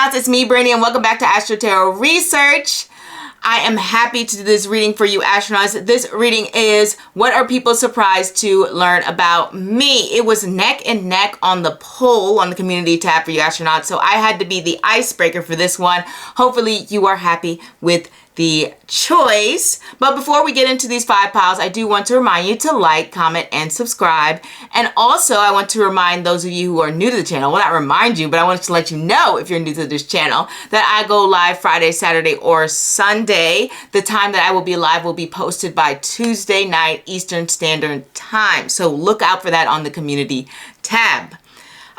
Astronauts, it's me, Brandy, and welcome back to Astro-Tarot Research. I am happy to do this reading for you, astronauts. This reading is, what are people surprised to learn about me? It was neck and neck on the poll on the community tab for you astronauts, so I had to be the icebreaker for this one. Hopefully you are happy with the choice. But before we get into these 5 piles, I do want to remind you to like, comment, and subscribe. And also, I want to remind those of you who are new to the channel, well, not remind you, but I want to let you know if you're new to this channel, that I go live Friday, Saturday, or Sunday. The time that I will be live will be posted by Tuesday night Eastern Standard Time. So look out for that on the community tab.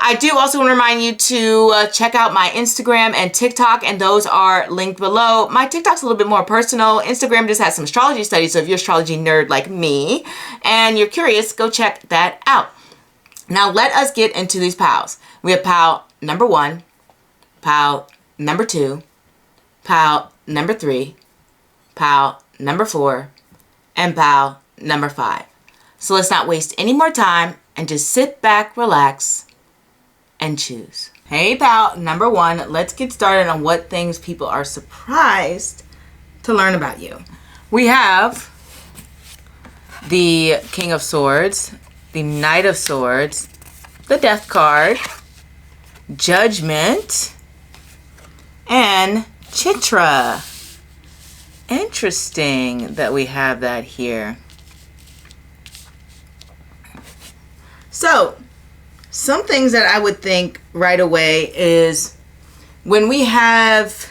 I do also want to remind you to check out my Instagram and TikTok, and those are linked below. My TikTok's a little bit more personal. Instagram just has some astrology studies, so if you're an astrology nerd like me and you're curious, go check that out. Now let us get into these piles. We have pile number 1, pile number 2, pile number 3, pile number 4, and pile number 5. So let's not waste any more time and just sit back, relax, and choose. Hey pal, number 1, let's get started on what things people are surprised to learn about you. We have the King of Swords, the Knight of Swords, the Death card, Judgment, and Chitra. Interesting that we have that here. So, some things that I would think right away is when we have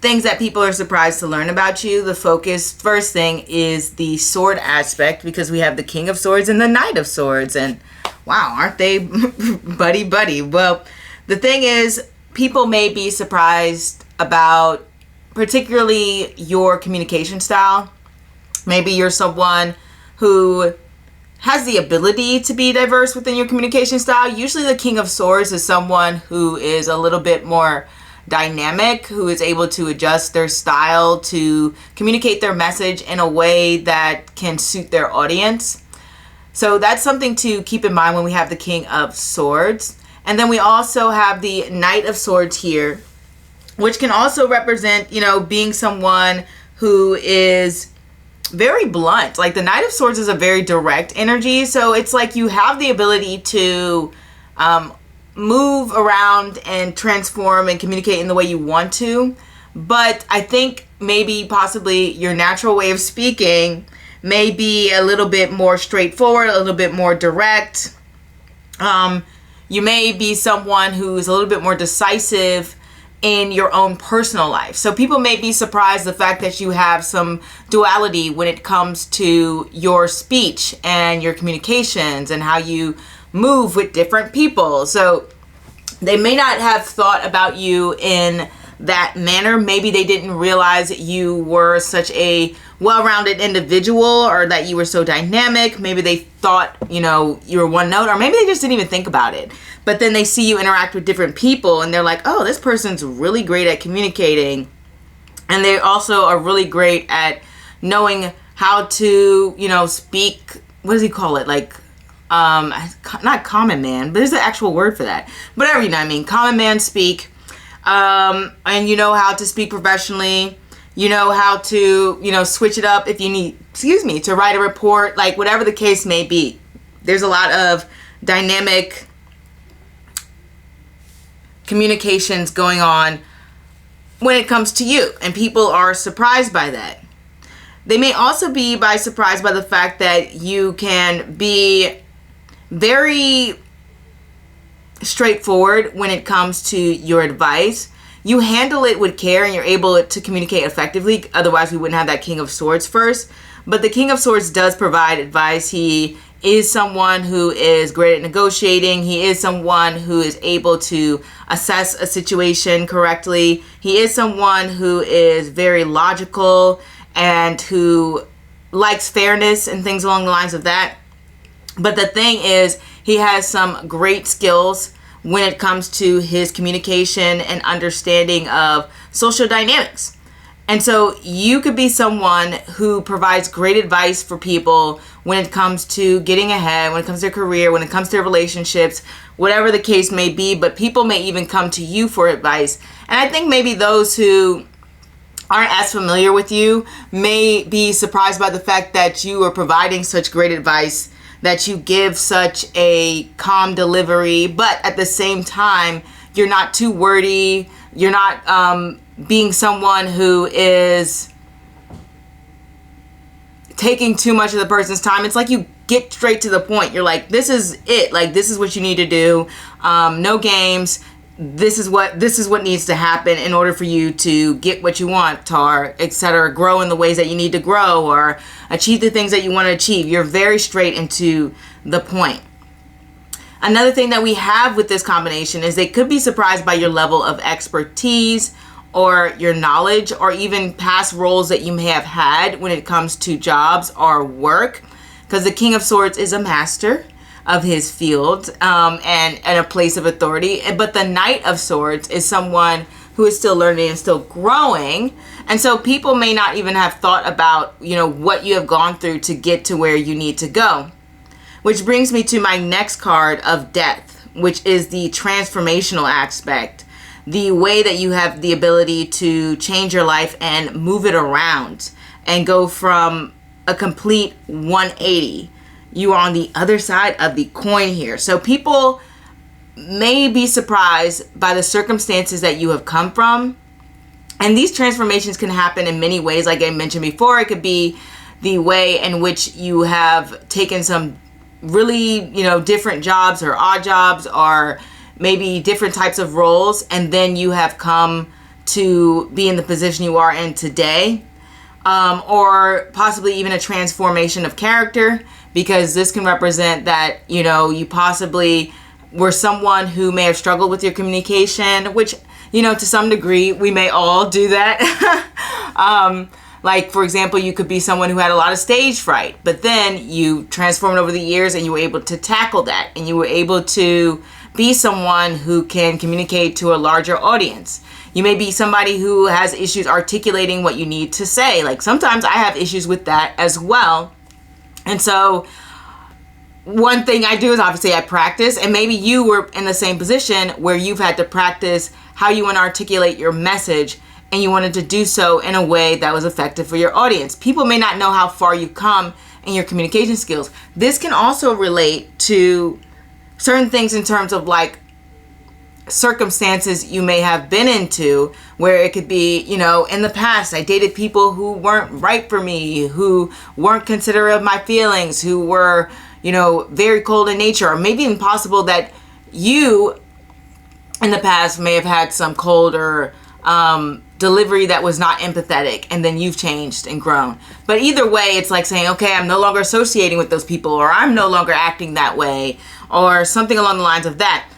things that people are surprised to learn about you, the focus, first thing, is the sword aspect, because we have the King of Swords and the Knight of Swords, and wow, aren't they buddy-buddy? Well, the thing is, people may be surprised about particularly your communication style. Maybe you're someone who has the ability to be diverse within your communication style. Usually the King of Swords is someone who is a little bit more dynamic, who is able to adjust their style to communicate their message in a way that can suit their audience. So that's something to keep in mind when we have the King of Swords. And then we also have the Knight of Swords here, which can also represent, you know, being someone who is very blunt. Like the Knight of Swords is a very direct energy, so it's like you have the ability to move around and transform and communicate in the way you want to. But I think maybe possibly your natural way of speaking may be a little bit more straightforward, a little bit more direct. You may be someone who's a little bit more decisive in your own personal life. So people may be surprised the fact that you have some duality when it comes to your speech and your communications and how you move with different people. So they may not have thought about you in that manner. Maybe they didn't realize that you were such a well-rounded individual, or that you were so dynamic. Maybe they thought, you know, you were one note, or maybe they just didn't even think about it. But then they see you interact with different people and they're like, oh, this person's really great at communicating. And they also are really great at knowing how to, you know, speak, what does he call it? Like, not common man, but there's an actual word for that. Whatever, you know what I mean? Common man speak. And you know how to speak professionally. You know how to, you know, switch it up if you need, to write a report, like whatever the case may be. There's a lot of dynamic communications going on when it comes to you, and people are surprised by that. They may also be surprised by the fact that you can be very straightforward when it comes to your advice. You handle it with care and you're able to communicate effectively. Otherwise, we wouldn't have that King of Swords first. But the King of Swords does provide advice. He is someone who is great at negotiating. He is someone who is able to assess a situation correctly. He is someone who is very logical and who likes fairness and things along the lines of that. But the thing is, he has some great skills when it comes to his communication and understanding of social dynamics. And so you could be someone who provides great advice for people when it comes to getting ahead, when it comes to their career, when it comes to their relationships, whatever the case may be. But people may even come to you for advice. And I think maybe those who aren't as familiar with you may be surprised by the fact that you are providing such great advice, that you give such a calm delivery, but at the same time, you're not too wordy. You're not being someone who is taking too much of the person's time. It's like you get straight to the point. You're like, this is it. Like, this is what you need to do. No games. This is what needs to happen in order for you to get what you want, or etc. Grow in the ways that you need to grow, or achieve the things that you want to achieve. You're very straight into the point. Another thing that we have with this combination is they could be surprised by your level of expertise or your knowledge, or even past roles that you may have had when it comes to jobs or work, because the King of Swords is a master of his field and a place of authority. But the Knight of Swords is someone who is still learning and still growing. And so people may not even have thought about, what you have gone through to get to where you need to go. Which brings me to my next card of Death, which is the transformational aspect. The way that you have the ability to change your life and move it around and go from a complete 180. You are on the other side of the coin here. So people may be surprised by the circumstances that you have come from. And these transformations can happen in many ways. Like I mentioned before, it could be the way in which you have taken some really, different jobs or odd jobs, or maybe different types of roles. And then you have come to be in the position you are in today. Or possibly even a transformation of character, because this can represent that, you possibly were someone who may have struggled with your communication, which, to some degree, we may all do that. Like, for example, you could be someone who had a lot of stage fright, but then you transformed over the years and you were able to tackle that, and you were able to be someone who can communicate to a larger audience. You may be somebody who has issues articulating what you need to say. Like, sometimes I have issues with that as well. And so one thing I do is obviously I practice, and maybe you were in the same position where you've had to practice how you want to articulate your message, and you wanted to do so in a way that was effective for your audience. People may not know how far you've come in your communication skills. This can also relate to certain things in terms of like circumstances you may have been into, where it could be, in the past I dated people who weren't right for me, who weren't considerate of my feelings, who were, very cold in nature, or maybe even possible that you in the past may have had some cold or delivery that was not empathetic, and then you've changed and grown. But either way, it's like saying, okay, I'm no longer associating with those people, or I'm no longer acting that way, or something along the lines of that.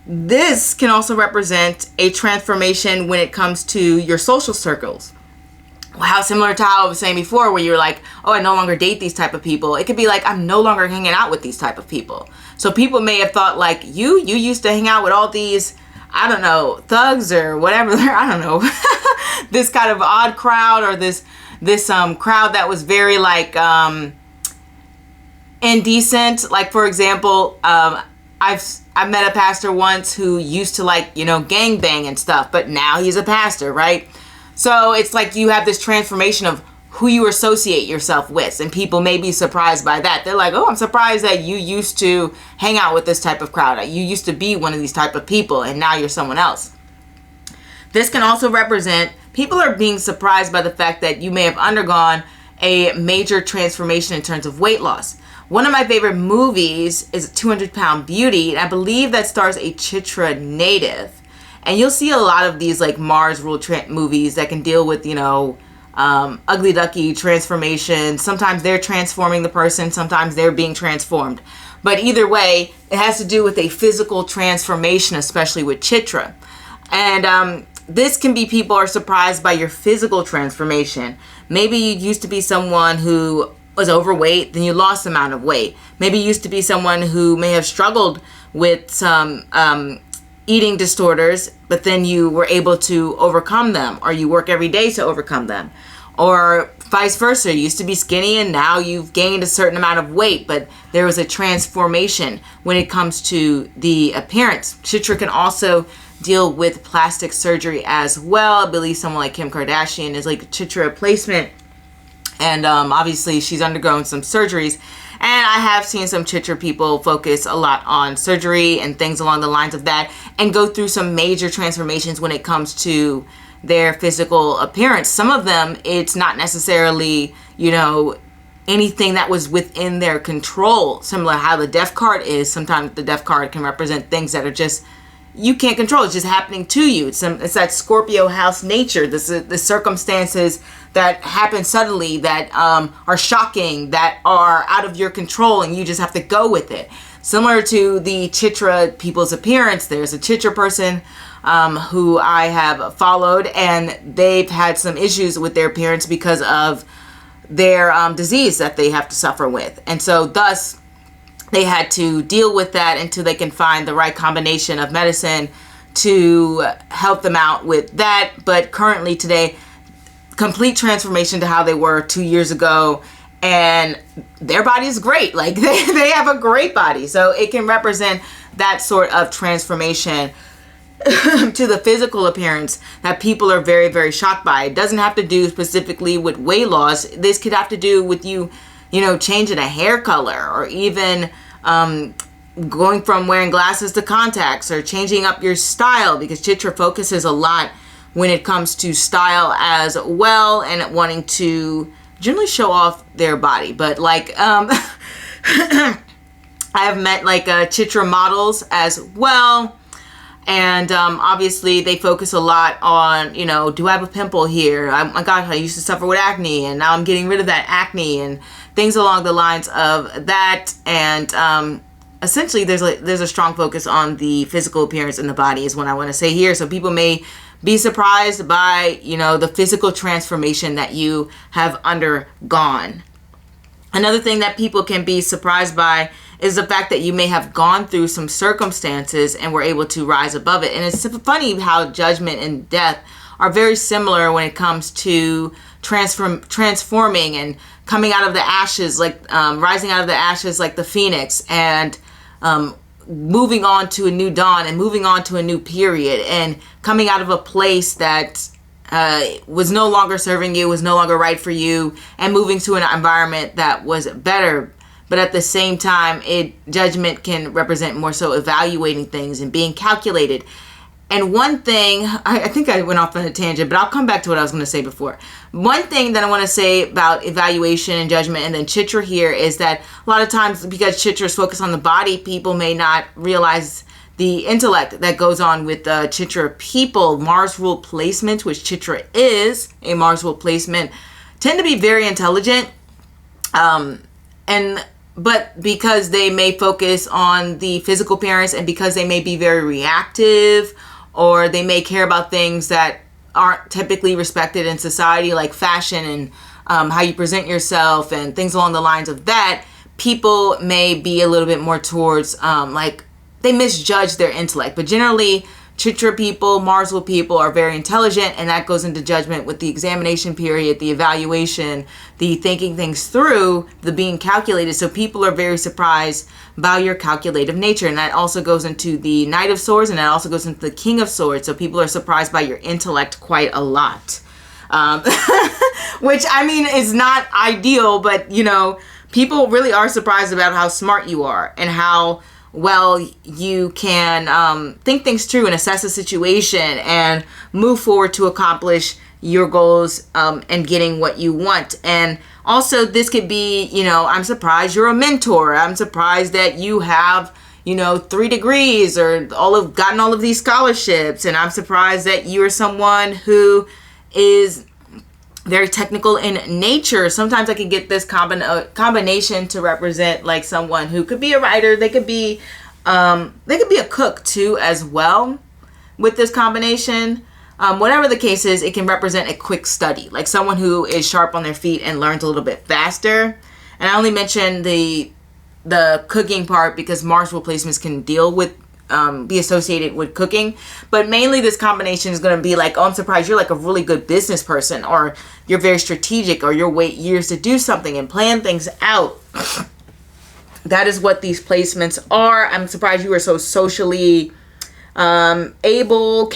This can also represent a transformation when it comes to your social circles. How similar to how I was saying before, where you're like, oh, I no longer date these type of people. It could be like, I'm no longer hanging out with these type of people. So people may have thought like, you used to hang out with all these, I don't know, thugs or whatever. I don't know, this kind of odd crowd, or this crowd that was very like indecent. Like, for example, I met a pastor once who used to like, gang bang and stuff, but now he's a pastor, right? So it's like you have this transformation of who you associate yourself with, and people may be surprised by that. They're like, oh, I'm surprised that you used to hang out with this type of crowd. You used to be one of these type of people, and now you're someone else. This can also represent people are being surprised by the fact that you may have undergone a major transformation in terms of weight loss. One of my favorite movies is 200 Pound Beauty, and I believe that stars a Chitra native. And you'll see a lot of these like Mars rule movies that can deal with, ugly ducky transformation. Sometimes they're transforming the person, sometimes they're being transformed. But either way, it has to do with a physical transformation, especially with Chitra. And this can be people are surprised by your physical transformation. Maybe you used to be someone who was overweight, then you lost the amount of weight. Maybe you used to be someone who may have struggled with some eating disorders, but then you were able to overcome them, or you work every day to overcome them, or vice versa. You used to be skinny and now you've gained a certain amount of weight, but there was a transformation when it comes to the appearance. Chitra can also deal with plastic surgery as well. I believe someone like Kim Kardashian is like a Chitra replacement, and obviously she's undergone some surgeries. And I have seen some Chitra people focus a lot on surgery and things along the lines of that, and go through some major transformations when it comes to their physical appearance. Some of them, it's not necessarily, you know, anything that was within their control. Similar how the death card is. Sometimes the death card can represent things that are just, you can't control. It's just happening to you. It's that Scorpio house nature. The circumstances that happen suddenly, that are shocking, that are out of your control, and you just have to go with it. Similar to the Chitra people's appearance, there's a Chitra person who I have followed, and they've had some issues with their appearance because of their disease that they have to suffer with. And so thus, they had to deal with that until they can find the right combination of medicine to help them out with that. But currently today, complete transformation to how they were 2 years ago, and their body is great. Like they have a great body. So it can represent that sort of transformation to the physical appearance that people are very, very shocked by. It doesn't have to do specifically with weight loss. This could have to do with you know, changing a hair color, or even going from wearing glasses to contacts, or changing up your style, because Chitra focuses a lot when it comes to style as well, and wanting to generally show off their body. But like I have met like Chitra models as well, and obviously they focus a lot on, you know, do I have a pimple here? My God, I used to suffer with acne, and now I'm getting rid of that acne, and things along the lines of that. And essentially there's a strong focus on the physical appearance in the body is what I want to say here. So people may be surprised by, you know, the physical transformation that you have undergone. Another thing that people can be surprised by is the fact that you may have gone through some circumstances and were able to rise above it. And it's funny how judgment and death are very similar when it comes to transforming and coming out of the ashes, like rising out of the ashes like the phoenix, and moving on to a new dawn, and moving on to a new period, and coming out of a place that was no longer serving you, was no longer right for you, and moving to an environment that was better. But at the same time, judgment can represent more so evaluating things and being calculated. And one thing, I think I went off on a tangent, but I'll come back to what I was going to say before. One thing that I want to say about evaluation and judgment, and then Chitra here, is that a lot of times, because Chitra is focused on the body, people may not realize the intellect that goes on with Chitra people. Mars rule placements, which Chitra is a Mars rule placement, tend to be very intelligent. But because they may focus on the physical appearance, and because they may be very reactive, or they may care about things that aren't typically respected in society, like fashion and how you present yourself and things along the lines of that, people may be a little bit more towards like they misjudge their intellect. But generally, Chitra people, Mars rule people are very intelligent, and that goes into judgment with the examination period, the evaluation, the thinking things through, the being calculated. So people are very surprised by your calculative nature, and that also goes into the Knight of Swords, and that also goes into the King of Swords. So people are surprised by your intellect quite a lot, which I mean is not ideal, but you know, people really are surprised about how smart you are and how well you can think things through and assess a situation and move forward to accomplish your goals and getting what you want. And also this could be, you know, I'm surprised you're a mentor. I'm surprised that you have, you know, 3 degrees or gotten all of these scholarships. And I'm surprised that you're someone who is very technical in nature. Sometimes I can get this combination to represent like someone who could be a writer. They could be a cook too as well with this combination. Whatever the case is, it can represent a quick study, like someone who is sharp on their feet and learns a little bit faster. And I only mentioned the cooking part because Mars rule placements can deal with be associated with cooking. But mainly this combination is going to be like, oh, I'm surprised you're like a really good business person, or you're very strategic, or you'll wait years to do something and plan things out. That is what these placements are. I'm surprised you are so socially capable,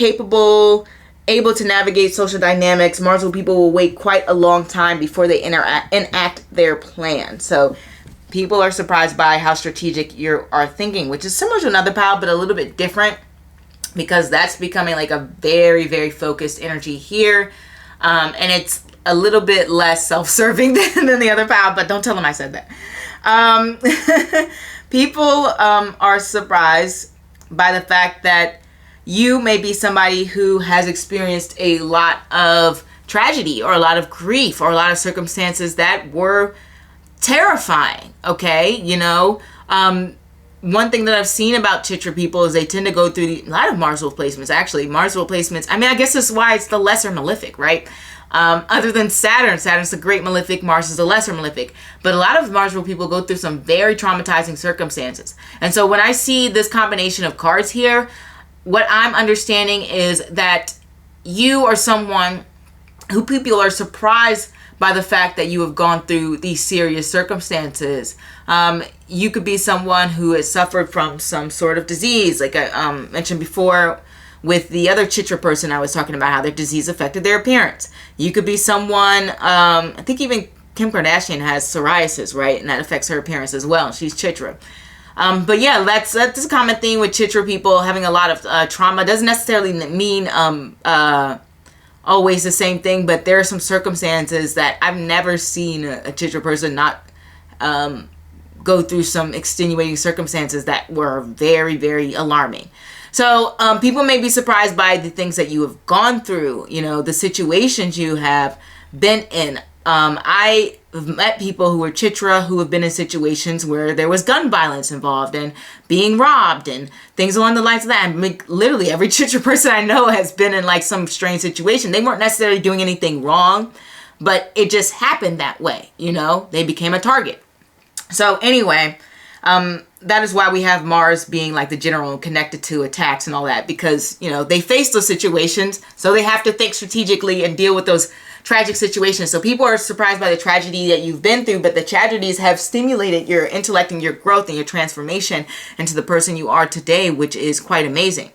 able to navigate social dynamics. Mars people will wait quite a long time before they enact their plan. So people are surprised by how strategic you are thinking, which is similar to another pile, but a little bit different, because that's becoming like a very, very focused energy here. And it's a little bit less self-serving than the other pile, but don't tell them I said that. People are surprised by the fact that you may be somebody who has experienced a lot of tragedy, or a lot of grief, or a lot of circumstances that were terrifying. Okay, one thing that I've seen about Chitra people is they tend to go through a lot of Mars placements. Actually, Mars placements, I mean, I guess that's why it's the lesser malefic, right? Other than Saturn's the great malefic, Mars is the lesser malefic. But a lot of Mars people go through some very traumatizing circumstances. And so when I see this combination of cards here, what I'm understanding is that you are someone who people are surprised by the fact that you have gone through these serious circumstances. You could be someone who has suffered from some sort of disease, like I mentioned before with the other Chitra person I was talking about, how their disease affected their appearance. You could be someone, I think even Kim Kardashian has psoriasis, right? And that affects her appearance as well. She's Chitra. But yeah, that's a common theme with Chitra people, having a lot of trauma. Doesn't necessarily mean always the same thing, but there are some circumstances that I've never seen a Chitra person not go through some extenuating circumstances that were very, very alarming. So people may be surprised by the things that you have gone through, the situations you have been in. I've met people who were Chitra who have been in situations where there was gun violence involved and being robbed and things along the lines of that. I mean, literally every Chitra person I know has been in like some strange situation. They weren't necessarily doing anything wrong, but it just happened that way. They became a target. So anyway, that is why we have Mars being like the general connected to attacks and all that, because, they face those situations. So they have to think strategically and deal with those tragic situations. So people are surprised by the tragedy that you've been through, but the tragedies have stimulated your intellect and your growth and your transformation into the person you are today, which is quite amazing.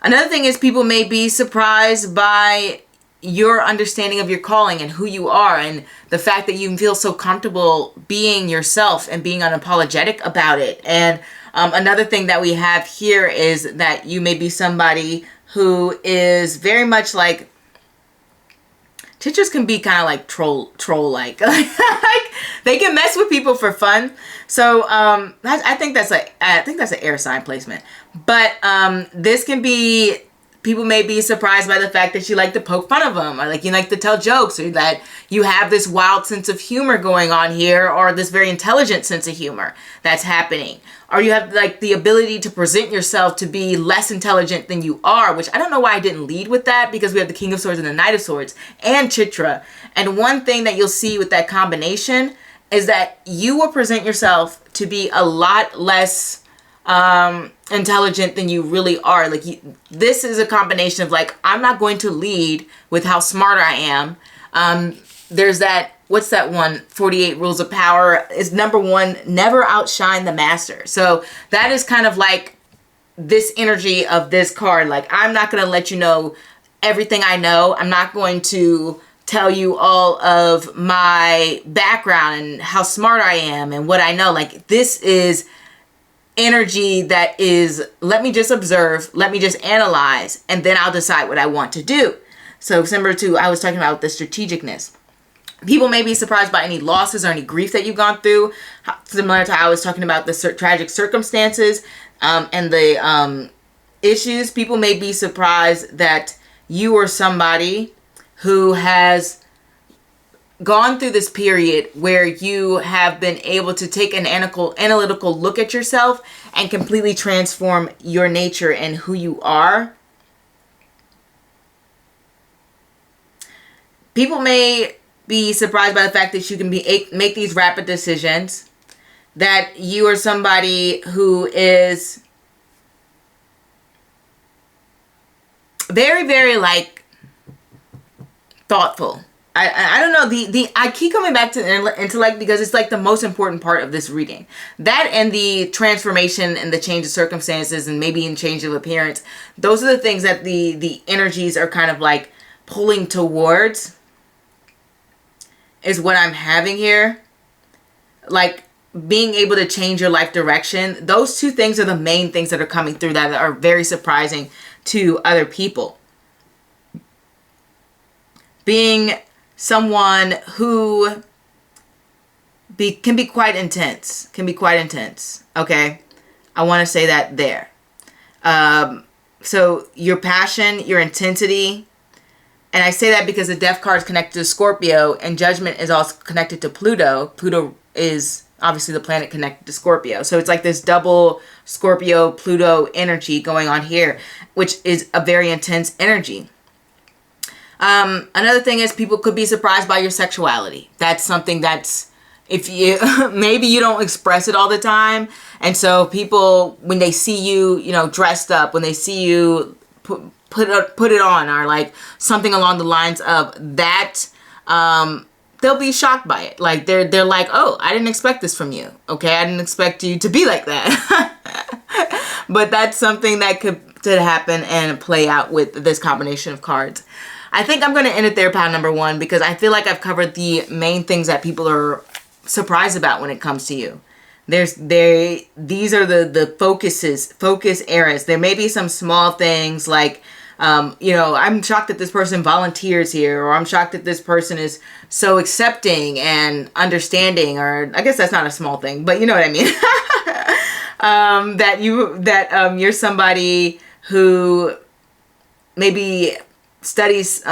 Another thing is people may be surprised by your understanding of your calling and who you are, and the fact that you feel so comfortable being yourself and being unapologetic about it. And another thing that we have here is that you may be somebody who is very much like, Chitras can be kind of like troll-like. Like they can mess with people for fun. So I think that's an air sign placement. But this can be, people may be surprised by the fact that you like to poke fun of them, or like you like to tell jokes, or that you have this wild sense of humor going on here, or this very intelligent sense of humor that's happening. Or you have like the ability to present yourself to be less intelligent than you are, which I don't know why I didn't lead with that, because we have the King of Swords and the Knight of Swords and Chitra. And one thing that you'll see with that combination is that you will present yourself to be a lot less intelligent than you really are. Like this is a combination of like, I'm not going to lead with how smart I am. There's that, what's that one? 48 Rules of Power is number one, never outshine the master. So that is kind of like this energy of this card. Like, I'm not going to let you know everything I know. I'm not going to tell you all of my background and how smart I am and what I know. Like, this is energy that is, let me just observe, let me just analyze, and then I'll decide what I want to do. So similar to, I was talking about the strategicness. People may be surprised by any losses or any grief that you've gone through. Similar to how I was talking about the tragic circumstances and the issues. People may be surprised that you are somebody who has gone through this period where you have been able to take an analytical look at yourself and completely transform your nature and who you are. People may be surprised by the fact that you can make these rapid decisions, that you are somebody who is very, very like thoughtful. I don't know, I keep coming back to the intellect because it's like the most important part of this reading. That and the transformation and the change of circumstances and maybe in change of appearance. Those are the things that the energies are kind of like pulling towards, is what I'm having here. Like being able to change your life direction. Those two things are the main things that are coming through that are very surprising to other people. Being someone who can be quite intense. Okay? I want to say that there. So your passion, your intensity, and I say that because the Death card is connected to Scorpio and Judgment is also connected to Pluto. Pluto is obviously the planet connected to Scorpio. So it's like this double Scorpio, Pluto energy going on here, which is a very intense energy. Another thing is people could be surprised by your sexuality. That's something that's, if you, maybe you don't express it all the time. And so people, when they see you, you know, dressed up, when they see you put it on, or like something along the lines of that, they'll be shocked by it. Like they're like, oh, I didn't expect this from you. Okay. I didn't expect you to be like that. But that's something that could happen and play out with this combination of cards. I think I'm going to end it there, pile number one, because I feel like I've covered the main things that people are surprised about when it comes to you. These are the focus areas. There may be some small things like, you know, I'm shocked that this person volunteers here, or I'm shocked that this person is so accepting and understanding, or I guess that's not a small thing, but you know what I mean. That you're somebody who maybe studies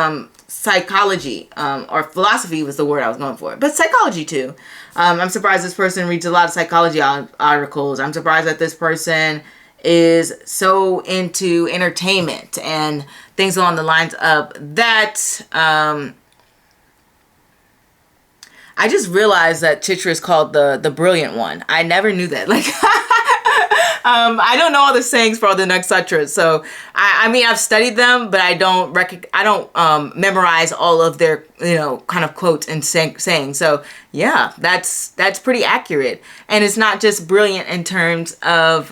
psychology, or philosophy was the word I was going for, but psychology too. I'm surprised this person reads a lot of psychology articles. I'm surprised that this person is so into entertainment and things along the lines of that. I just realized that Chitra is called the brilliant one. I never knew that. Like, I don't know all the sayings for all the nakshatras, so I mean I've studied them, but I don't memorize all of their, you know, kind of quotes and sayings. So yeah, that's pretty accurate, and it's not just brilliant in terms of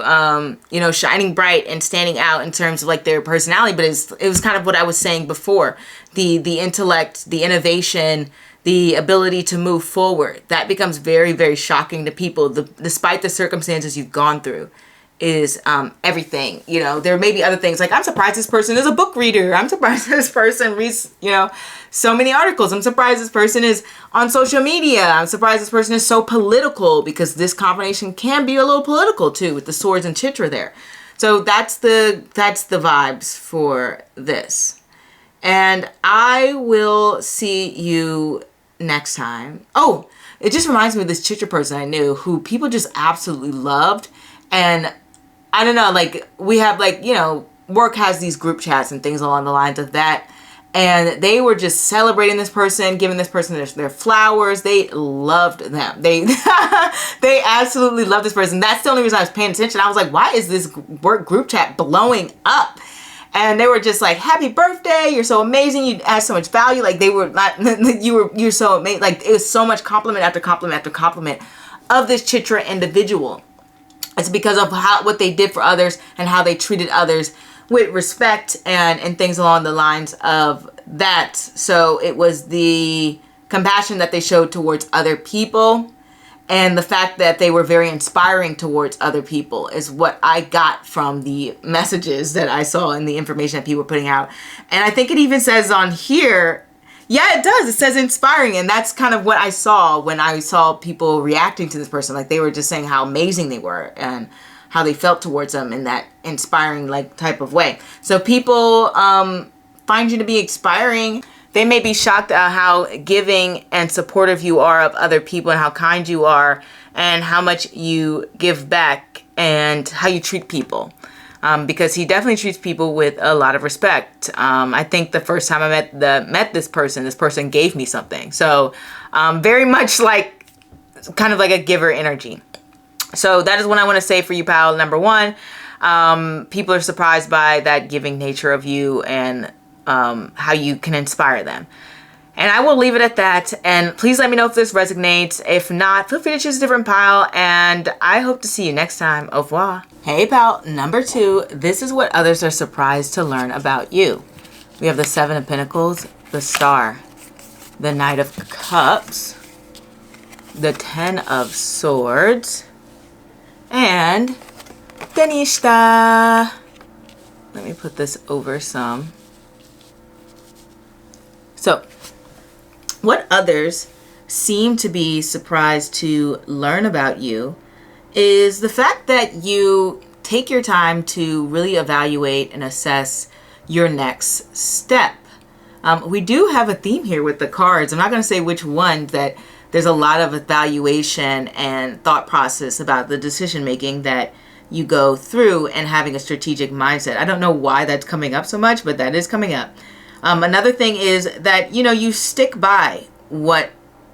you know, shining bright and standing out in terms of like their personality, but it was kind of what I was saying before, the intellect, the innovation, the ability to move forward. That becomes very, very shocking to people, despite the circumstances you've gone through. Is everything. You know, there may be other things like, I'm surprised this person is a book reader. I'm surprised this person reads, you know, so many articles. I'm surprised this person is on social media. I'm surprised this person is so political, because this combination can be a little political too, with the swords and Chitra there. So that's the vibes for this. And I will see you next time. Oh, it just reminds me of this Chitra person I knew who people just absolutely loved. And I don't know, like we have like, you know, work has these group chats and things along the lines of that. And they were just celebrating this person, giving this person their flowers. They loved them. They they absolutely loved this person. That's the only reason I was paying attention. I was like, why is this work group chat blowing up? And they were just like, happy birthday, you're so amazing, you add so much value. Like they were not, you're so amazing. Like it was so much compliment after compliment after compliment of this Chitra individual. It's because of what they did for others and how they treated others with respect and things along the lines of that. So it was the compassion that they showed towards other people, and the fact that they were very inspiring towards other people is what I got from the messages that I saw and the information that people were putting out. And I think it even says on here, yeah, it does. It says inspiring. And that's kind of what I saw when I saw people reacting to this person. Like they were just saying how amazing they were and how they felt towards them in that inspiring like type of way. So people find you to be inspiring. They may be shocked at how giving and supportive you are of other people and how kind you are and how much you give back and how you treat people. Because he definitely treats people with a lot of respect. I think the first time I met this person gave me something. So very much like, kind of like a giver energy. So that is what I want to say for you, pal. Number one, people are surprised by that giving nature of you and how you can inspire them. And I will leave it at that. And please let me know if this resonates. If not, feel free to choose a different pile. And I hope to see you next time. Au revoir. Hey, pal. Number two, this is what others are surprised to learn about you. We have the Seven of Pentacles, the Star, the Knight of Cups, the Ten of Swords, and Denishta. Let me put this over some. So, what others seem to be surprised to learn about you is the fact that you take your time to really evaluate and assess your next step. We do have a theme here with the cards. I'm not going to say which one, that there's a lot of evaluation and thought process about the decision making that you go through and having a strategic mindset. I don't know why that's coming up so much, but that is coming up. Another thing is that, you stick by what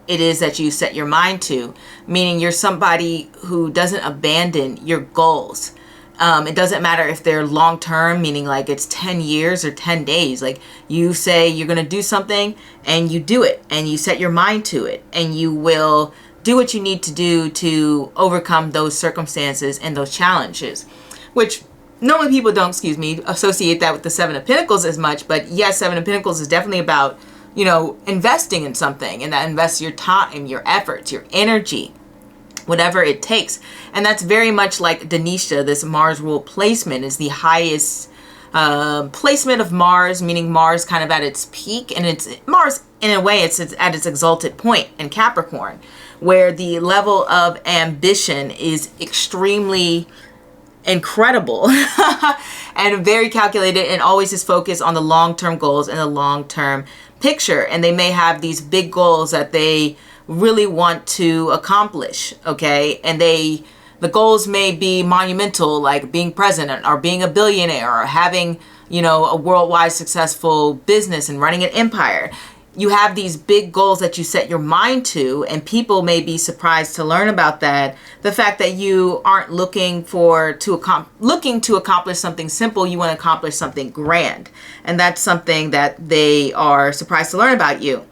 it is that you set your mind to, meaning you're somebody who doesn't abandon your goals. It doesn't matter if they're long term, meaning like it's 10 years or 10 days. Like you say you're going to do something and you do it and you set your mind to it and you will do what you need to do to overcome those circumstances and those challenges, which normally people don't, associate that with the Seven of Pentacles as much. But yes, Seven of Pentacles is definitely about, investing in something, and that invests your time, your efforts, your energy, whatever it takes. And that's very much like Denisha. This Mars rule placement is the highest placement of Mars, meaning Mars kind of at its peak, and it's Mars in a way it's at its exalted point in Capricorn, where the level of ambition is extremely incredible and very calculated, and always is focused on the long-term goals and the long-term picture. And they may have these big goals that they really want to accomplish, okay? And the goals may be monumental, like being president or being a billionaire or having, a worldwide successful business and running an empire. You have these big goals that you set your mind to, and people may be surprised to learn about that. The fact that you aren't looking to accomplish something simple, you want to accomplish something grand. And that's something that they are surprised to learn about you.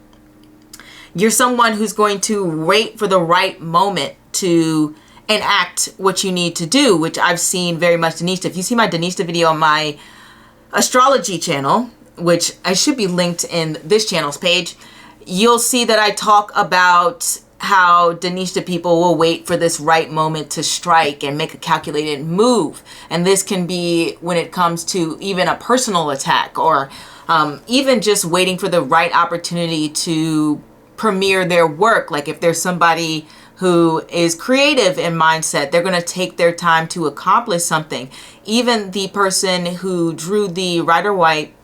You're someone who's going to wait for the right moment to enact what you need to do, which I've seen very much Denisha. If you see my Denisha video on my Astrology Channel, which I should be linked in this channel's page, you'll see that I talk about how Denisha people will wait for this right moment to strike and make a calculated move. And this can be when it comes to even a personal attack, or even just waiting for the right opportunity to premiere their work. Like if there's somebody who is creative in mindset, they're going to take their time to accomplish something. Even the person who drew the Rider-Waite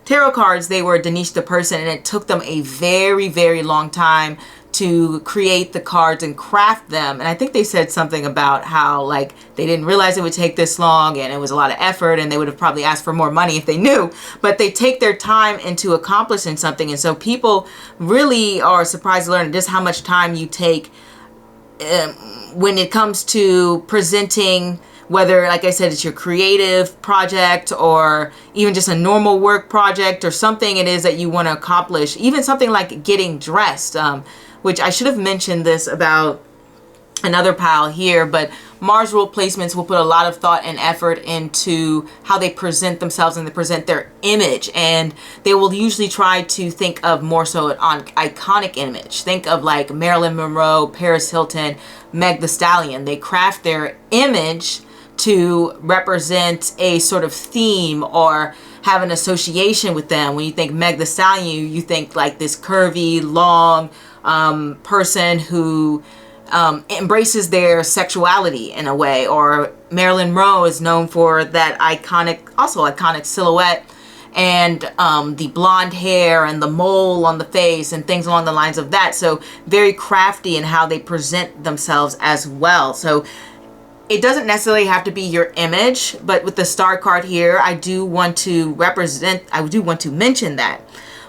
tarot cards, they were a Denisha person, and it took them a very, very long time to create the cards and craft them. And I think they said something about how like they didn't realize it would take this long, and it was a lot of effort, and they would have probably asked for more money if they knew. But they take their time into accomplishing something. And so people really are surprised to learn just how much time you take when it comes to presenting, whether, like I said, it's your creative project or even just a normal work project or something it is that you want to accomplish. Even something like getting dressed, which I should have mentioned this about another pile here, but Mars rule placements will put a lot of thought and effort into how they present themselves and they present their image. And they will usually try to think of more so an iconic image. Think of like Marilyn Monroe, Paris Hilton, Meg Thee Stallion. They craft their image to represent a sort of theme or have an association with them. When you think Meg Thee Stallion, you think like this curvy, long person who embraces their sexuality in a way. Or Marilyn Monroe is known for that iconic silhouette and the blonde hair and the mole on the face and things along the lines of that. So very crafty in how they present themselves as well. So it doesn't necessarily have to be your image, but with the star card here, I do want to mention that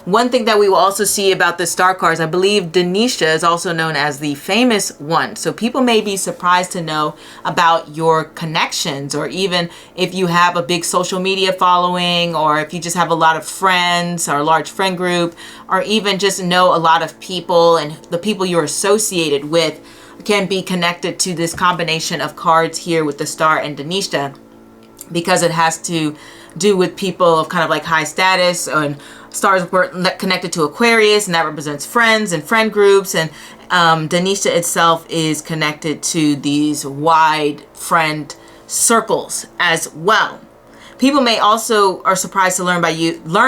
One thing that we will also see about the star cards, I believe Denisha is also known as the famous one. So people may be surprised to know about your connections, or even if you have a big social media following, or if you just have a lot of friends or a large friend group, or even just know a lot of people, and the people you're associated with can be connected to this combination of cards here with the star and Denisha, because it has to do with people of kind of like high status, and stars were connected to Aquarius, and that represents friends and friend groups, and Denisha itself is connected to these wide friend circles as well. People may also are surprised to learn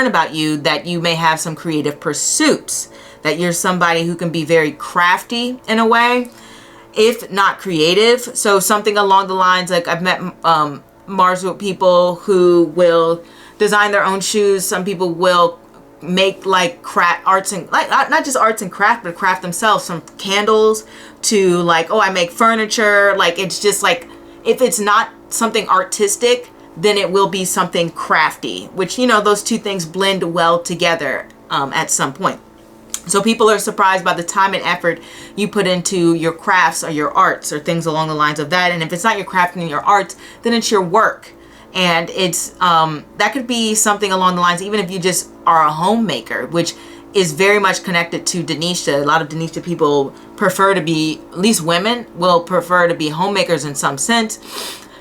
about you that you may have some creative pursuits, that you're somebody who can be very crafty in a way, if not creative. So something along the lines, like I've met Mars with people who will design their own shoes. Some people will make like arts and like not just arts and craft, but craft themselves, from candles to like, oh, I make furniture. Like, it's just like, if it's not something artistic, then it will be something crafty, which, you know, those two things blend well together at some point. So people are surprised by the time and effort you put into your crafts or your arts or things along the lines of that. And if it's not your craft and your arts, then it's your work. And it's that could be something along the lines, even if you just are a homemaker, which is very much connected to Denisha. A lot of Denisha people prefer to be, at least women will prefer to be homemakers in some sense.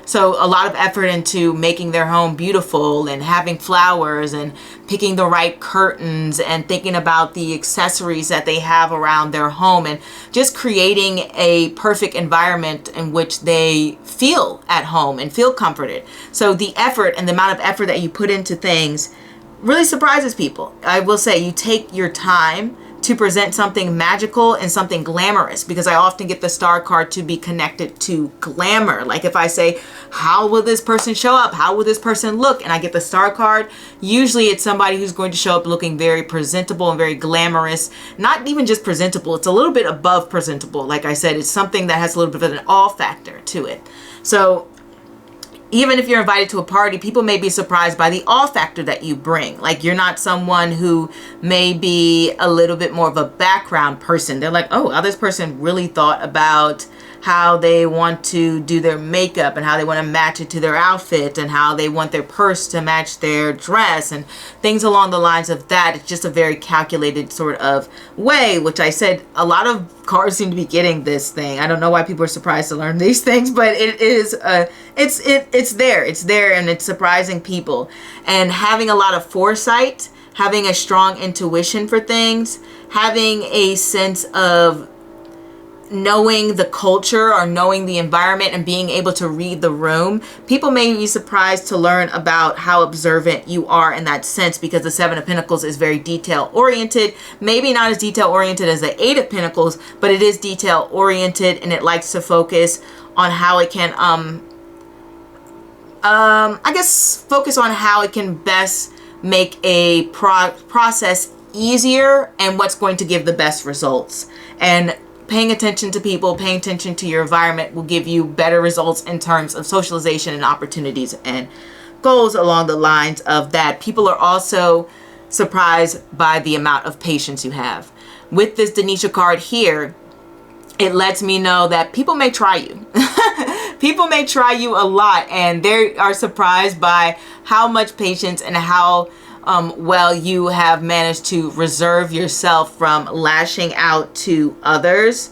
So a lot of effort into making their home beautiful, and having flowers, and picking the right curtains, and thinking about the accessories that they have around their home, and just creating a perfect environment in which they feel at home and feel comforted. So the effort and the amount of effort that you put into things really surprises people. I will say, you take your time to present something magical and something glamorous, because I often get the star card to be connected to glamour. Like if I say, how will this person show up? How will this person look? And I get the star card, usually it's somebody who's going to show up looking very presentable and very glamorous. Not even just presentable, it's a little bit above presentable. Like I said, it's something that has a little bit of an awe factor to it. So even if you're invited to a party, people may be surprised by the awe factor that you bring. Like, you're not someone who may be a little bit more of a background person. They're like, oh, this person really thought about how they want to do their makeup, and how they want to match it to their outfit, and how they want their purse to match their dress, and things along the lines of that. It's just a very calculated sort of way, which I said a lot of cards seem to be getting this thing. I don't know why people are surprised to learn these things, but it is it's there, and it's surprising people. And having a lot of foresight, having a strong intuition for things, having a sense of knowing the culture or knowing the environment and being able to read the room. People may be surprised to learn about how observant you are in that sense, because the Seven of Pentacles is very detail oriented. Maybe not as detail oriented as the Eight of Pentacles, but it is detail oriented, and it likes to focus on how it can I guess focus on how it can best make a process easier, and what's going to give the best results. And paying attention to people, paying attention to your environment will give you better results in terms of socialization and opportunities and goals along the lines of that. People are also surprised by the amount of patience you have. With this Denisha card here, it lets me know that people may try you. People may try you a lot, and they are surprised by how much patience and how well you have managed to reserve yourself from lashing out to others.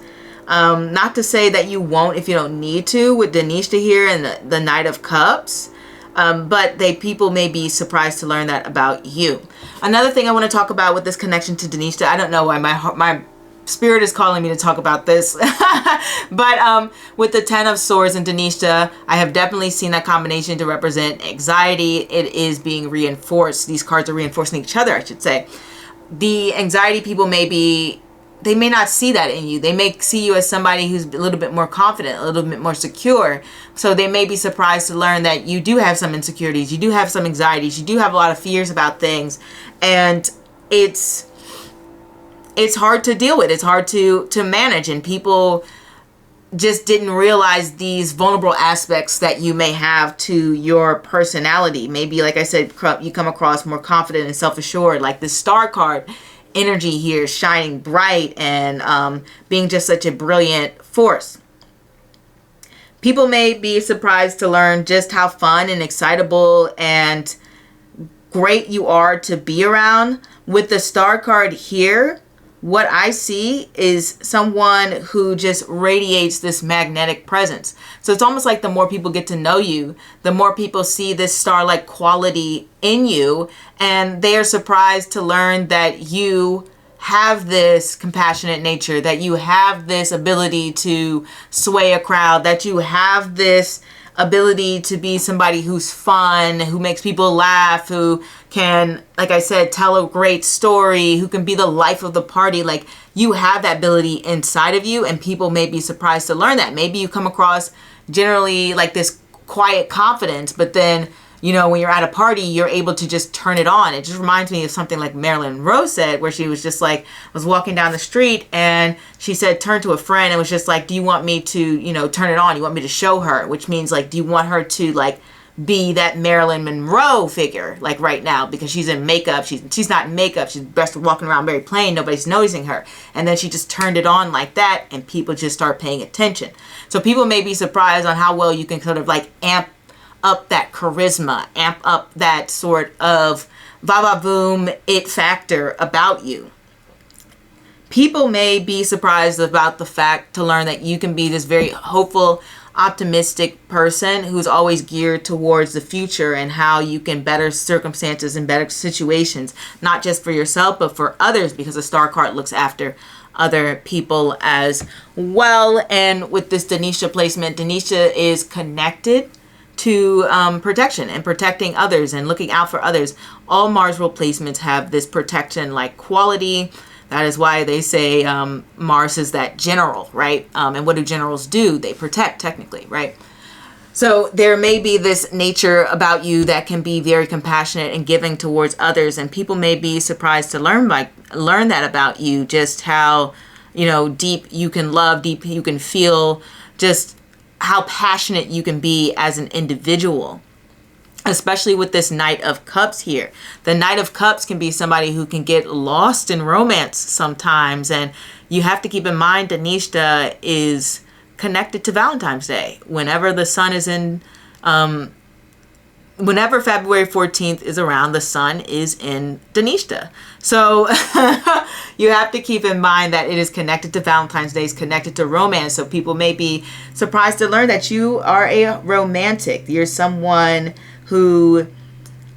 Not to say that you won't if you don't need to, with Denisha here and the Knight of Cups. But people may be surprised to learn that about you. Another thing I want to talk about with this connection to Denisha, I don't know why my spirit is calling me to talk about this. But with the Ten of Swords and Denisha, I have definitely seen that combination to represent anxiety. It is being reinforced. These cards are reinforcing each other, I should say. The anxiety people they may not see that in you. They may see you as somebody who's a little bit more confident, a little bit more secure. So they may be surprised to learn that you do have some insecurities. You do have some anxieties. You do have a lot of fears about things. And it's hard to deal with. It's hard to manage. And people just didn't realize these vulnerable aspects that you may have to your personality. Maybe, like I said, you come across more confident and self-assured, like this star card energy here, shining bright and being just such a brilliant force. People may be surprised to learn just how fun and excitable and great you are to be around. With the star card here, what I see is someone who just radiates this magnetic presence. So it's almost like the more people get to know you, the more people see this star-like quality in you, and they are surprised to learn that you have this compassionate nature, that you have this ability to sway a crowd, that you have this ability to be somebody who's fun, who makes people laugh, who can, like I said, tell a great story, who can be the life of the party. Like, you have that ability inside of you, and people may be surprised to learn that. Maybe you come across generally like this quiet confidence, but then, you know, when you're at a party, you're able to just turn it on. It just reminds me of something like Marilyn Monroe said, where she was just like, was walking down the street and she said, turned to a friend and was just like, do you want me to, you know, turn it on? You want me to show her? Which means, like, do you want her to, like, be that Marilyn Monroe figure, like, right now, because she's in makeup. She's not in makeup. She's best walking around very plain. Nobody's noticing her. And then she just turned it on like that, and people just start paying attention. So people may be surprised on how well you can sort of, like, amp up that charisma, amp up that sort of va-va-boom it factor about you. People may be surprised about the fact to learn that you can be this very hopeful, optimistic person who's always geared towards the future and how you can better circumstances and better situations, not just for yourself, but for others, because the star card looks after other people as well. And with this Denisha placement, Denisha is connected to protection and protecting others and looking out for others. All Mars rule placements have this protection like quality. That is why they say Mars is that general, right? And what do generals do? They protect, technically, right? So there may be this nature about you that can be very compassionate and giving towards others, and people may be surprised to learn that about you, just how, you know, deep you can love, deep you can feel, just how passionate you can be as an individual, especially with this Knight of Cups here. The Knight of Cups can be somebody who can get lost in romance sometimes, and you have to keep in mind Denisha is connected to Valentine's Day. Whenever the sun is in, whenever February 14th is around, the sun is in Denisha. So you have to keep in mind that it is connected to Valentine's Day, is connected to romance. So people may be surprised to learn that you are a romantic. You're someone who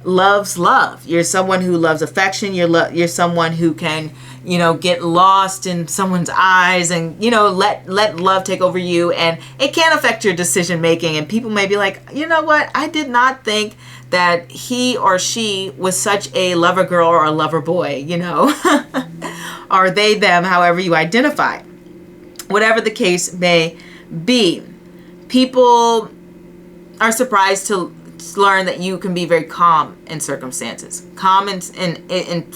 loves love. You're someone who loves affection. You're someone who can, you know, get lost in someone's eyes and, you know, let love take over you. And it can affect your decision making. And people may be like, you know what? I did not think that he or she was such a lover girl or a lover boy, you know, or they, them, however you identify. Whatever the case may be, people are surprised to learn that you can be very calm in circumstances. Calm in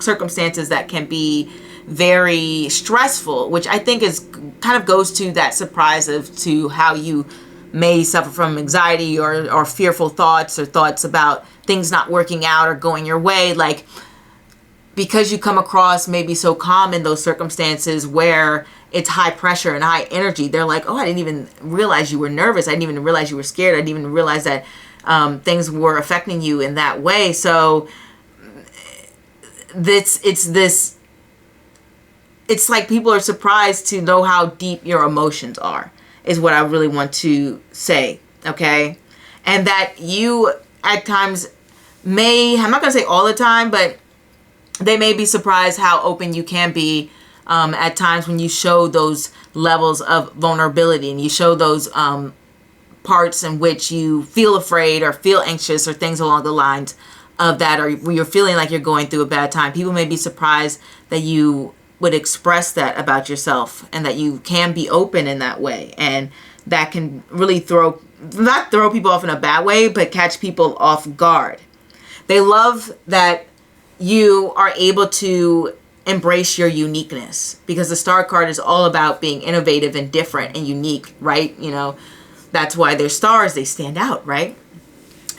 circumstances that can be very stressful, which I think is kind of goes to that surprise of to how you may suffer from anxiety or fearful thoughts or thoughts about things not working out or going your way. Like, because you come across maybe so calm in those circumstances where it's high pressure and high energy, they're like, oh, I didn't even realize you were nervous. I didn't even realize you were scared. I didn't even realize that things were affecting you in that way. So it's like people are surprised to know how deep your emotions are, is what I really want to say, okay? And that you at times may, I'm not going to say all the time, but they may be surprised how open you can be at times when you show those levels of vulnerability and you show those parts in which you feel afraid or feel anxious or things along the lines of that, or you're feeling like you're going through a bad time. People may be surprised that you would express that about yourself and that you can be open in that way. And that can really not throw people off in a bad way, but catch people off guard. They love that you are able to embrace your uniqueness, because the Star card is all about being innovative and different and unique, right? You know, that's why they're stars. They stand out, right?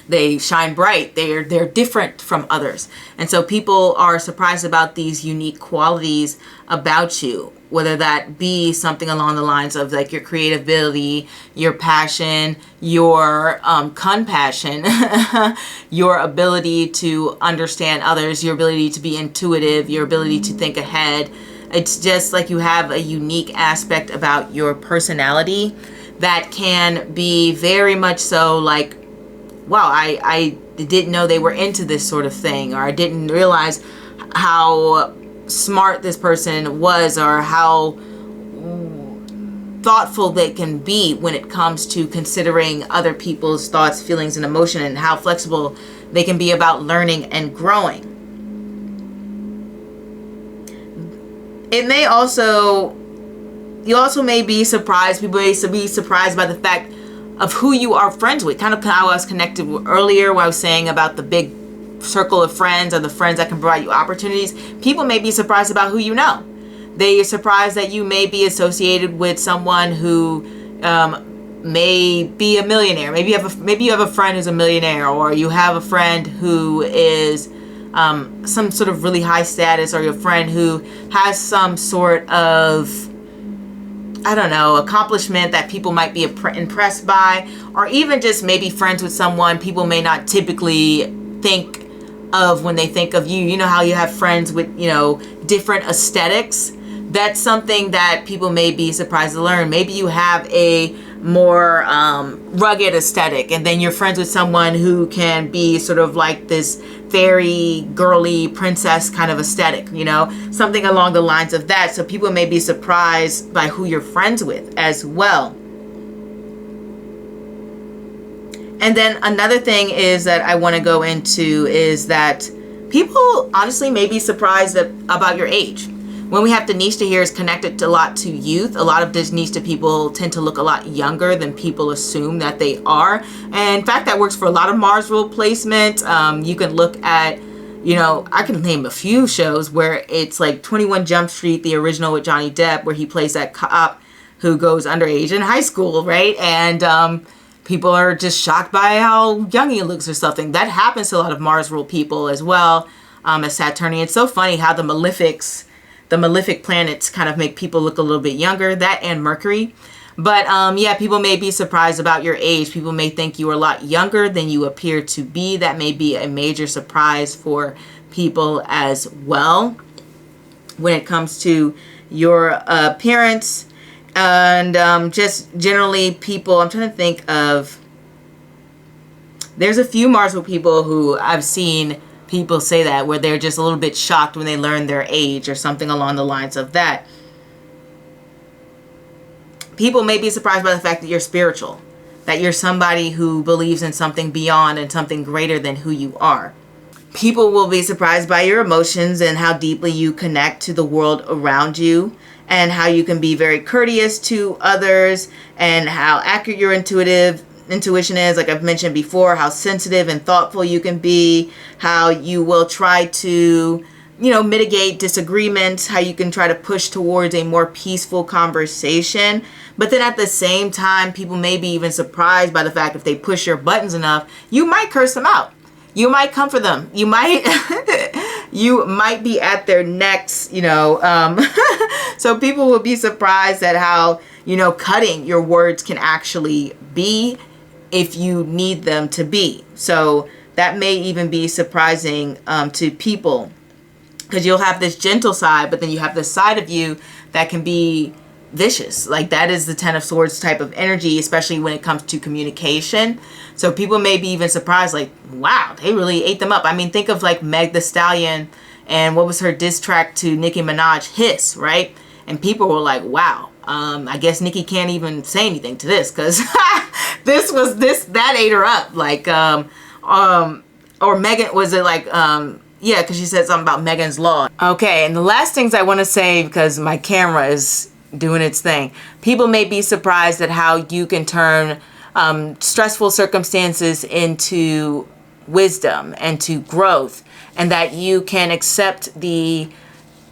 They shine bright. They're different from others. And so people are surprised about these unique qualities about you, whether that be something along the lines of like your creativity, your passion, your compassion, your ability to understand others, your ability to be intuitive, your ability to think ahead. It's just like you have a unique aspect about your personality that can be very much so like, wow, I didn't know they were into this sort of thing, or I didn't realize how smart this person was, or how thoughtful they can be when it comes to considering other people's thoughts, feelings, and emotion, and how flexible they can be about learning and growing. It may also, you also may be surprised, people may be surprised by the fact of who you are friends with. Kind of how I was connected earlier when I was saying about the big circle of friends, or the friends that can provide you opportunities. People may be surprised about who you know. They are surprised that you may be associated with someone who may be a millionaire. Maybe you have a friend who's a millionaire, or you have a friend who is some sort of really high status, or your friend who has some sort of, I don't know, accomplishment that people might be impressed by, or even just maybe friends with someone people may not typically think of when they think of you. You know how you have friends with, you know, different aesthetics? That's something that people may be surprised to learn. Maybe you have a more rugged aesthetic, and then you're friends with someone who can be sort of like this fairy, girly, princess kind of aesthetic, you know, something along the lines of that. So people may be surprised by who you're friends with as well. And then another thing is that I want to go into is that people honestly may be surprised about your age. When we have Tanisha here is connected a lot to youth. A lot of Tanisha people tend to look a lot younger than people assume that they are. And in fact, that works for a lot of Mars rule placement. You can look at, you know, I can name a few shows where it's like 21 Jump Street, the original with Johnny Depp, where he plays that cop who goes underage in high school, right? And people are just shocked by how young he looks or something. That happens to a lot of Mars rule people as well, as Saturnian. It's so funny how the malefic planets kind of make people look a little bit younger, that and Mercury. But yeah, people may be surprised about your age. People may think you are a lot younger than you appear to be. That may be a major surprise for people as well when it comes to your appearance. And just generally people, I'm trying to think of, there's a few Mars rule people who I've seen people say that, where they're just a little bit shocked when they learn their age or something along the lines of that. People may be surprised by the fact that you're spiritual, that you're somebody who believes in something beyond and something greater than who you are. People will be surprised by your emotions and how deeply you connect to the world around you, and how you can be very courteous to others, and how accurate your intuition is, like I've mentioned before, how sensitive and thoughtful you can be, how you will try to, you know, mitigate disagreements, how you can try to push towards a more peaceful conversation. But then at the same time, people may be even surprised by the fact if they push your buttons enough, you might curse them out. You might come for them. You might you might be at their necks, you know. So people will be surprised at how, you know, cutting your words can actually be if you need them to be. So that may even be surprising to people, because you'll have this gentle side, but then you have this side of you that can be vicious. Like that is the Ten of Swords type of energy, especially when it comes to communication. So people may be even surprised, like, wow, they really ate them up. I mean, think of like Meg Thee Stallion and what was her diss track to Nicki Minaj, Hiss, right? And people were like, wow, I guess Nicki can't even say anything to this, because that ate her up. Like, or Megan, was it like, yeah, because she said something about Megan's Law. Okay, and the last things I want to say, because my camera is doing its thing. People may be surprised at how you can turn stressful circumstances into wisdom and to growth, and that you can accept the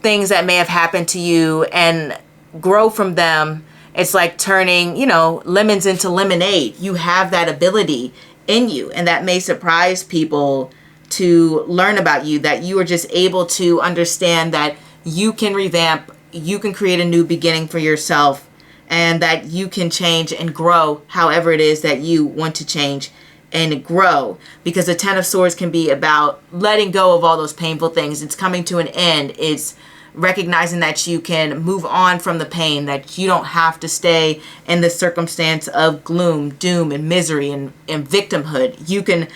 things that may have happened to you and grow from them. It's like turning, you know, lemons into lemonade. You have that ability in you, and that may surprise people to learn about you, that you are just able to understand that you can revamp, you can create a new beginning for yourself, and that you can change and grow however it is that you want to change and grow. Because the Ten of Swords can be about letting go of all those painful things. It's coming to an end. It's recognizing that you can move on from the pain, that you don't have to stay in the circumstance of gloom, doom, and misery and victimhood. You can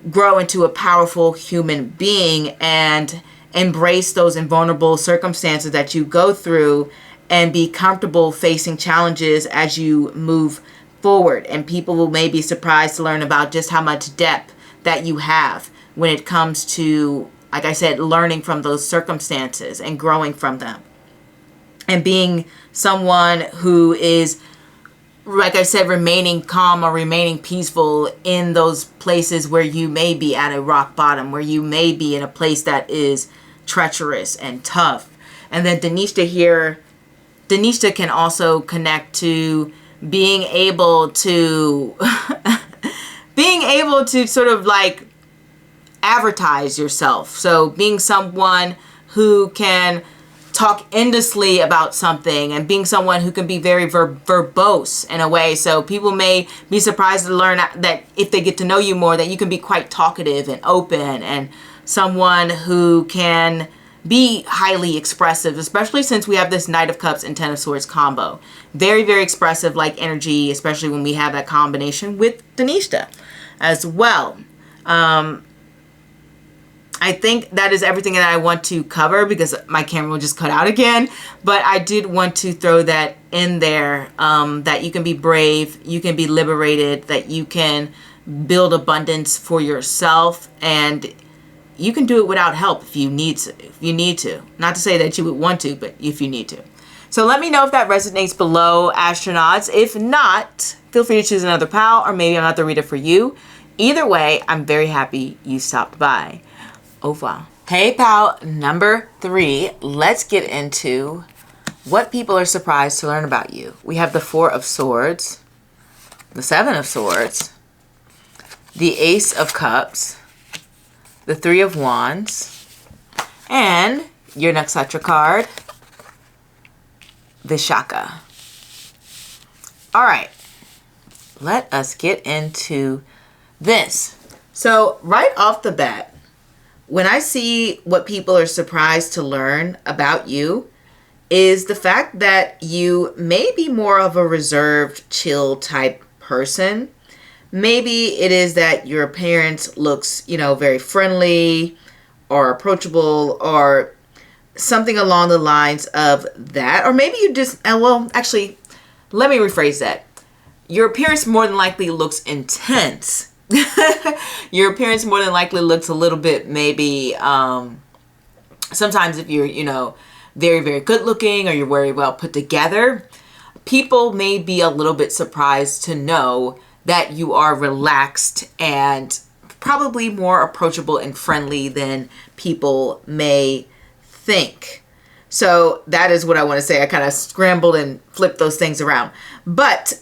grow into a powerful human being and embrace those invulnerable circumstances that you go through and be comfortable facing challenges as you move forward. And people will maybe be surprised to learn about just how much depth that you have when it comes to, like I said, learning from those circumstances and growing from them. And being someone who is, like I said, remaining calm or remaining peaceful in those places where you may be at a rock bottom, where you may be in a place that is treacherous and tough. And then Denisha here, Denisha can also connect to being able to being able to sort of like advertise yourself. So being someone who can talk endlessly about something and being someone who can be very verbose in a way. So people may be surprised to learn that if they get to know you more, that you can be quite talkative and open, and someone who can be highly expressive, especially since we have this Knight of Cups and Ten of Swords combo. Very, very expressive like energy, especially when we have that combination with Denisha as well. I think that is everything that I want to cover because my camera will just cut out again. But I did want to throw that in there, that you can be brave, you can be liberated, that you can build abundance for yourself, and you can do it without help if you need to. Not to say that you would want to, but if you need to. So let me know if that resonates below, astronauts. If not, feel free to choose another pal, or maybe I'm not the reader for you. Either way, I'm very happy you stopped by. Au revoir. Hey pal number 3, let's get into what people are surprised to learn about you. We have the 4 of Swords, the 7 of Swords, the Ace of Cups, the 3 of Wands, and your Nakshatra card, Vishaka. All right, let us get into this. So right off the bat, when I see what people are surprised to learn about you is the fact that you may be more of a reserved, chill type person. Maybe it is that your appearance looks, you know, very friendly or approachable or something along the lines of that. Or maybe you just, well, actually, let me rephrase that. Your appearance more than likely looks intense. Your appearance more than likely looks a little bit maybe, sometimes if you're, you know, very, very good looking or you're very well put together, people may be a little bit surprised to know that you are relaxed and probably more approachable and friendly than people may think. So that is what I want to say. I kind of scrambled and flipped those things around. But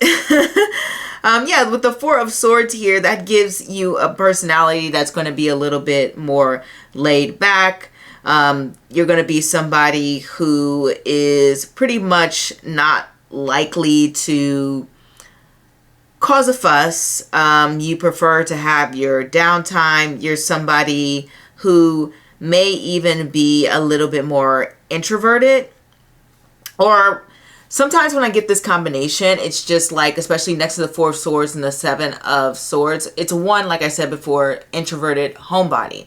yeah, with the 4 of Swords here, that gives you a personality that's going to be a little bit more laid back. You're going to be somebody who is pretty much not likely to cause a fuss. You prefer to have your downtime. You're somebody who may even be a little bit more introverted. Or sometimes when I get this combination, it's just like, especially next to the 4 of Swords and the 7 of Swords, it's 1, like I said before, introverted homebody.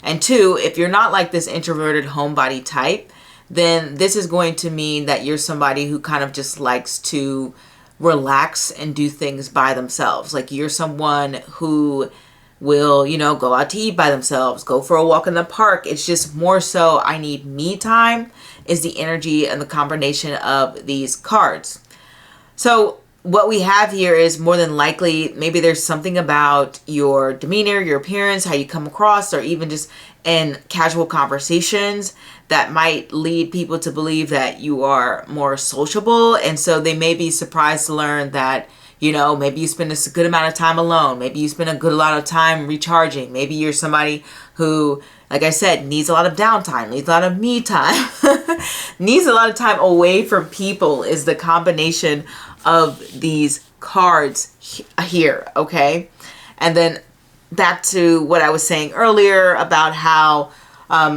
And 2, if you're not like this introverted homebody type, then this is going to mean that you're somebody who kind of just likes to relax and do things by themselves. Like you're someone who will, you know, go out to eat by themselves, go for a walk in the park. It's just more so I need me time is the energy and the combination of these cards. So what we have here is more than likely, maybe there's something about your demeanor, your appearance, how you come across, or even just in casual conversations that might lead people to believe that you are more sociable. And so they may be surprised to learn that, you know, maybe you spend a good amount of time alone. Maybe you spend a good amount of time recharging. Maybe you're somebody who, like I said, needs a lot of downtime, needs a lot of me time, needs a lot of time away from people, is the combination of these cards here, okay? And then back to what I was saying earlier about how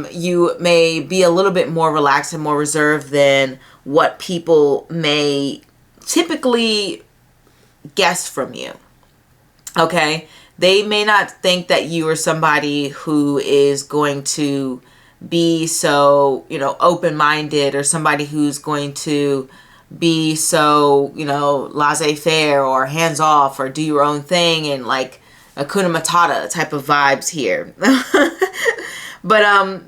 you may be a little bit more relaxed and more reserved than what people may typically guess from you, okay? They may not think that you are somebody who is going to be so, you know, open-minded, or somebody who's going to be so, you know, laissez-faire or hands-off or do your own thing and like Hakuna Matata type of vibes here. But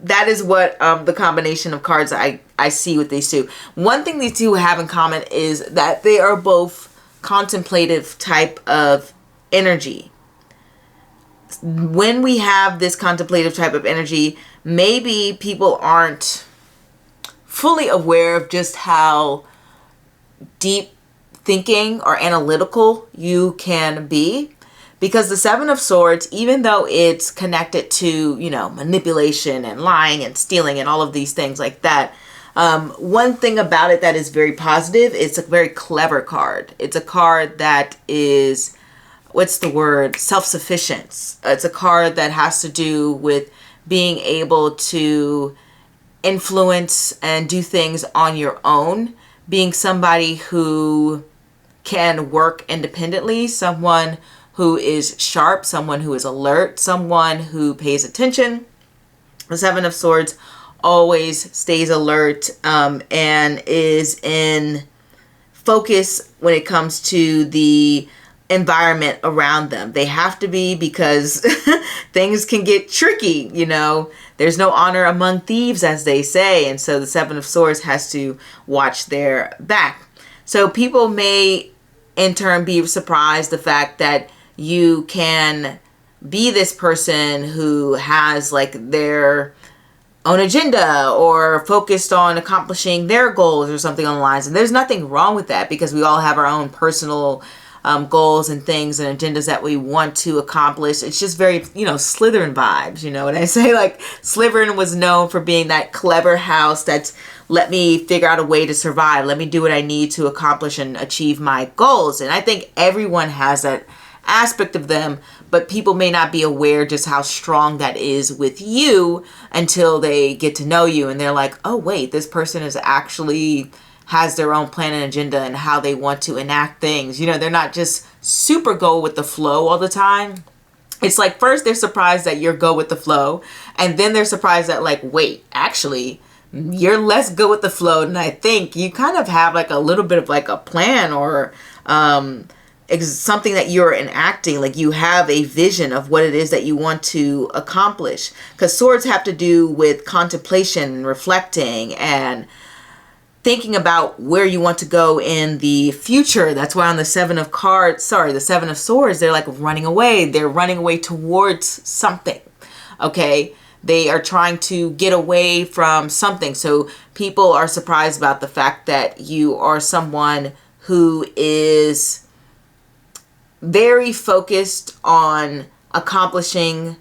that is what the combination of cards I see with these two. One thing these two have in common is that they are both contemplative type of energy. When we have this contemplative type of energy, maybe people aren't fully aware of just how deep thinking or analytical you can be, because the Seven of Swords, even though it's connected to, you know, manipulation and lying and stealing and all of these things like that, one thing about it that is very positive, it's a very clever card. It's a card that is, what's the word, self-sufficient. It's a card that has to do with being able to influence and do things on your own, being somebody who can work independently, someone who is sharp, someone who is alert, someone who pays attention. The Seven of Swords always stays alert and is in focus when it comes to the environment around them. They have to be, because things can get tricky, you know. There's no honor among thieves, as they say. And so the Seven of Swords has to watch their back. So people may in turn be surprised the fact that you can be this person who has like their own agenda or focused on accomplishing their goals or something on the lines. And there's nothing wrong with that, because we all have our own personal goals and things and agendas that we want to accomplish. It's just very, you know, Slytherin vibes. You know what I say? Like, Slytherin was known for being that clever house that's, let me figure out a way to survive. Let me do what I need to accomplish and achieve my goals. And I think everyone has that aspect of them, but people may not be aware just how strong that is with you until they get to know you and they're like, oh wait, this person is actually has their own plan and agenda and how they want to enact things. You know, they're not just super go with the flow all the time. It's like, first they're surprised that you're go with the flow, and then they're surprised that, like, wait, actually you're less go with the flow than I think. You kind of have like a little bit of like a plan or something that you're enacting. Like, you have a vision of what it is that you want to accomplish, because swords have to do with contemplation and reflecting and thinking about where you want to go in the future. That's why on the Seven of Swords, they're like running away. They're running away towards something. Okay. They are trying to get away from something. So people are surprised about the fact that you are someone who is very focused on accomplishing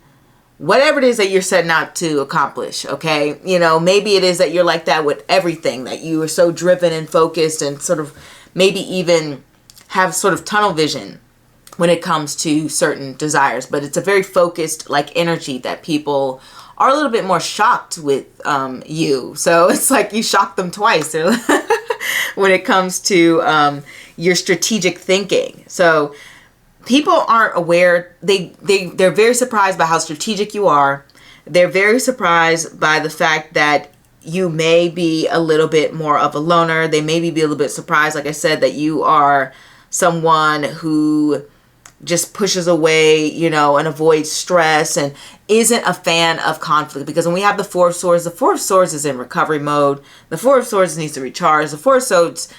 whatever it is that you're setting out to accomplish, okay? You know, maybe it is that you're like that with everything, that you are so driven and focused and sort of maybe even have sort of tunnel vision when it comes to certain desires. But it's a very focused like energy that people are a little bit more shocked with you. So it's like you shock them twice when it comes to your strategic thinking. So people aren't aware. They're very surprised by how strategic you are. They're very surprised by the fact that you may be a little bit more of a loner. They may be a little bit surprised, like I said, that you are someone who just pushes away, you know, and avoids stress and isn't a fan of conflict. Because when we have the Four of Swords is in recovery mode. The Four of Swords needs to recharge. The Four of Swords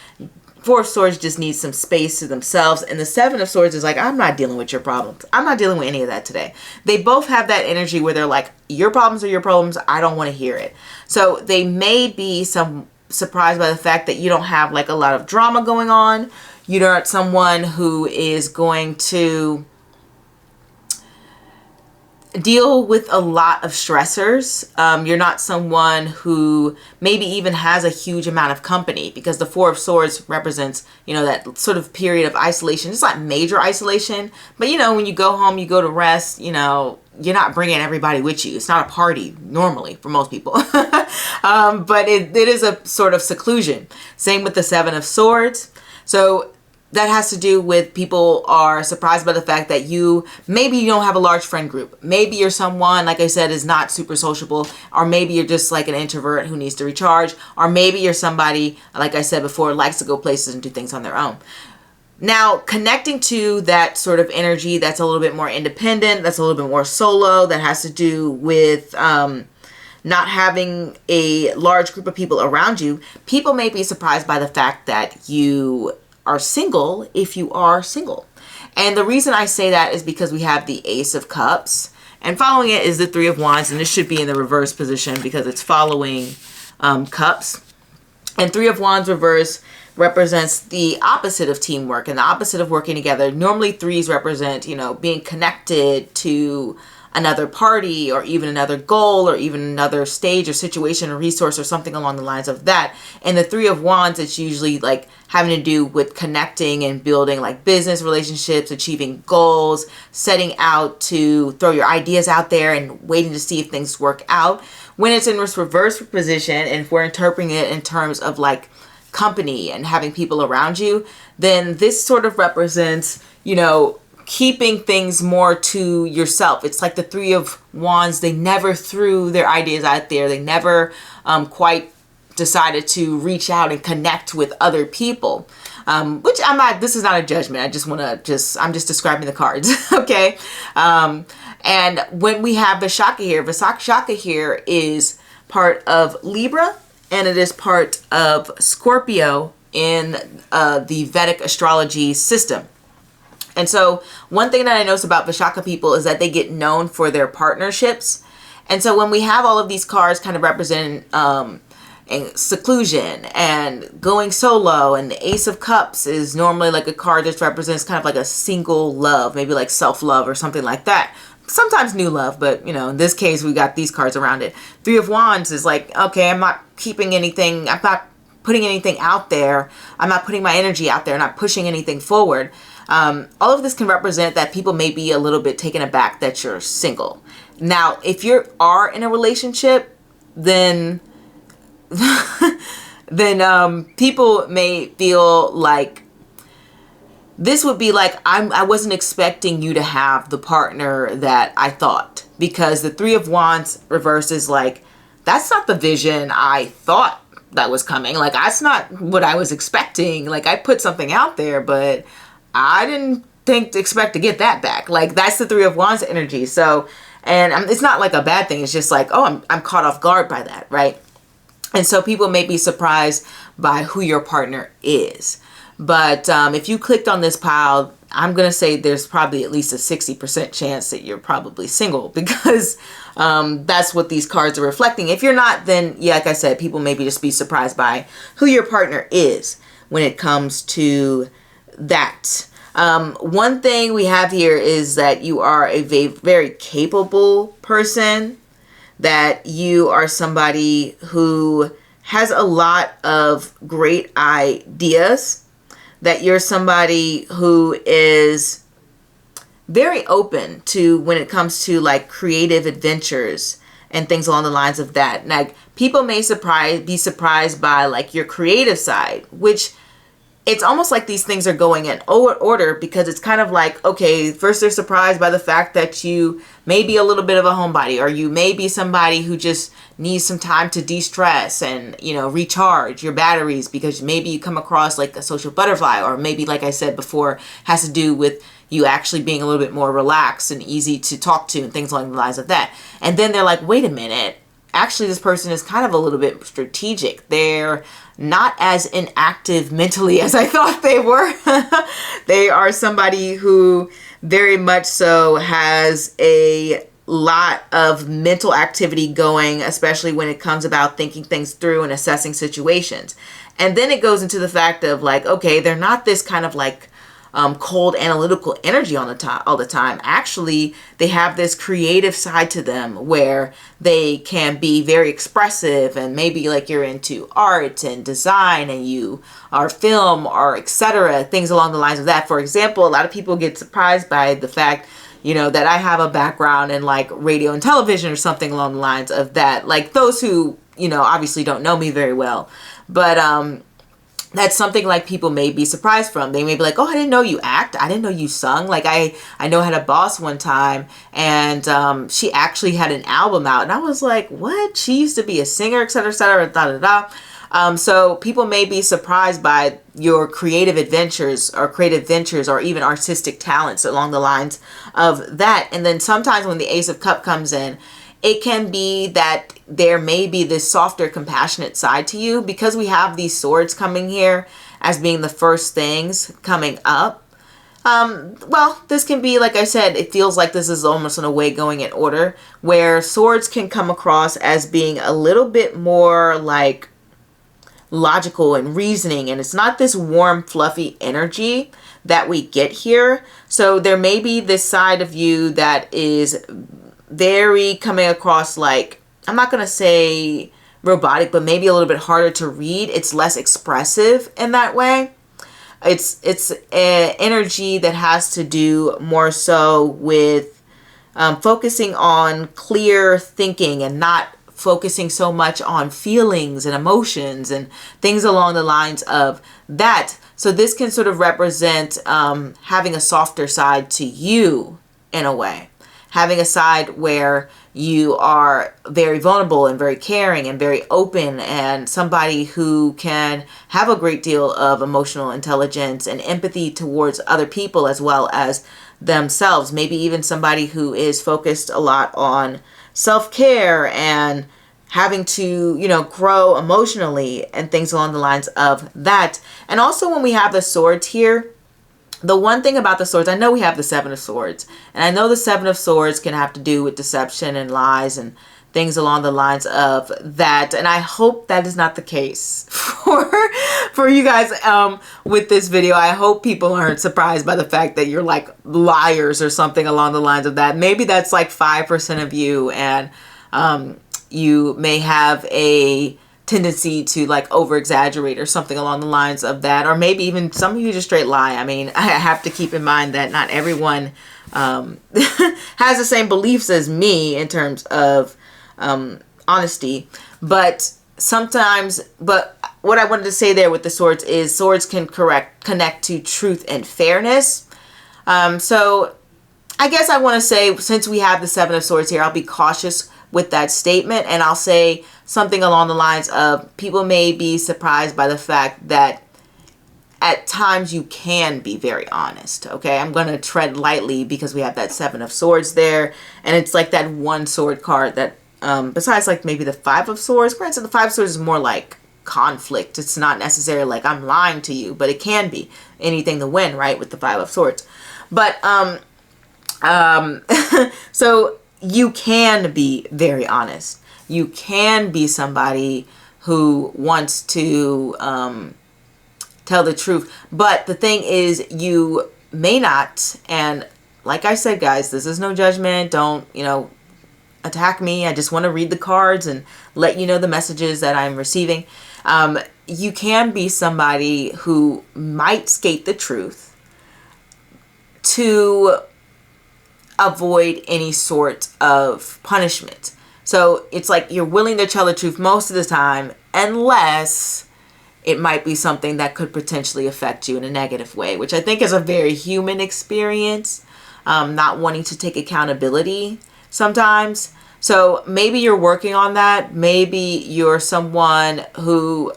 Four of Swords just needs some space to themselves. And the Seven of Swords is like, I'm not dealing with your problems. I'm not dealing with any of that today. They both have that energy where they're like, your problems are your problems. I don't want to hear it. So they may be surprised by the fact that you don't have like a lot of drama going on. You're not someone who is going to deal with a lot of stressors. You're not someone who maybe even has a huge amount of company, because the Four of Swords represents, that sort of period of isolation. It's not major isolation, but when you go home, you go to rest, you're not bringing everybody with you. It's not a party normally for most people. But it is a sort of seclusion. Same with the Seven of Swords. So that has to do with people are surprised by the fact that maybe you don't have a large friend group. Maybe you're someone, like I said, is not super sociable, or maybe you're just like an introvert who needs to recharge, or maybe you're somebody, like I said before, likes to go places and do things on their own. Now, connecting to that sort of energy that's a little bit more independent, that's a little bit more solo, that has to do with not having a large group of people around you. People may be surprised by the fact that you are single if you are single. And the reason I say that is because we have the Ace of Cups, and following it is the Three of Wands, and this should be in the reverse position because it's following Cups. And Three of Wands reverse represents the opposite of teamwork and the opposite of working together. Normally threes represent, being connected to another party or even another goal or even another stage or situation or resource or something along the lines of that. And the Three of Wands, it's usually like having to do with connecting and building like business relationships, achieving goals, setting out to throw your ideas out there and waiting to see if things work out. When it's in this reverse position, and if we're interpreting it in terms of like company and having people around you, then this sort of represents, keeping things more to yourself. It's like the Three of Wands, they never threw their ideas out there. They never quite decided to reach out and connect with other people. Which this is not a judgment. I'm just describing the cards. Okay. And when we have Vishaka here is part of Libra, and it is part of Scorpio in the Vedic astrology system. And so one thing that I notice about Vishaka people is that they get known for their partnerships. And so when we have all of these cards kind of representing seclusion and going solo, and the Ace of Cups is normally like a card that represents kind of like a single love, maybe like self-love or something like that. Sometimes new love, but in this case, we got these cards around it. Three of Wands is like, okay, I'm not keeping anything, I'm not putting anything out there. I'm not putting my energy out there, not pushing anything forward. All of this can represent that people may be a little bit taken aback that you're single. Now, if you are in a relationship, then people may feel like this would be like, I wasn't expecting you to have the partner that I thought, because the Three of Wands reverse is like, that's not the vision I thought that was coming. Like, that's not what I was expecting. Like, I put something out there, but I didn't expect to get that back. Like, that's the Three of Wands energy. So, and it's not like a bad thing. It's just like, oh, I'm caught off guard by that, right? And so people may be surprised by who your partner is. But if you clicked on this pile, I'm going to say there's probably at least a 60% chance that you're probably single, because that's what these cards are reflecting. If you're not, then yeah, like I said, people maybe just be surprised by who your partner is when it comes to that. One thing we have here is that you are a very capable person, that you are somebody who has a lot of great ideas, that you're somebody who is very open to when it comes to like creative adventures and things along the lines of that. Like, people may be surprised by like your creative side, which it's almost like these things are going in order, because it's kind of like, okay, first they're surprised by the fact that you may be a little bit of a homebody, or you may be somebody who just needs some time to de-stress and, recharge your batteries, because maybe you come across like a social butterfly, or maybe, like I said before, has to do with you actually being a little bit more relaxed and easy to talk to and things along the lines of that. And then they're like, wait a minute, actually this person is kind of a little bit strategic. They're not as inactive mentally as I thought they were. They are somebody who very much so has a lot of mental activity going, especially when it comes about thinking things through and assessing situations. And then it goes into the fact of like, okay, they're not this kind of like cold analytical energy on the time all the time. Actually, they have this creative side to them where they can be very expressive, and maybe like you're into art and design and you are film or etc., things along the lines of that. For example, a lot of people get surprised by the fact, you know, that I have a background in like radio and television or something along the lines of that. Like those who, you know, obviously don't know me very well, but that's something like people may be surprised from. They may be like, oh, I didn't know you act. I didn't know you sung. Like I know I had a boss one time, and she actually had an album out, and I was like, what? She used to be a singer, etc., da da da. So people may be surprised by your creative adventures or creative ventures or even artistic talents along the lines of that. And then sometimes when the Ace of Cups comes in, it can be that there may be this softer, compassionate side to you because we have these swords coming here as being the first things coming up. Well, this can be, like I said, it feels like this is almost in a way going in order where swords can come across as being a little bit more like logical and reasoning, and it's not this warm, fluffy energy that we get here. So there may be this side of you that is very coming across like, I'm not going to say robotic, but maybe a little bit harder to read. It's less expressive in that way. It's an energy that has to do more so with focusing on clear thinking and not focusing so much on feelings and emotions and things along the lines of that. So this can sort of represent having a softer side to you in a way. Having a side where you are very vulnerable and very caring and very open, and somebody who can have a great deal of emotional intelligence and empathy towards other people as well as themselves. Maybe even somebody who is focused a lot on self-care and having to, you know, grow emotionally and things along the lines of that. And also when we have the swords here, the one thing about the swords, I know we have the Seven of Swords, and I know the Seven of Swords can have to do with deception and lies and things along the lines of that. And I hope that is not the case for you guys with this video. I hope people aren't surprised by the fact that you're like liars or something along the lines of that. Maybe that's like 5% of you, and you may have a tendency to like over exaggerate or something along the lines of that, or maybe even some of you just straight lie. I mean, I have to keep in mind that not everyone has the same beliefs as me in terms of honesty, but sometimes, but what I wanted to say there with the swords is swords can connect to truth and fairness. So I guess I want to say, since we have the Seven of Swords here, I'll be cautious with that statement, and I'll say something along the lines of people may be surprised by the fact that at times you can be very honest. Okay, I'm going to tread lightly because we have that Seven of Swords there, and it's like that one sword card that besides like maybe the Five of Swords. Granted, the Five of Swords is more like conflict. It's not necessarily like I'm lying to you, but it can be anything to win, right, with the Five of Swords. But so you can be very honest. You can be somebody who wants to tell the truth. But the thing is, you may not. And like I said, guys, this is no judgment. Don't, you know, attack me. I just want to read the cards and let you know the messages that I'm receiving. You can be somebody who might skate the truth to avoid any sort of punishment. So it's like you're willing to tell the truth most of the time, unless it might be something that could potentially affect you in a negative way, which I think is a very human experience, not wanting to take accountability sometimes. So maybe you're working on that. Maybe you're someone who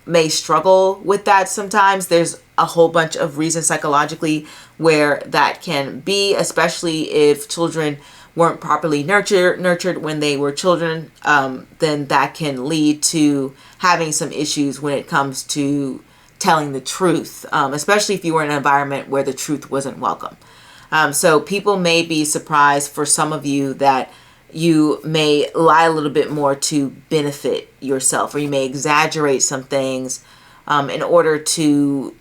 may struggle with that sometimes. There's a whole bunch of reasons psychologically where that can be, especially if children weren't properly nurtured when they were children, then that can lead to having some issues when it comes to telling the truth, especially if you were in an environment where the truth wasn't welcome. So people may be surprised for some of you that you may lie a little bit more to benefit yourself, or you may exaggerate some things in order to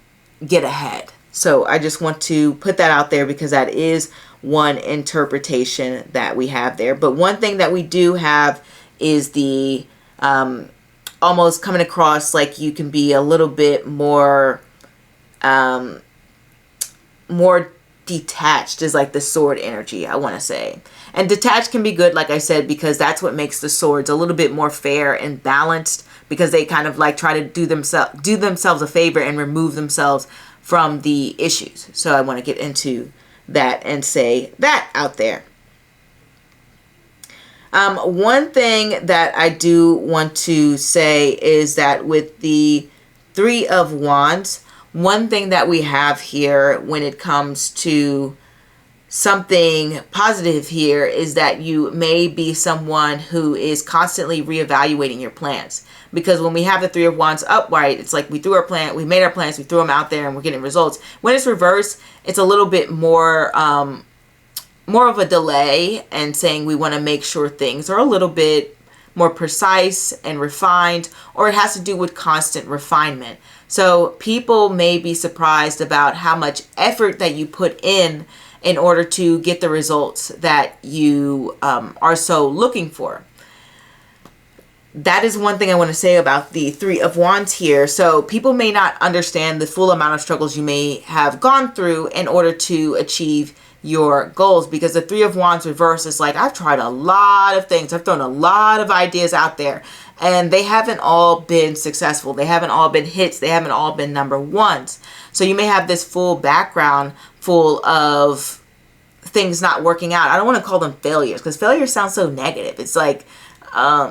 get ahead. So I just want to put that out there because that is one interpretation that we have there. But one thing that we do have is the almost coming across like you can be a little bit more more detached, is like the sword energy, I want to say. And detached can be good, like I said, because that's what makes the swords a little bit more fair and balanced, because they kind of like try to do themselves a favor and remove themselves from the issues. So I want to get into that and say that out there. One thing that I do want to say is that with the Three of Wands, one thing that we have here when it comes to something positive here is that you may be someone who is constantly reevaluating your plans. Because when we have the Three of Wands upright, it's like we made our plans, we threw them out there, and we're getting results. When it's reversed, it's a little bit more of a delay, and saying we want to make sure things are a little bit more precise and refined, or it has to do with constant refinement. So people may be surprised about how much effort that you put in order to get the results that you are so looking for. That is one thing I want to say about the Three of Wands here. So people may not understand the full amount of struggles you may have gone through in order to achieve your goals, because the Three of Wands reverse is like, I've tried a lot of things, I've thrown a lot of ideas out there, and they haven't all been successful. They haven't all been hits. They haven't all been number ones. So you may have this full background full of things not working out. I don't want to call them failures, because failure sounds so negative. It's like,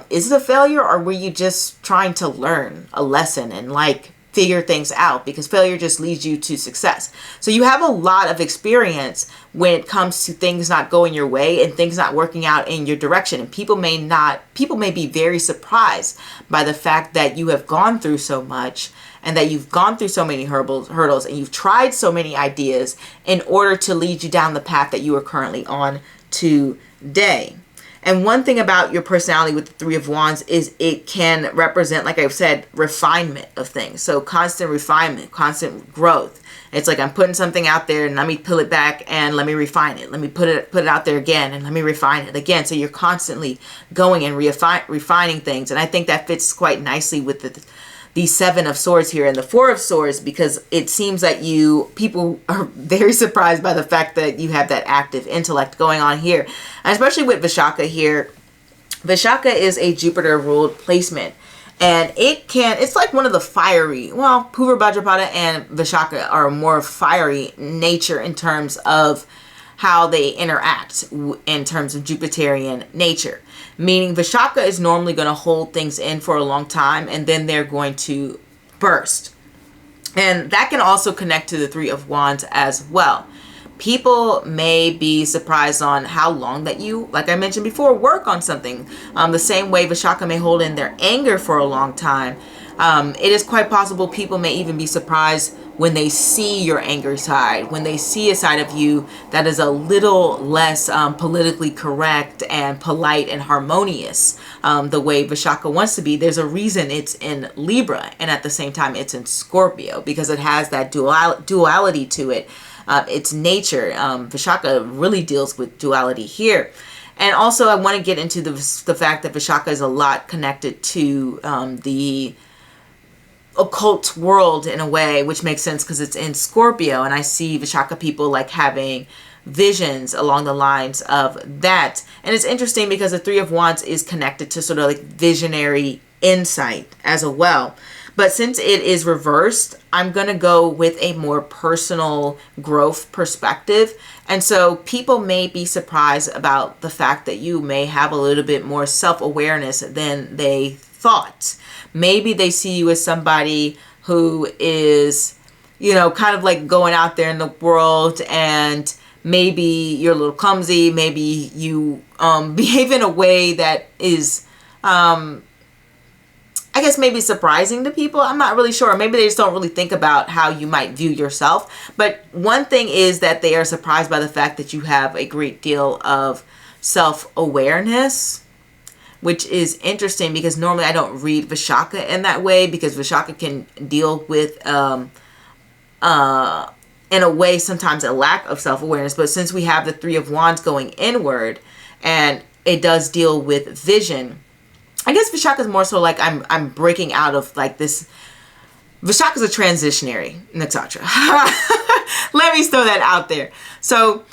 is it a failure, or were you just trying to learn a lesson and like figure things out? Because failure just leads you to success. So you have a lot of experience when it comes to things not going your way and things not working out in your direction. And people may be very surprised by the fact that you have gone through so much, and that you've gone through so many hurdles, and you've tried so many ideas in order to lead you down the path that you are currently on today. And one thing about your personality with the Three of Wands is it can represent, like I've said, refinement of things. So constant refinement, constant growth. It's like I'm putting something out there, and let me pull it back and let me refine it. Let me put it out there again, and let me refine it again. So you're constantly going and refining things. And I think that fits quite nicely with the Seven of Swords here and the Four of Swords, because it seems that people are very surprised by the fact that you have that active intellect going on here. And especially with Vishaka here. Vishaka is a Jupiter ruled placement, and it's like one of the fiery, well, Purva Bhadrapada and Vishaka are more fiery nature in terms of how they interact in terms of Jupiterian nature. Meaning Vishaka is normally going to hold things in for a long time, and then they're going to burst. And that can also connect to the Three of Wands as well. People may be surprised on how long that you, like I mentioned before, work on something. The same way Vishaka may hold in their anger for a long time. It is quite possible people may even be surprised when they see your angry side, when they see a side of you that is a little less politically correct and polite and harmonious, the way Vishaka wants to be. There's a reason it's in Libra, and at the same time it's in Scorpio, because it has that duality to it. Its nature. Vishaka really deals with duality here. And also I want to get into the fact that Vishaka is a lot connected to the occult world in a way, which makes sense because it's in Scorpio, and I see Vishaka people like having visions along the lines of that. And it's interesting because the Three of Wands is connected to sort of like visionary insight as well. But since it is reversed, I'm going to go with a more personal growth perspective. And so people may be surprised about the fact that you may have a little bit more self-awareness than they thought. Maybe they see you as somebody who is, you know, kind of like going out there in the world and maybe you're a little clumsy, maybe you behave in a way that is, I guess maybe surprising to people. I'm not really sure. Maybe they just don't really think about how you might view yourself. But one thing is that they are surprised by the fact that you have a great deal of self-awareness, which is interesting because normally I don't read Vishaka in that way, because Vishaka can deal with, in a way, sometimes a lack of self-awareness. But since we have the Three of Wands going inward and it does deal with vision, I guess Vishaka is more so like I'm breaking out of like this. Vishaka is a transitionary nakshatra. Let me throw that out there. So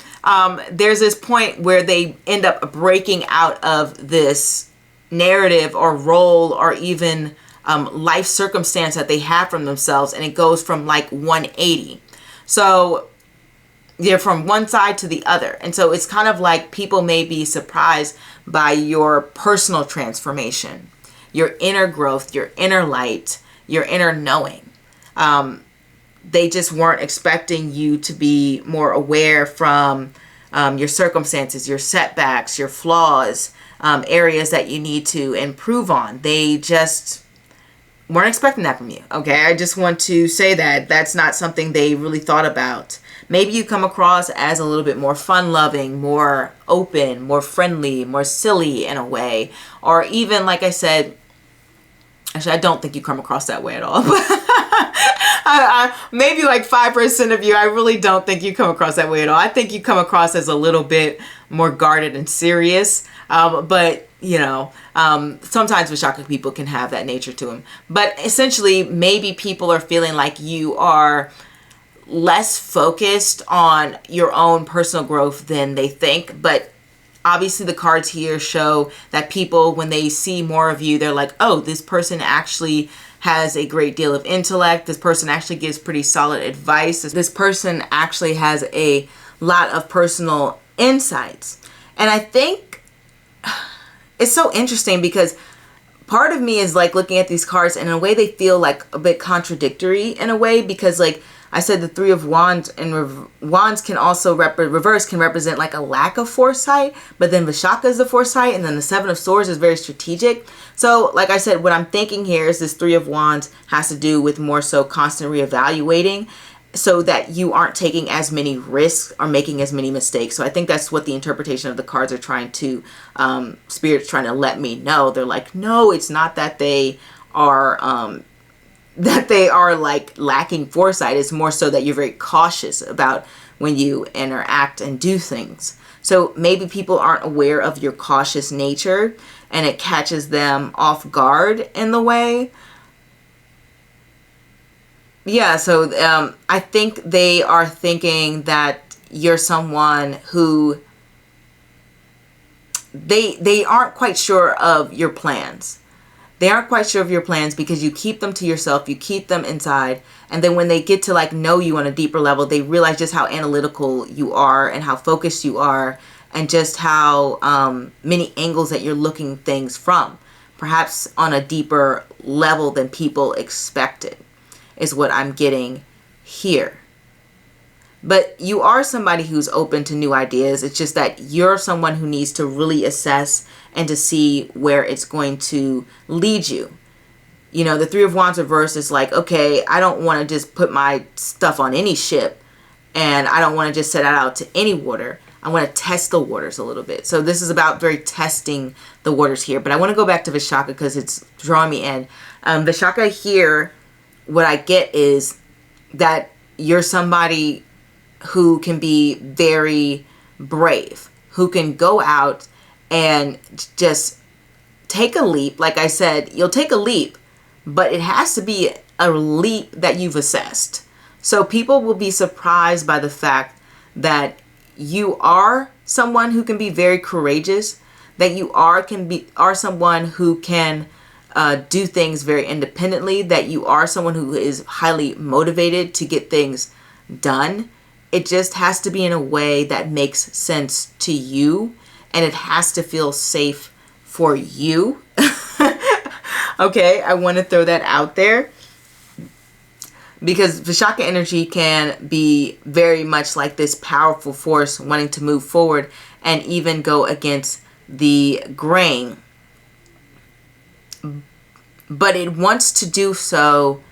there's this point where they end up breaking out of this narrative or role or even life circumstance that they have from themselves, and it goes from like 180. So they're from one side to the other. And so it's kind of like people may be surprised by your personal transformation, your inner growth, your inner light, your inner knowing. They just weren't expecting you to be more aware from your circumstances, your setbacks, your flaws, areas that you need to improve on. They just weren't expecting that from you. Okay, I just want to say that that's not something they really thought about. Maybe you come across as a little bit more fun-loving, more open, more friendly, more silly in a way. Or even, like I said, actually, I don't think you come across that way at all. Maybe like 5% of you, I really don't think you come across that way at all. I think you come across as a little bit more guarded and serious. But, you know, sometimes Vishaka people can have that nature to them. But essentially, maybe people are feeling like you are less focused on your own personal growth than they think. But obviously the cards here show that people, when they see more of you, they're like, oh, this person actually has a great deal of intellect. This person actually gives pretty solid advice. This person actually has a lot of personal insights. And I think it's so interesting because part of me is like looking at these cards and in a way they feel like a bit contradictory in a way, because like I said, the Three of Wands and Wands can also reverse can represent like a lack of foresight, but then Vishaka is the foresight, and then the Seven of Swords is very strategic. So like I said, what I'm thinking here is this Three of Wands has to do with more so constant reevaluating, so that you aren't taking as many risks or making as many mistakes. So I think that's what the interpretation of the cards are trying to, Spirit's trying to let me know. They're like, no, it's not that they are like lacking foresight. It's more so that you're very cautious about when you interact and do things. So maybe people aren't aware of your cautious nature and it catches them off guard in the way. Yeah, so I think they are thinking that you're someone who they aren't quite sure of your plans. They aren't quite sure of your plans because you keep them to yourself, you keep them inside, and then when they get to like know you on a deeper level, they realize just how analytical you are and how focused you are and just how many angles that you're looking things from, perhaps on a deeper level than people expected, is what I'm getting here. But you are somebody who's open to new ideas. It's just that you're someone who needs to really assess and to see where it's going to lead you. You know, the Three of Wands reverse is like, okay, I don't want to just put my stuff on any ship, and I don't want to just set it out to any water. I want to test the waters a little bit. So this is about very testing the waters here. But I want to go back to Vishaka because it's drawing me in. Vishaka here, what I get is that you're somebody who can be very brave, who can go out and just take a leap. Like I said, you'll take a leap, but it has to be a leap that you've assessed. So people will be surprised by the fact that you are someone who can be very courageous, that you are someone who can do things very independently, that you are someone who is highly motivated to get things done. It just has to be in a way that makes sense to you, and it has to feel safe for you. Okay, I want to throw that out there. because Vishaka energy can be very much like this powerful force wanting to move forward and even go against the grain. But it wants to do so,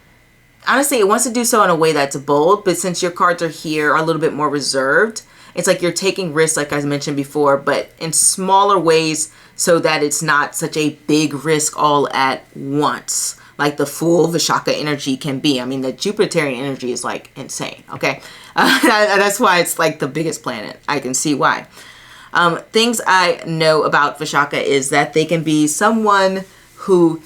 honestly, it wants to do so in a way that's bold, but since your cards are here, are a little bit more reserved. It's like you're taking risks, like I mentioned before, but in smaller ways so that it's not such a big risk all at once, like the full Vishaka energy can be. I mean, the Jupiterian energy is like insane, okay? That's why it's like the biggest planet. I can see why. Things I know about Vishaka is that they can be someone who,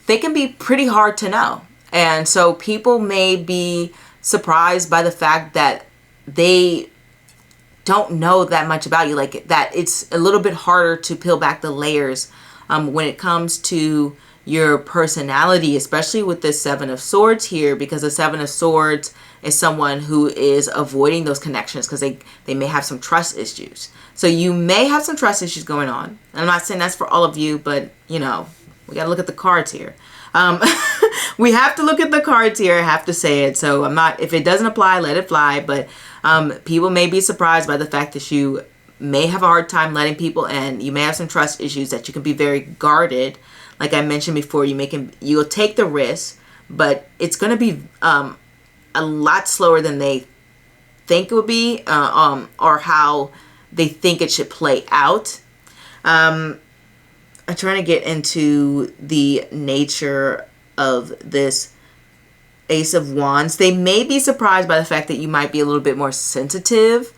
they can be pretty hard to know. And so people may be surprised by the fact that they don't know that much about you, like that it's a little bit harder to peel back the layers when it comes to your personality, especially with the Seven of Swords here, because the Seven of Swords is someone who is avoiding those connections because they may have some trust issues. So you may have some trust issues going on. And I'm not saying that's for all of you, but you know, we got to look at the cards here. We have to look at the cards here. I have to say it. So I'm not, if it doesn't apply, let it fly. But people may be surprised by the fact that you may have a hard time letting people in. You may have some trust issues, that you can be very guarded. Like I mentioned before, you'll take the risk, but it's going to be a lot slower than they think it would be, or how they think it should play out. I'm trying to get into the nature of this Ace of Wands. They may be surprised by the fact that you might be a little bit more sensitive,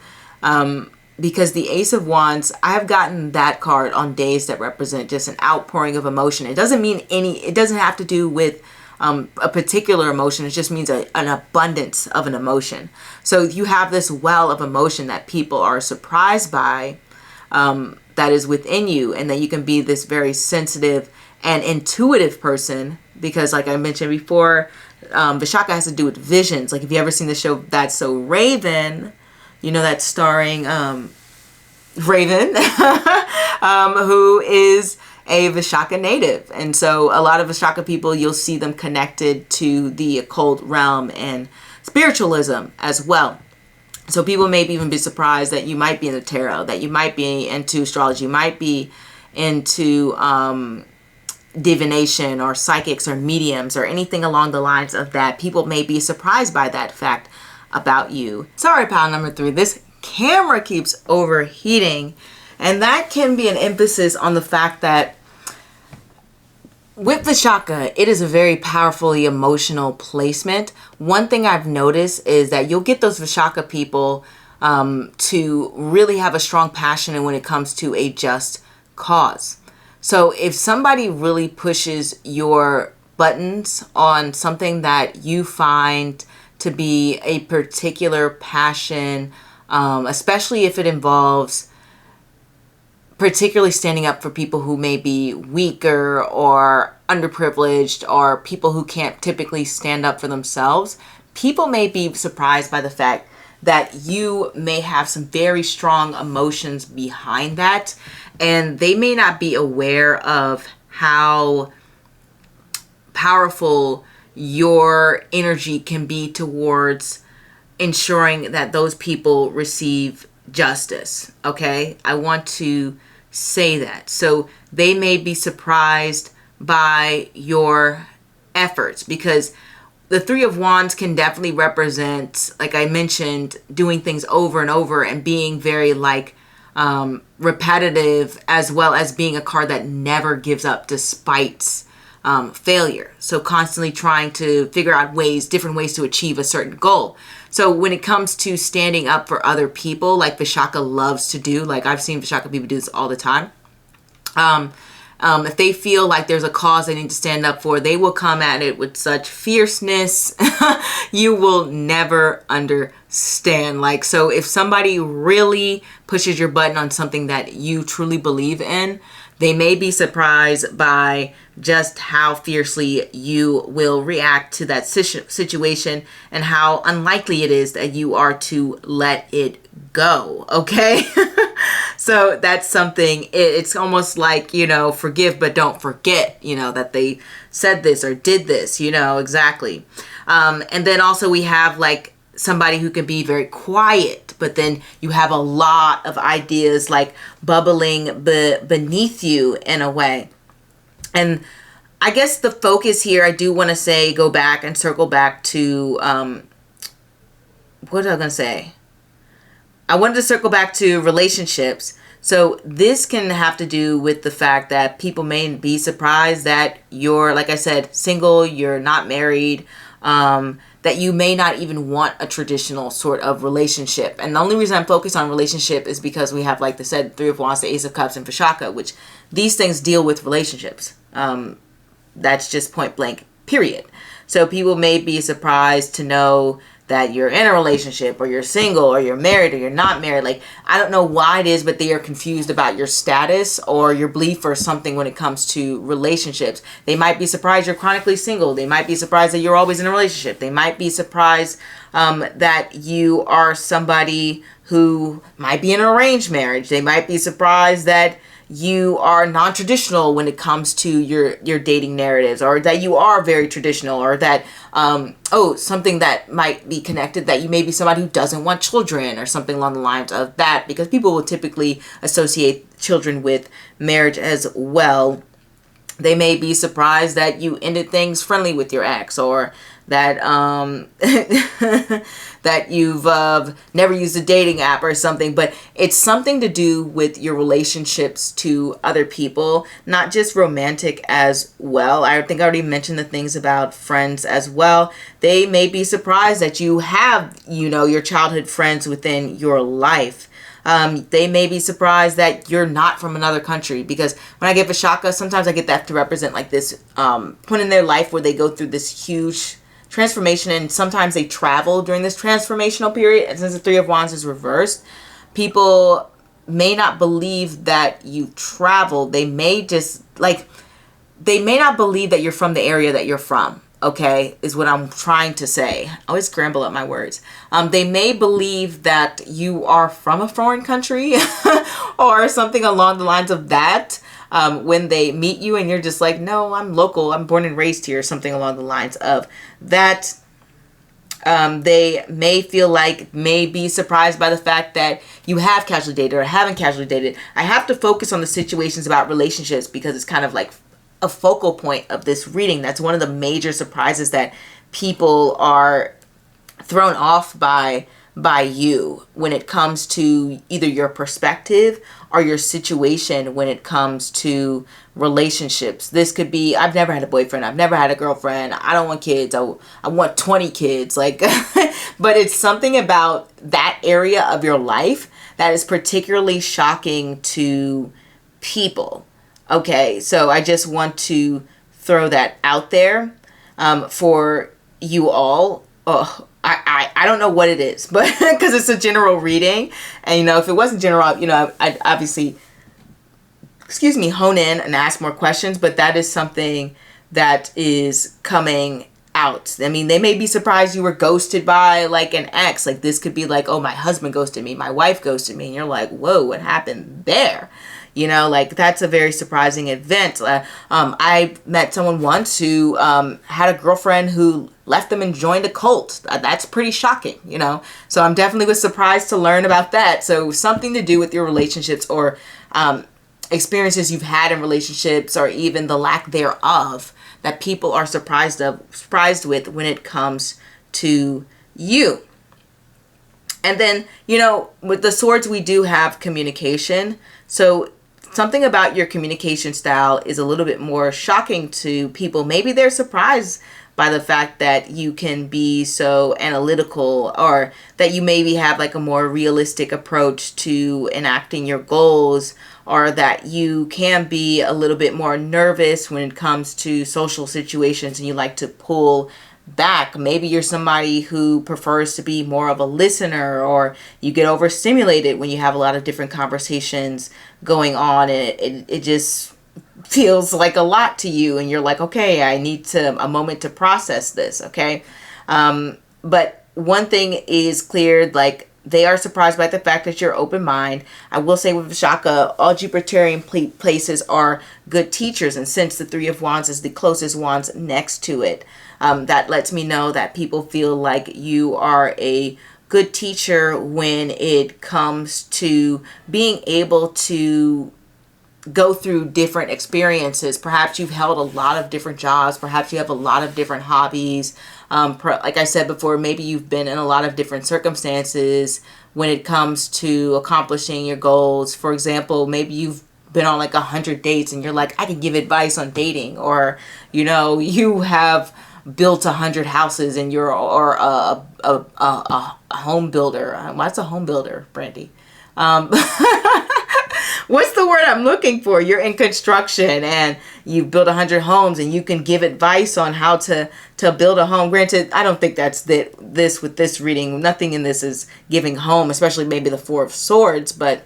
because the Ace of Wands, I have gotten that card on days that represent just an outpouring of emotion. It doesn't mean it doesn't have to do with a particular emotion. It just means an abundance of an emotion. So you have this well of emotion that people are surprised by, that is within you, and that you can be this very sensitive and intuitive person, because like I mentioned before, Vishaka has to do with visions. Like if you ever seen the show That's So Raven, you know, that's starring Raven, who is a Vishaka native. And so a lot of Vishaka people, you'll see them connected to the occult realm and spiritualism as well. So people may even be surprised that you might be in the tarot, that you might be into astrology, you might be into divination or psychics or mediums or anything along the lines of that. People may be surprised by that fact about you. Sorry, pile number 3. This camera keeps overheating, and that can be an emphasis on the fact that with Vishaka, it is a very powerfully emotional placement. One thing I've noticed is that you'll get those Vishaka people to really have a strong passion when it comes to a just cause. So if somebody really pushes your buttons on something that you find to be a particular passion, especially if it involves particularly standing up for people who may be weaker or underprivileged, or people who can't typically stand up for themselves, people may be surprised by the fact that you may have some very strong emotions behind that, and they may not be aware of how powerful your energy can be towards ensuring that those people receive justice. Okay, I want to say that. So they may be surprised by your efforts, because the Three of Wands can definitely represent, like I mentioned, doing things over and over and being very like repetitive, as well as being a card that never gives up despite failure. So constantly trying to figure out different ways to achieve a certain goal. So when it comes to standing up for other people, like Vishaka loves to do, like I've seen Vishaka people do this all the time. If they feel like there's a cause they need to stand up for, they will come at it with such fierceness. You will never understand. Like, so if somebody really pushes your button on something that you truly believe in, they may be surprised by just how fiercely you will react to that situation and how unlikely it is that you are to let it go. Okay. So that's something, it's almost like, forgive but don't forget, that they said this or did this, exactly. And then also we have like somebody who can be very quiet, but then you have a lot of ideas like bubbling beneath you in a way. And I guess the focus here, I do want to say, go back and circle back to, what was I going to say? I wanted to circle back to relationships. So this can have to do with the fact that people may be surprised that you're, like I said, single, you're not married, that you may not even want a traditional sort of relationship. And the only reason I'm focused on relationship is because we have, like I said, Three of Wands, the Ace of Cups, and Vishaka, which these things deal with relationships. That's just point blank, period. So people may be surprised to know that you're in a relationship, or you're single, or you're married, or you're not married. Like, I don't know why it is, but they are confused about your status or your belief or something when it comes to relationships. They might be surprised you're chronically single. They might be surprised that you're always in a relationship. They might be surprised that you are somebody who might be in an arranged marriage. They might be surprised that you are non-traditional when it comes to your dating narratives, or that you are very traditional, or that something that might be connected, that you may be somebody who doesn't want children or something along the lines of that, because people will typically associate children with marriage as well. They may be surprised that you ended things friendly with your ex, or that that you've never used a dating app or something. But it's something to do with your relationships to other people, not just romantic as well. I think I already mentioned the things about friends as well. They may be surprised that you have, your childhood friends within your life. They may be surprised that you're not from another country, because when I get Vishaka, sometimes I get that to represent like this point in their life where they go through this huge transformation, and sometimes they travel during this transformational period. And since the Three of Wands is reversed, people may not believe that you travel. They may not believe that you're from the area that you're from. Okay, is what I'm trying to say. I always scramble up my words. They may believe that you are from a foreign country or something along the lines of that when they meet you, and you're just like, no, I'm local. I'm born and raised here, something along the lines of that. They may be surprised by the fact that you have casually dated or haven't casually dated. I have to focus on the situations about relationships because it's kind of like a focal point of this reading. That's one of the major surprises that people are thrown off by you when it comes to either your perspective or your situation when it comes to relationships. This could be, I've never had a boyfriend, I've never had a girlfriend, I don't want kids, I want 20 kids, like but it's something about that area of your life that is particularly shocking to people. Okay, so I just want to throw that out there for you all. I don't know what it is, but because it's a general reading, and if it wasn't general, I'd obviously, hone in and ask more questions. But that is something that is coming out. I mean, they may be surprised you were ghosted by like an ex. Like this could be like, oh, my husband ghosted me, my wife ghosted me, and you're like, whoa, what happened there? Like that's a very surprising event. I met someone once who had a girlfriend who left them and joined a cult. That's pretty shocking, So I'm definitely was surprised to learn about that. So something to do with your relationships or experiences you've had in relationships, or even the lack thereof, that people are surprised with when it comes to you. And then, with the swords, we do have communication. So something about your communication style is a little bit more shocking to people. Maybe they're surprised by the fact that you can be so analytical, or that you maybe have like a more realistic approach to enacting your goals, or that you can be a little bit more nervous when it comes to social situations and you like to pull back. Maybe you're somebody who prefers to be more of a listener, or you get overstimulated when you have a lot of different conversations going on, and it just feels like a lot to you, and you're like, okay, I need a moment to process this. Okay. But one thing is clear, like They are surprised by the fact that you're open mind. I will say with Vishaka, all Jupiterian places are good teachers. And since the Three of Wands is the closest wands next to it, that lets me know that people feel like you are a good teacher when it comes to being able to go through different experiences. Perhaps you've held a lot of different jobs. Perhaps you have a lot of different hobbies. Like I said before, maybe you've been in a lot of different circumstances when it comes to accomplishing your goals. For example, maybe you've been on like 100 dates and you're like, I can give advice on dating. Or, you know, you have built 100 houses and you're or a home builder. What's a home builder, Brandy? What's the word I'm looking for? You're in construction and you've built 100 homes and you can give advice on how to build a home. Granted, I don't think that's this with this reading. Nothing in this is giving home, especially maybe the Four of Swords, but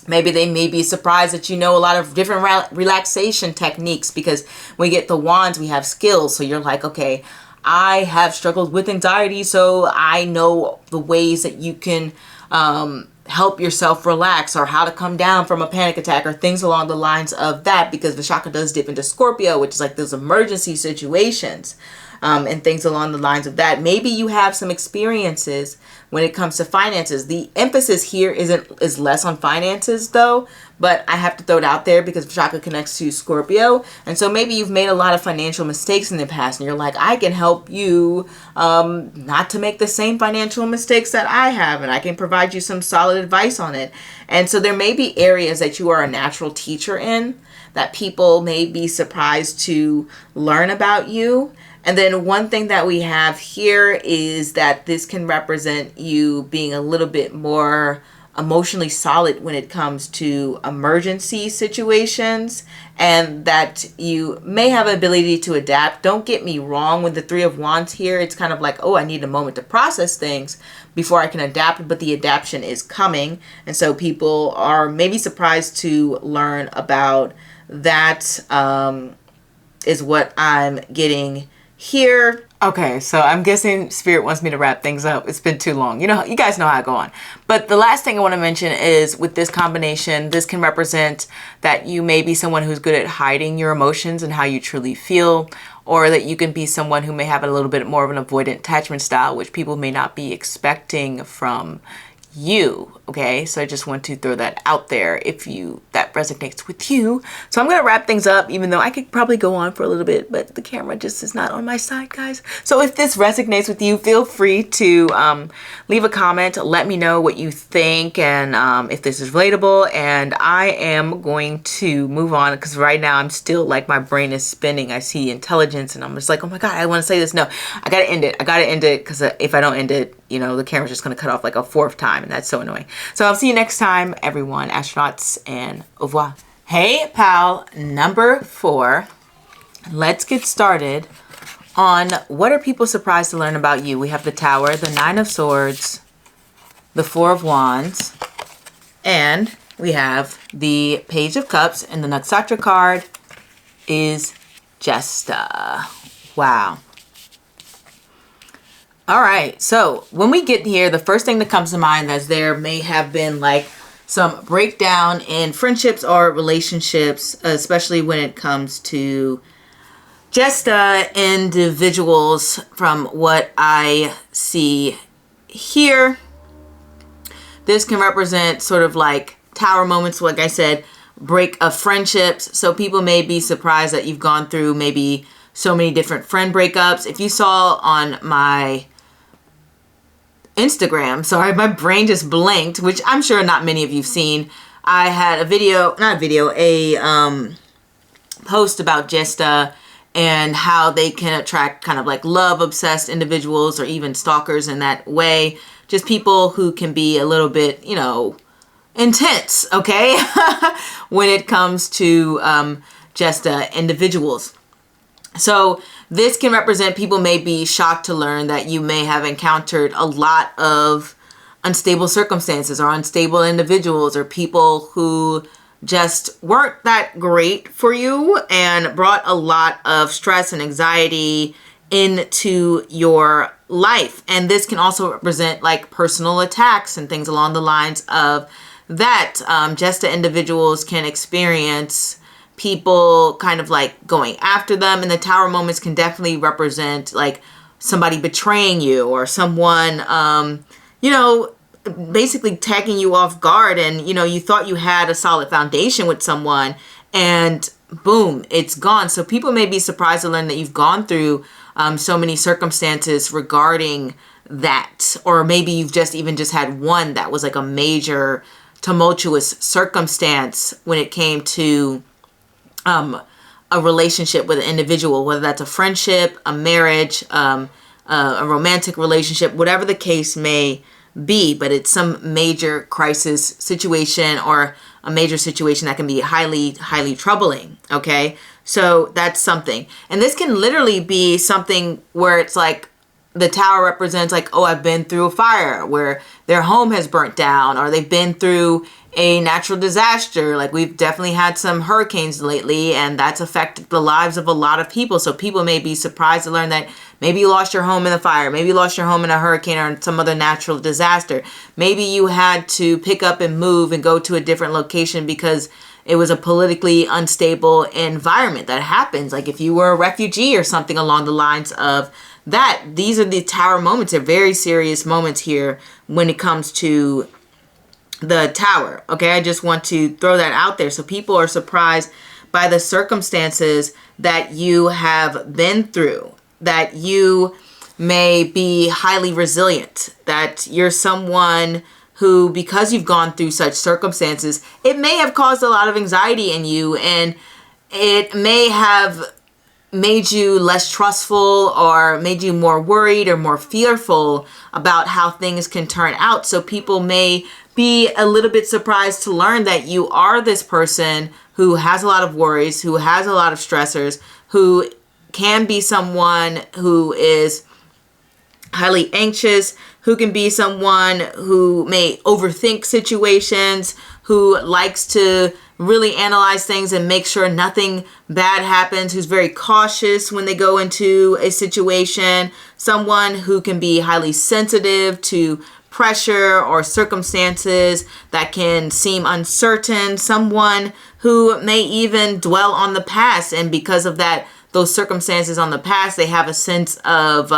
maybe they may be surprised that you know a lot of different relaxation techniques, because when we get the wands, we have skills. So you're like, okay, I have struggled with anxiety, so I know the ways that you can help yourself relax, or how to come down from a panic attack, or things along the lines of that, because Vishaka does dip into Scorpio, which is like those emergency situations, and things along the lines of that. Maybe you have some experiences when it comes to finances. The emphasis here is less on finances though, but I have to throw it out there because Vishaka connects to Scorpio. And so maybe you've made a lot of financial mistakes in the past and you're like, I can help you not to make the same financial mistakes that I have, and I can provide you some solid advice on it. And so there may be areas that you are a natural teacher in that people may be surprised to learn about you. And then one thing that we have here is that this can represent you being a little bit more emotionally solid when it comes to emergency situations, and that you may have ability to adapt. Don't get me wrong, with the Three of Wands here, it's kind of like, oh, I need a moment to process things before I can adapt, but the adaptation is coming. And so people are maybe surprised to learn about that, is what I'm getting here. Okay, so I'm guessing Spirit wants me to wrap things up. It's been too long. You know, you guys know how I go on. But the last thing I want to mention is with this combination, this can represent that you may be someone who's good at hiding your emotions and how you truly feel, or that you can be someone who may have a little bit more of an avoidant attachment style, which people may not be expecting from you. Okay, so I just want to throw that out there if that resonates with you. So I'm going to wrap things up, even though I could probably go on for a little bit, but the camera just is not on my side, guys. So if this resonates with you, feel free to leave a comment. Let me know what you think, and if this is relatable. And I am going to move on, because right now I'm still like, my brain is spinning. I see intelligence and I'm just like, oh my God, I want to say this. No, I got to end it. I got to end it, because if I don't end it, you know, the camera's just going to cut off like a fourth time, and that's so annoying. So I'll see you next time, everyone. Astronauts, and au revoir. Hey, pal number 4. Let's get started on what are people surprised to learn about you. We have the Tower, the Nine of Swords, the Four of Wands, and we have the Page of Cups, and the Nakshatra card is Jesta. Wow. All right, so when we get here, the first thing that comes to mind is there may have been like some breakdown in friendships or relationships, especially when it comes to just individuals. From what I see here, this can represent sort of like tower moments, like I said, break of friendships. So people may be surprised that you've gone through maybe so many different friend breakups. If you saw on my Instagram, sorry, my brain just blanked, which I'm sure not many of you've seen. I had a post about Jesta and how they can attract kind of like love obsessed individuals, or even stalkers in that way. Just people who can be a little bit, you know, intense, okay? when it comes to Jesta individuals. So this can represent people may be shocked to learn that you may have encountered a lot of unstable circumstances, or unstable individuals, or people who just weren't that great for you and brought a lot of stress and anxiety into your life. And this can also represent like personal attacks and things along the lines of that. Jesta individuals can experience people kind of like going after them, and the Tower moments can definitely represent like somebody betraying you, or someone, you know, basically taking you off guard, and, you know, you thought you had a solid foundation with someone, and boom, it's gone. So people may be surprised to learn that you've gone through so many circumstances regarding that, or maybe you've just had one that was like a major tumultuous circumstance when it came to a relationship with an individual, whether that's a friendship, a marriage, a romantic relationship, whatever the case may be. But it's some major crisis situation, or a major situation that can be highly, highly troubling. Okay, so that's something. And this can literally be something where it's like the Tower represents like, oh, I've been through a fire where their home has burnt down, or they've been through a natural disaster. Like, we've definitely had some hurricanes lately, and that's affected the lives of a lot of people. So people may be surprised to learn that maybe you lost your home in the fire, maybe you lost your home in a hurricane or some other natural disaster. Maybe you had to pick up and move and go to a different location because it was a politically unstable environment. That happens. Like if you were a refugee or something along the lines of that. These are the Tower moments. They're very serious moments here when it comes to the Tower. Okay, I just want to throw that out there so people are surprised by the circumstances that you have been through, that you may be highly resilient, that you're someone who, because you've gone through such circumstances, it may have caused a lot of anxiety in you, and it may have made you less trustful, or made you more worried or more fearful about how things can turn out. So people may be a little bit surprised to learn that you are this person who has a lot of worries, who has a lot of stressors, who can be someone who is highly anxious, who can be someone who may overthink situations, who likes to really analyze things and make sure nothing bad happens, who's very cautious when they go into a situation, someone who can be highly sensitive to pressure or circumstances that can seem uncertain, someone who may even dwell on the past, and because of that, those circumstances on the past, they have a sense of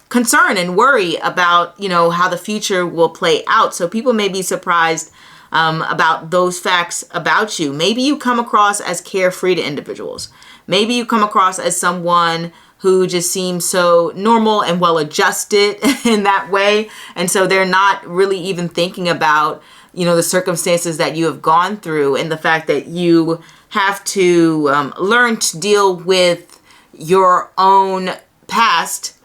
concern and worry about, you know, how the future will play out. So people may be surprised about those facts about you. Maybe you come across as carefree to individuals. Maybe you come across as someone who just seems so normal and well adjusted in that way. And so they're not really even thinking about, you know, the circumstances that you have gone through, and the fact that you have to learn to deal with your own past,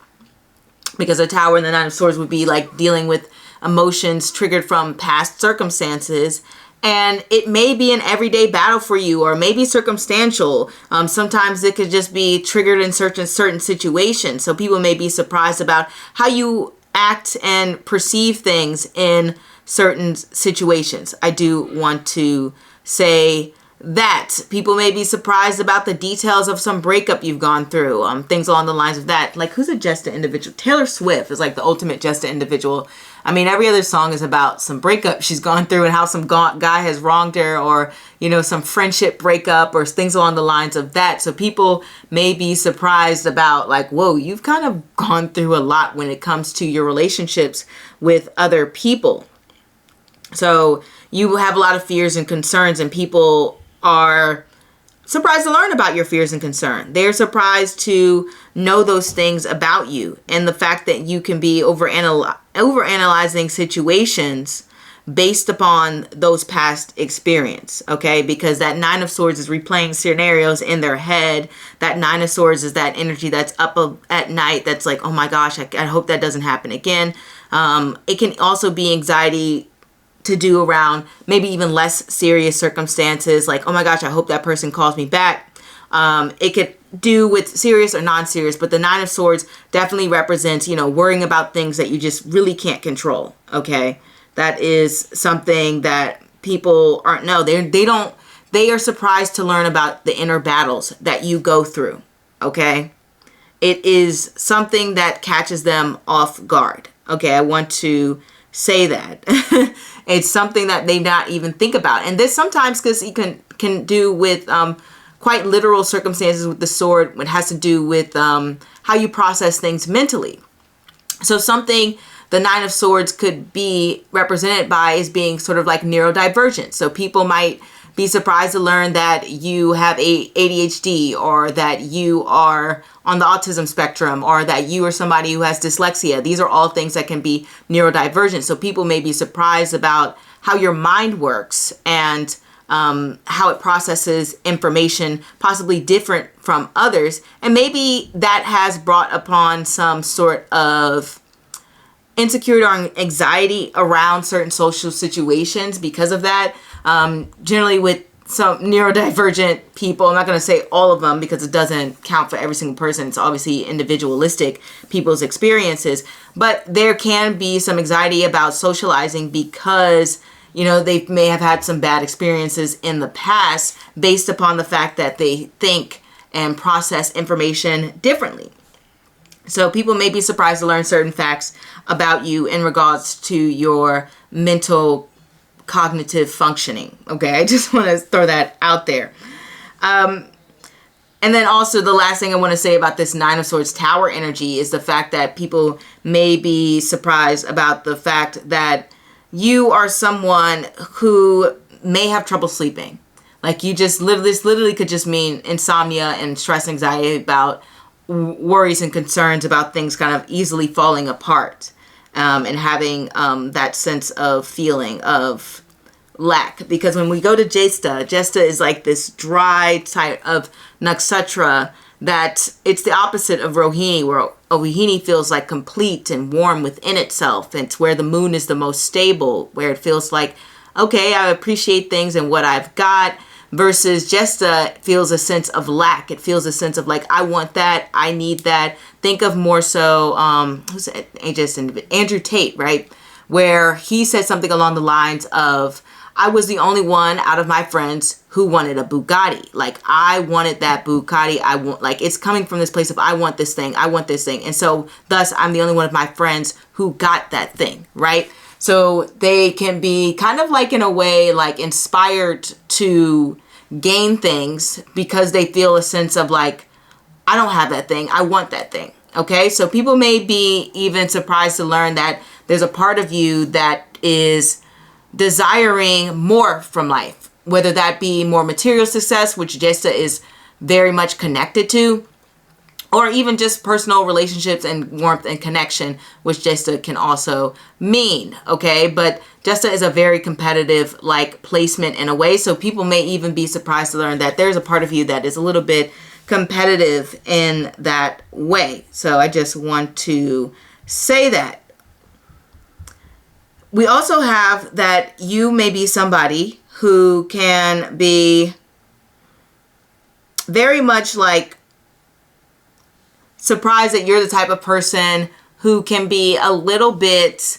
because a Tower and the Nine of Swords would be like dealing with emotions triggered from past circumstances. And it may be an everyday battle for you, or maybe circumstantial. Sometimes it could just be triggered in certain situations. So people may be surprised about how you act and perceive things in certain situations. I do want to say that people may be surprised about the details of some breakup you've gone through, things along the lines of that. Like, who's a Jesta individual? Taylor Swift is like the ultimate Jesta individual. I mean, every other song is about some breakup she's gone through and how some guy has wronged her, or, you know, some friendship breakup or things along the lines of that. So people may be surprised about, like, whoa, you've kind of gone through a lot when it comes to your relationships with other people. So you have a lot of fears and concerns, and people are surprised to learn about your fears and concern. They're surprised to know those things about you, and the fact that you can be overanalyzing situations based upon those past experience, okay? Because that Nine of Swords is replaying scenarios in their head. That Nine of Swords is that energy that's up at night that's like, oh my gosh, I hope that doesn't happen again. It can also be anxiety to do around maybe even less serious circumstances, like, oh my gosh, I hope that person calls me back. It could do with serious or non-serious, but the Nine of Swords definitely represents, you know, worrying about things that you just really can't control, okay? That is something that people aren't know. They are surprised to learn about the inner battles that you go through, okay? it is something that catches them off guard. Okay, I want to say that. It's something that they not even think about. And this sometimes, because you can do with quite literal circumstances with the sword. It has to do with how you process things mentally. So something the Nine of Swords could be represented by is being sort of like neurodivergent. So people might be surprised to learn that you have ADHD, or that you are on the autism spectrum, or that you are somebody who has dyslexia. These are all things that can be neurodivergent. So people may be surprised about how your mind works and how it processes information, possibly different from others. And maybe that has brought upon some sort of insecurity or anxiety around certain social situations because of that. Generally with some neurodivergent people, I'm not going to say all of them because it doesn't count for every single person. It's obviously individualistic, people's experiences. But there can be some anxiety about socializing because, you know, they may have had some bad experiences in the past based upon the fact that they think and process information differently. So people may be surprised to learn certain facts about you in regards to your mental cognitive functioning. Okay, I just want to throw that out there. And then also the last thing I want to say about this Nine of Swords Tower energy is the fact that people may be surprised about the fact that you are someone who may have trouble sleeping. Like you just this literally could just mean insomnia and stress, anxiety about worries and concerns about things kind of easily falling apart, and having that sense of feeling of lack. Because when we go to Jesta is like this dry type of nakshatra that it's the opposite of Rohini, where Rohini feels like complete and warm within itself. It's where the moon is the most stable, where it feels like, okay, I appreciate things and what I've got. Versus Jesta feels a sense of lack. It feels a sense of like, I want that, I need that. Think of more so, who's it? Andrew Tate, right? Where he said something along the lines of, I was the only one out of my friends who wanted a Bugatti. Like, I wanted that Bugatti. I want, like, it's coming from this place of, I want this thing, I want this thing. And so thus I'm the only one of my friends who got that thing, right? So they can be kind of like, in a way, like inspired to gain things because they feel a sense of like, I don't have that thing, I want that thing. Okay, so people may be even surprised to learn that there's a part of you that is desiring more from life, whether that be more material success, which Jesta is very much connected to, or even just personal relationships and warmth and connection, which Jesta can also mean, okay? But Jesta is a very competitive like placement in a way, so people may even be surprised to learn that there's a part of you that is a little bit competitive in that way. So I just want to say that. We also have that you may be somebody who can be very much like surprised that you're the type of person who can be a little bit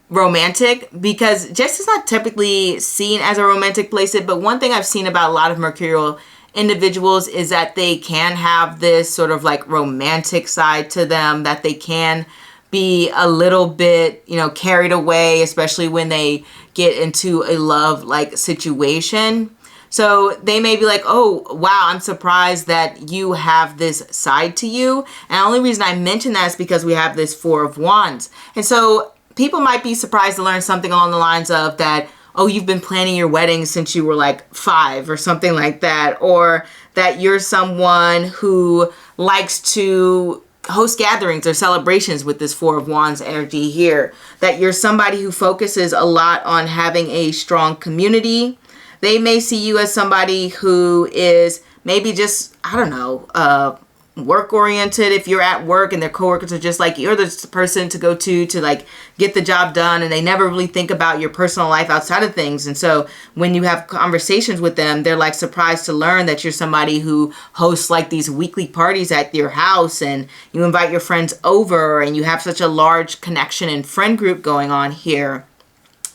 romantic, because Jesta is not typically seen as a romantic placement. But one thing I've seen about a lot of mercurial individuals is that they can have this sort of like romantic side to them, that they can be a little bit, you know, carried away, especially when they get into a love like situation. So they may be like, oh, wow, I'm surprised that you have this side to you. And the only reason I mention that is because we have this Four of Wands. And so people might be surprised to learn something along the lines of that, oh, you've been planning your wedding since you were like 5 or something like that. Or that you're someone who likes to host gatherings or celebrations with this Four of Wands energy here. That you're somebody who focuses a lot on having a strong community. They may see you as somebody who is maybe just, I don't know, work oriented. If you're at work and their coworkers are just like, you're the person to go to like get the job done, and they never really think about your personal life outside of things. And so when you have conversations with them, they're like surprised to learn that you're somebody who hosts like these weekly parties at your house, and you invite your friends over, and you have such a large connection and friend group going on here.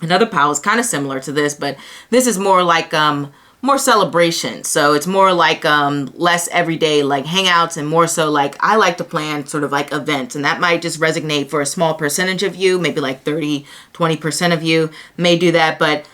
Another pile is kind of similar to this, but this is more like more celebration. So it's more like less everyday like hangouts, and more so like I like to plan sort of like events, and that might just resonate for a small percentage of you. Maybe like 30-20% of you may do that, but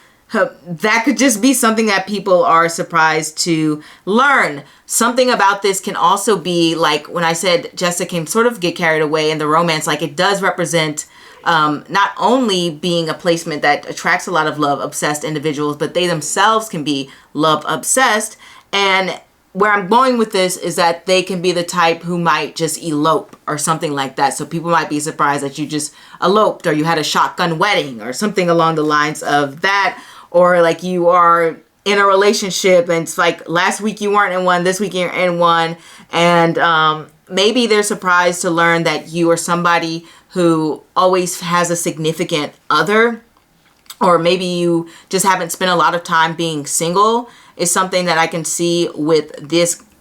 that could just be something that people are surprised to learn. Something about this can also be like when I said Jessica can sort of get carried away in the romance, like it does represent not only being a placement that attracts a lot of love obsessed individuals, but they themselves can be love obsessed. And where I'm going with this is that they can be the type who might just elope or something like that. So people might be surprised that you just eloped, or you had a shotgun wedding or something along the lines of that. Or like you are in a relationship and it's like last week you weren't in one, this week you're in one. And maybe they're surprised to learn that you are somebody who always has a significant other. Or maybe you just haven't spent a lot of time being single, is something that I can see with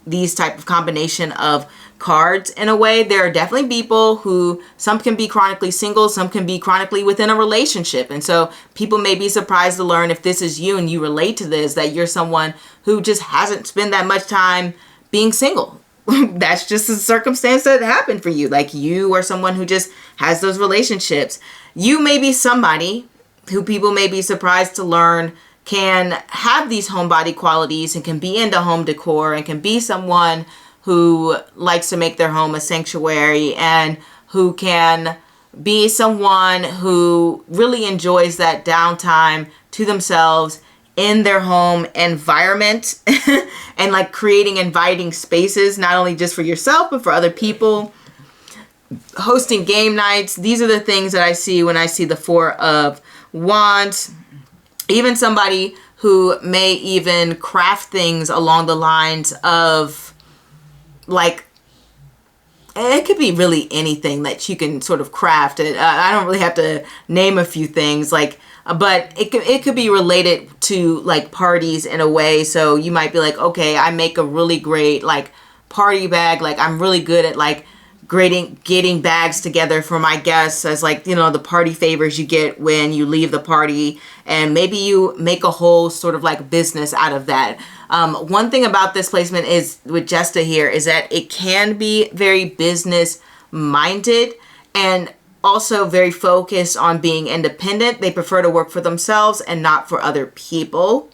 these type of combination of cards. In a way, there are definitely people who, some can be chronically single, some can be chronically within a relationship. And so people may be surprised to learn, if this is you and you relate to this, that you're someone who just hasn't spent that much time being single. That's just a circumstance that happened for you. Like you are someone who just has those relationships. You may be somebody who people may be surprised to learn can have these homebody qualities and can be into home decor and can be someone who likes to make their home a sanctuary, and who can be someone who really enjoys that downtime to themselves in their home environment and like creating inviting spaces, not only just for yourself, but for other people. Hosting game nights. These are the things that I see when I see the Four of Wands. Even somebody who may even craft things along the lines of, like, it could be really anything that you can sort of craft it. I don't really have to name a few things, like, but it could be related to like parties in a way. So you might be like, okay, I make a really great like party bag. Like I'm really good at like getting bags together for my guests as like, you know, the party favors you get when you leave the party, and maybe you make a whole sort of like business out of that. One thing about this placement is with Jesta here is that it can be very business minded and also very focused on being independent. They prefer to work for themselves and not for other people.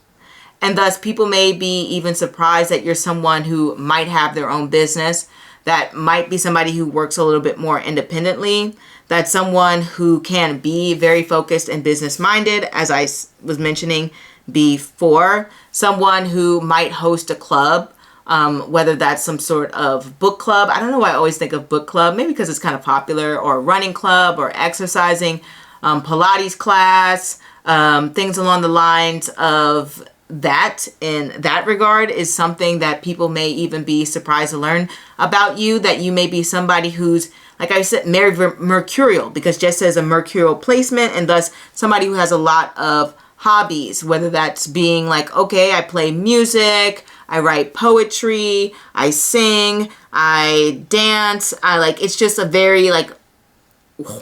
And thus people may be even surprised that you're someone who might have their own business, that might be somebody who works a little bit more independently, that's someone who can be very focused and business minded, as I was mentioning before, someone who might host a club, whether that's some sort of book club. I don't know why I always think of book club, maybe because it's kind of popular, or running club, or exercising, Pilates class, things along the lines of that. In that regard is something that people may even be surprised to learn about you, that you may be somebody who's, like I said, mercurial, because just as a mercurial placement, and thus somebody who has a lot of hobbies, whether that's being like, okay, I play music, I write poetry, I sing, I dance, I like, it's just a very like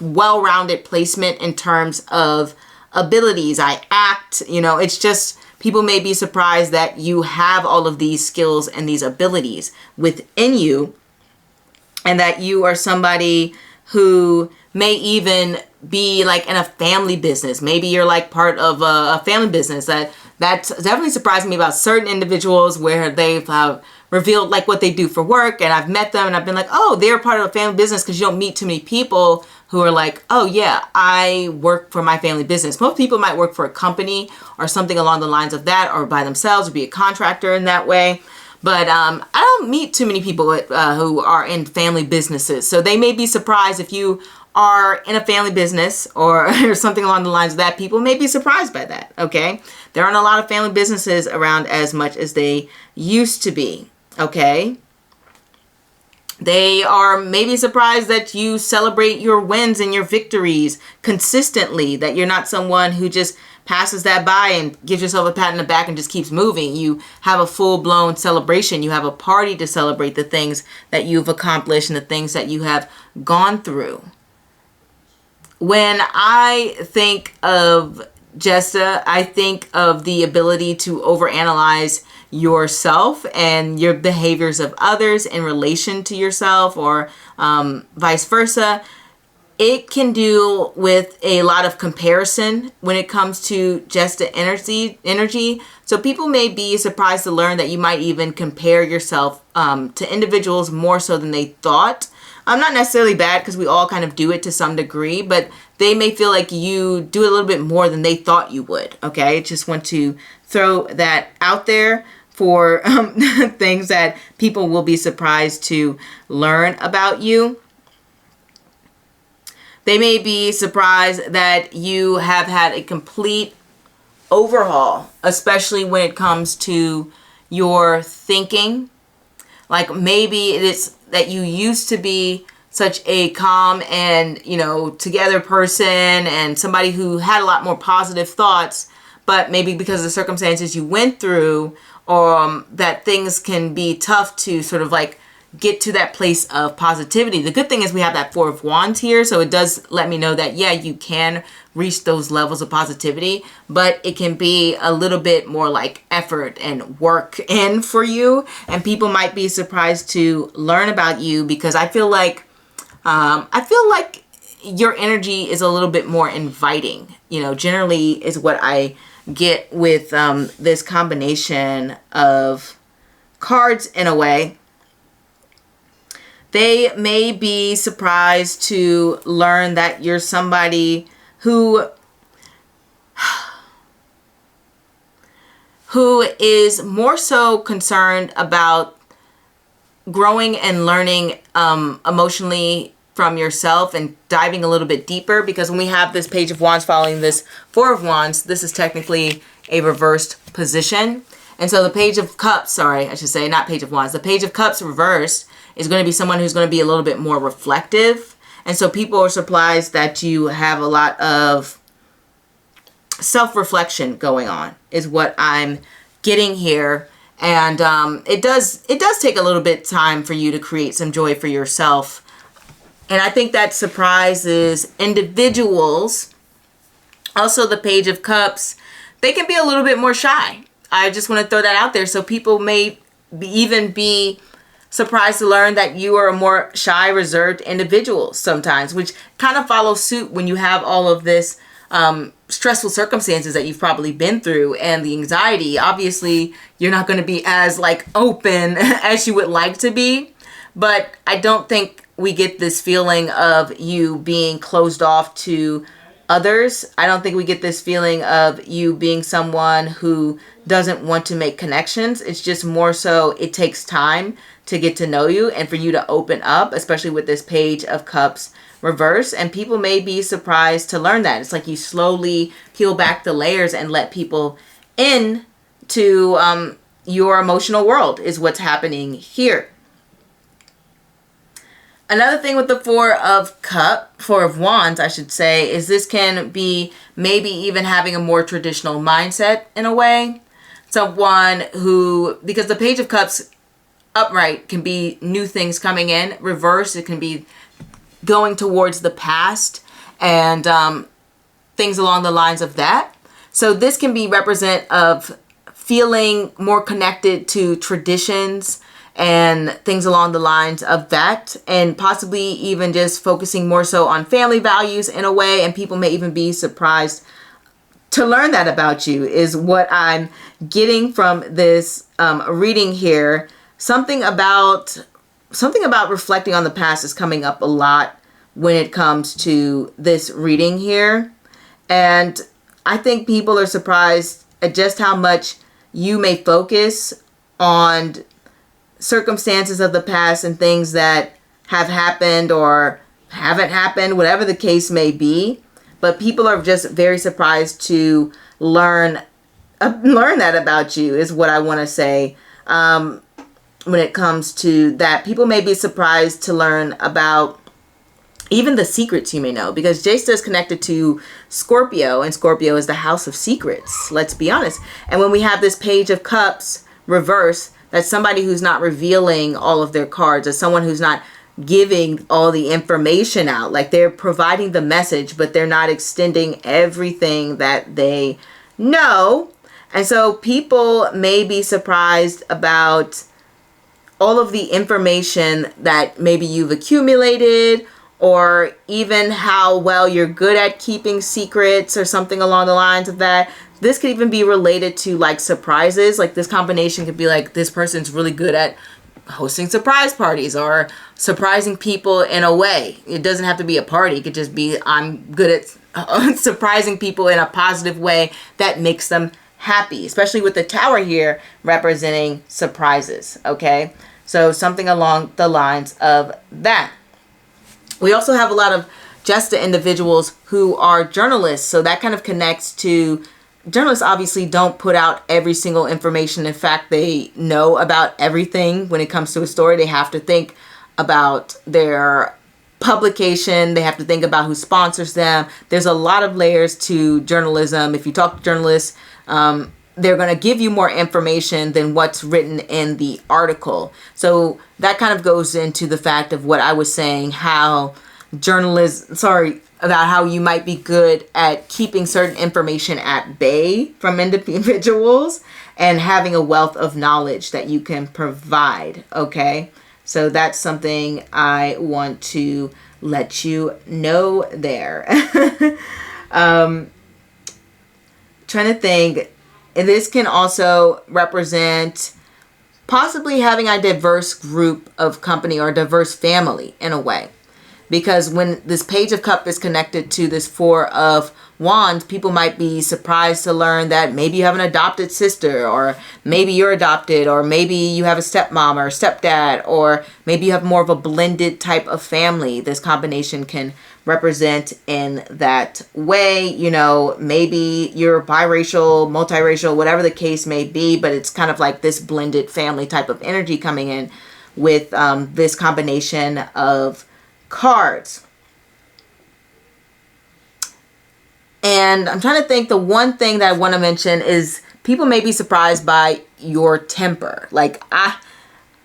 well-rounded placement in terms of abilities. I act, you know, it's just, people may be surprised that you have all of these skills and these abilities within you, and that you are somebody who may even be like in a family business. Maybe you're like part of a family business. That's definitely surprised me about certain individuals, where they've revealed like what they do for work, and I've met them and I've been like, oh, they're part of a family business, because you don't meet too many people who are like, oh yeah, I work for my family business. Most people might work for a company or something along the lines of that, or by themselves, or be a contractor in that way. But I don't meet too many people who are in family businesses. So they may be surprised if you are in a family business or, or something along the lines of that. People may be surprised by that, okay? There aren't a lot of family businesses around as much as they used to be, okay? They are maybe surprised that you celebrate your wins and your victories consistently, that you're not someone who just passes that by and gives yourself a pat on the back and just keeps moving. You have a full-blown celebration. You have a party to celebrate the things that you've accomplished and the things that you have gone through. When I think of Jesta, I think of the ability to overanalyze yourself and your behaviors of others in relation to yourself, or vice versa. It can do with a lot of comparison when it comes to Jesta energy. So people may be surprised to learn that you might even compare yourself to individuals more so than they thought. Not necessarily bad, because we all kind of do it to some degree, but they may feel like you do it a little bit more than they thought you would. Okay, just want to throw that out there for things that people will be surprised to learn about you. They may be surprised that you have had a complete overhaul, especially when it comes to your thinking. Like maybe it is that you used to be such a calm and, together person and somebody who had a lot more positive thoughts, but maybe because of the circumstances you went through, that things can be tough to sort of like get to that place of positivity. The good thing is we have that Four of Wands here, so it does let me know that, yeah, you can reach those levels of positivity, but it can be a little bit more like effort and work in for you, and people might be surprised to learn about you, because I feel like your energy is a little bit more inviting, generally is what I get with this combination of cards in a way. They may be surprised to learn that you're somebody who is more so concerned about growing and learning emotionally from yourself and diving a little bit deeper, because when we have this Page of Wands following this Four of Wands, this is technically a reversed position. And so the Page of Cups, not Page of Wands, the Page of Cups reversed is going to be someone who's going to be a little bit more reflective. And so people are surprised that you have a lot of self-reflection going on, is what I'm getting here. And it does take a little bit time for you to create some joy for yourself. And I think that surprises individuals. Also, the Page of Cups, they can be a little bit more shy. I just want to throw that out there. So people may even be surprised to learn that you are a more shy, reserved individual sometimes, which kind of follows suit when you have all of this stressful circumstances that you've probably been through and the anxiety. Obviously, you're not going to be as open as you would like to be, but I don't think we get this feeling of you being closed off to others. I don't think we get this feeling of you being someone who doesn't want to make connections. It's just more so it takes time to get to know you and for you to open up, especially with this Page of Cups reverse. And people may be surprised to learn that. It's like you slowly peel back the layers and let people in to your emotional world is what's happening here. Another thing with the Four of Wands, I should say, is this can be maybe even having a more traditional mindset in a way. Someone who, because the Page of Cups upright can be new things coming in. Reverse, it can be going towards the past and things along the lines of that. So this can be represent of feeling more connected to traditions and things along the lines of that, and possibly even just focusing more so on family values in a way. And people may even be surprised to learn that about you, is what I'm getting from this reading here. Something about reflecting on the past is coming up a lot when it comes to this reading here. And I think people are surprised at just how much you may focus on circumstances of the past and things that have happened or haven't happened, whatever the case may be. But people are just very surprised to learn that about you, is what I want to say. When it comes to that, people may be surprised to learn about even the secrets you may know, because Jesta is connected to Scorpio, and Scorpio is the house of secrets, let's be honest. And when we have this Page of Cups reverse, that's somebody who's not revealing all of their cards, as someone who's not giving all the information out. Like they're providing the message, but they're not extending everything that they know. And so people may be surprised about all of the information that maybe you've accumulated, or even how well you're good at keeping secrets or something along the lines of that. This could even be related to like surprises. Like this combination could be like, this person's really good at hosting surprise parties or surprising people in a way. It doesn't have to be a party. It could just be, I'm good at surprising people in a positive way that makes them happy, especially with the Tower here representing surprises. Okay, so something along the lines of that. We also have a lot of Jesta individuals who are journalists, so that kind of connects to journalists. Obviously don't put out every single information. In fact, they know about everything when it comes to a story. They have to think about their publication. They have to think about who sponsors them. There's a lot of layers to journalism. If you talk to journalists, they're going to give you more information than what's written in the article. So that kind of goes into the fact of what I was saying, how about how you might be good at keeping certain information at bay from individuals and having a wealth of knowledge that you can provide. Okay, so that's something I want to let you know there. Trying to think, this can also represent possibly having a diverse group of company or diverse family in a way. Because when this Page of Cups is connected to this Four of Wands, people might be surprised to learn that maybe you have an adopted sister, or maybe you're adopted, or maybe you have a stepmom or stepdad, or maybe you have more of a blended type of family. This combination can represent in that way. You know, maybe you're biracial, multiracial, whatever the case may be, but it's kind of like this blended family type of energy coming in with this combination of cards. And I'm trying to think, the one thing that I want to mention is people may be surprised by your temper. Like,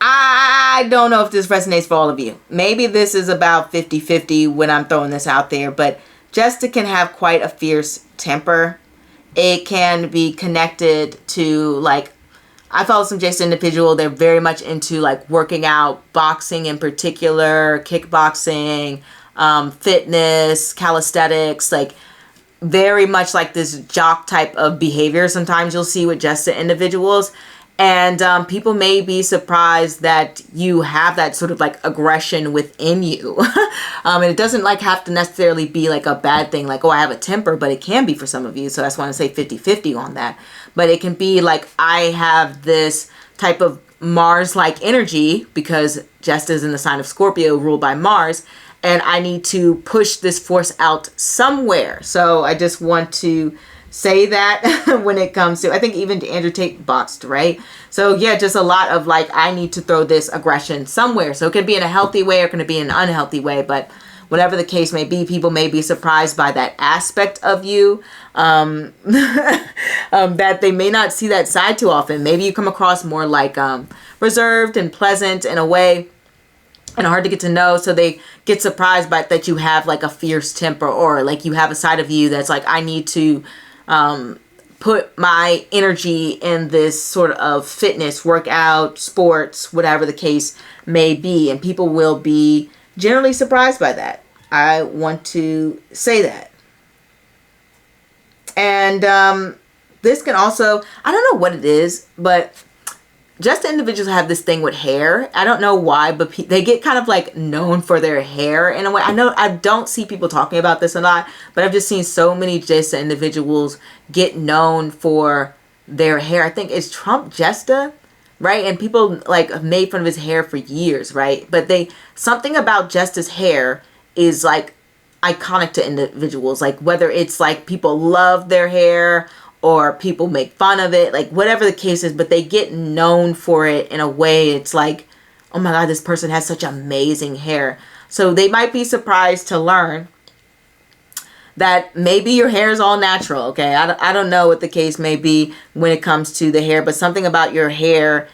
I don't know if this resonates for all of you. Maybe this is about 50-50 when I'm throwing this out there, but Jesta can have quite a fierce temper. It can be connected to, like, I follow some Jesta individual. They're very much into like working out, boxing in particular, kickboxing, fitness, calisthenics, like very much like this jock type of behavior. Sometimes you'll see with Jesta individuals, and people may be surprised that you have that sort of like aggression within you. And it doesn't like have to necessarily be like a bad thing, like, oh, I have a temper, but it can be for some of you. So that's why I say 50-50 on that. But it can be like, I have this type of Mars-like energy because Jesta is in the sign of Scorpio, ruled by Mars, and I need to push this force out somewhere. So I just want to say that when it comes to, I think even Andrew Tate boxed, right? So yeah, just a lot of like, I need to throw this aggression somewhere. So it can be in a healthy way or it can be in an unhealthy way, but whatever the case may be, people may be surprised by that aspect of you, that they may not see that side too often. Maybe you come across more like reserved and pleasant in a way and hard to get to know. So they get surprised by that you have like a fierce temper, or like you have a side of you that's like, I need to put my energy in this sort of fitness, workout, sports, whatever the case may be. And people will be generally surprised by that. I want to say that. And this can also, I don't know what it is, but just individuals have this thing with hair. I don't know why, but they get kind of like known for their hair in a way. I know I don't see people talking about this a lot, but I've just seen so many Jesta individuals get known for their hair. I think it's Trump Jesta, right? And people like have made fun of his hair for years, right? But something about Jesta's hair is like iconic to individuals. Like whether it's like people love their hair or people make fun of it, like whatever the case is, but they get known for it in a way. It's like, oh my God, this person has such amazing hair. So they might be surprised to learn that maybe your hair is all natural. Okay. I don't know what the case may be when it comes to the hair, but something about your hair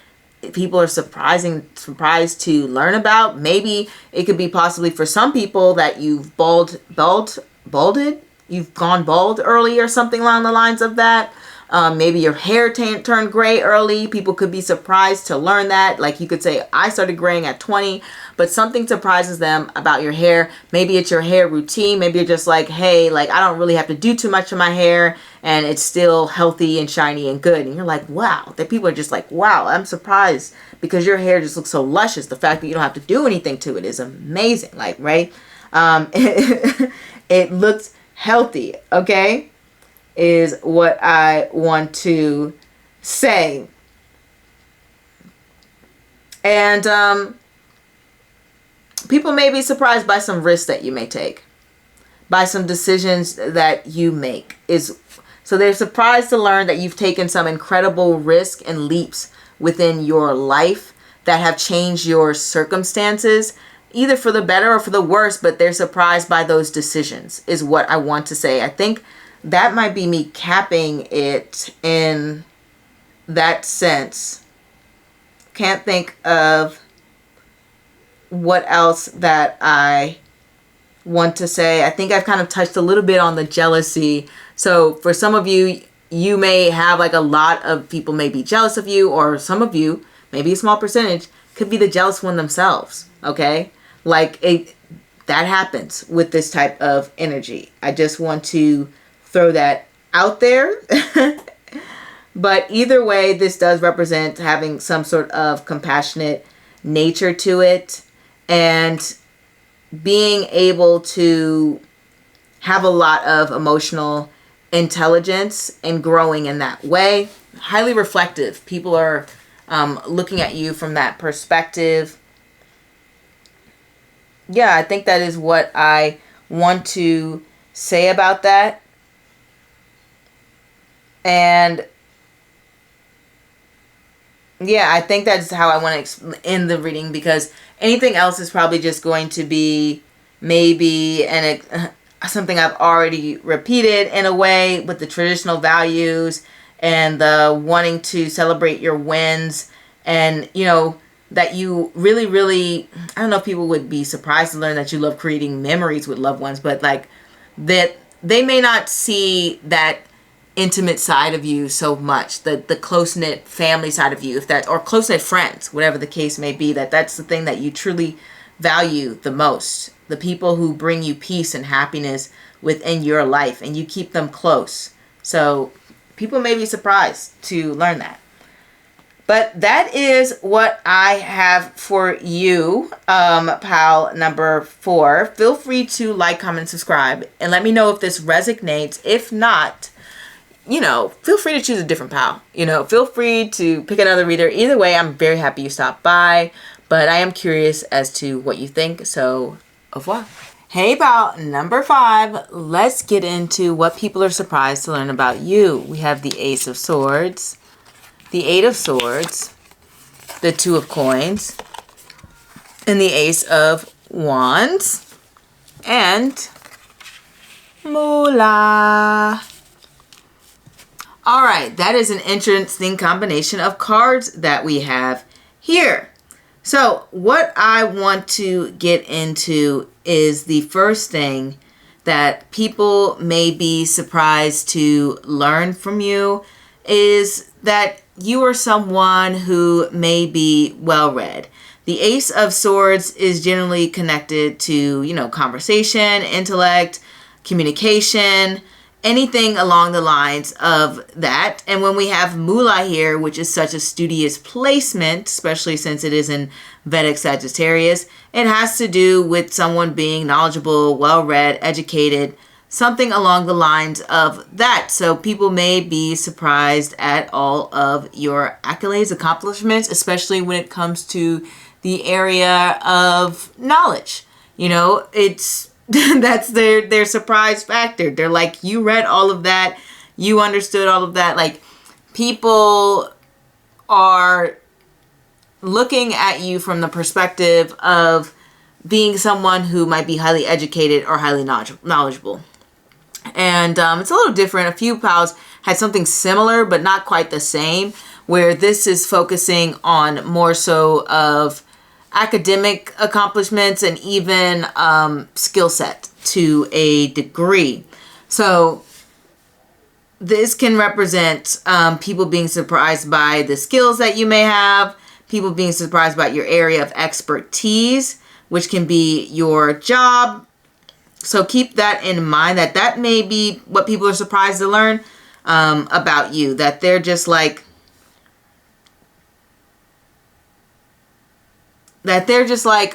people are surprised to learn about. Maybe it could be possibly for some people that you've balded. You've gone bald early or something along the lines of that. Maybe your hair turned gray early. People could be surprised to learn that. Like you could say, I started graying at 20, but something surprises them about your hair. Maybe it's your hair routine. Maybe you're just like, hey, like I don't really have to do too much to my hair and it's still healthy and shiny and good. And you're like, wow. That people are just like, wow, I'm surprised because your hair just looks so luscious. The fact that you don't have to do anything to it is amazing. Like, right? It looks healthy, okay? Is what I want to say. And people may be surprised by some risks that you may take, by some decisions that you make. So they're surprised to learn that you've taken some incredible risk and leaps within your life that have changed your circumstances, either for the better or for the worse, but they're surprised by those decisions is what I want to say. I think that might be me capping it in that sense. Can't think of what else that I want to say. I think I've kind of touched a little bit on the jealousy. So for some of you, you may have like a lot of people may be jealous of you, or some of you, maybe a small percentage, could be the jealous one themselves. Okay? Like that happens with this type of energy. I just want to throw that out there. But either way, this does represent having some sort of compassionate nature to it and being able to have a lot of emotional intelligence and growing in that way. Highly reflective. People are looking at you from that perspective. Yeah, I think that is what I want to say about that. And yeah, I think that's how I want to end the reading, because anything else is probably just going to be maybe something I've already repeated in a way, with the traditional values and the wanting to celebrate your wins, and that you really, really, I don't know if people would be surprised to learn that you love creating memories with loved ones, but like that they may not see that intimate side of you so much, the close-knit family side of you, or close-knit friends, whatever the case may be, that's the thing that you truly value the most. The people who bring you peace and happiness within your life, and you keep them close. So people may be surprised to learn that. But that is what I have for you, pal number 4. Feel free to like, comment, subscribe, and let me know if this resonates. If not, feel free to choose a different pal. Feel free to pick another reader. Either way, I'm very happy you stopped by, but I am curious as to what you think. So, au revoir. Hey, pal number 5. Let's get into what people are surprised to learn about you. We have the Ace of Swords, the 8 of Swords, the 2 of Coins, and the Ace of Wands, and Moolah. All right, that is an interesting combination of cards that we have here. So what I want to get into is the first thing that people may be surprised to learn from you is that you are someone who may be well-read. The Ace of Swords is generally connected to, conversation, intellect, communication, anything along the lines of that. And when we have Moolah here, which is such a studious placement, especially since it is in Vedic Sagittarius, it has to do with someone being knowledgeable, well-read, educated, something along the lines of that. So people may be surprised at all of your accolades, accomplishments, especially when it comes to the area of knowledge. It's that's their surprise factor. They're like, you read all of that, you understood all of that. Like, people are looking at you from the perspective of being someone who might be highly educated or highly knowledgeable. And it's a little different. A few pals had something similar, but not quite the same, where this is focusing on more so of academic accomplishments and even skill set to a degree. So this can represent people being surprised by the skills that you may have, people being surprised about your area of expertise, which can be your job. So keep that in mind, that may be what people are surprised to learn about you, that they're just like,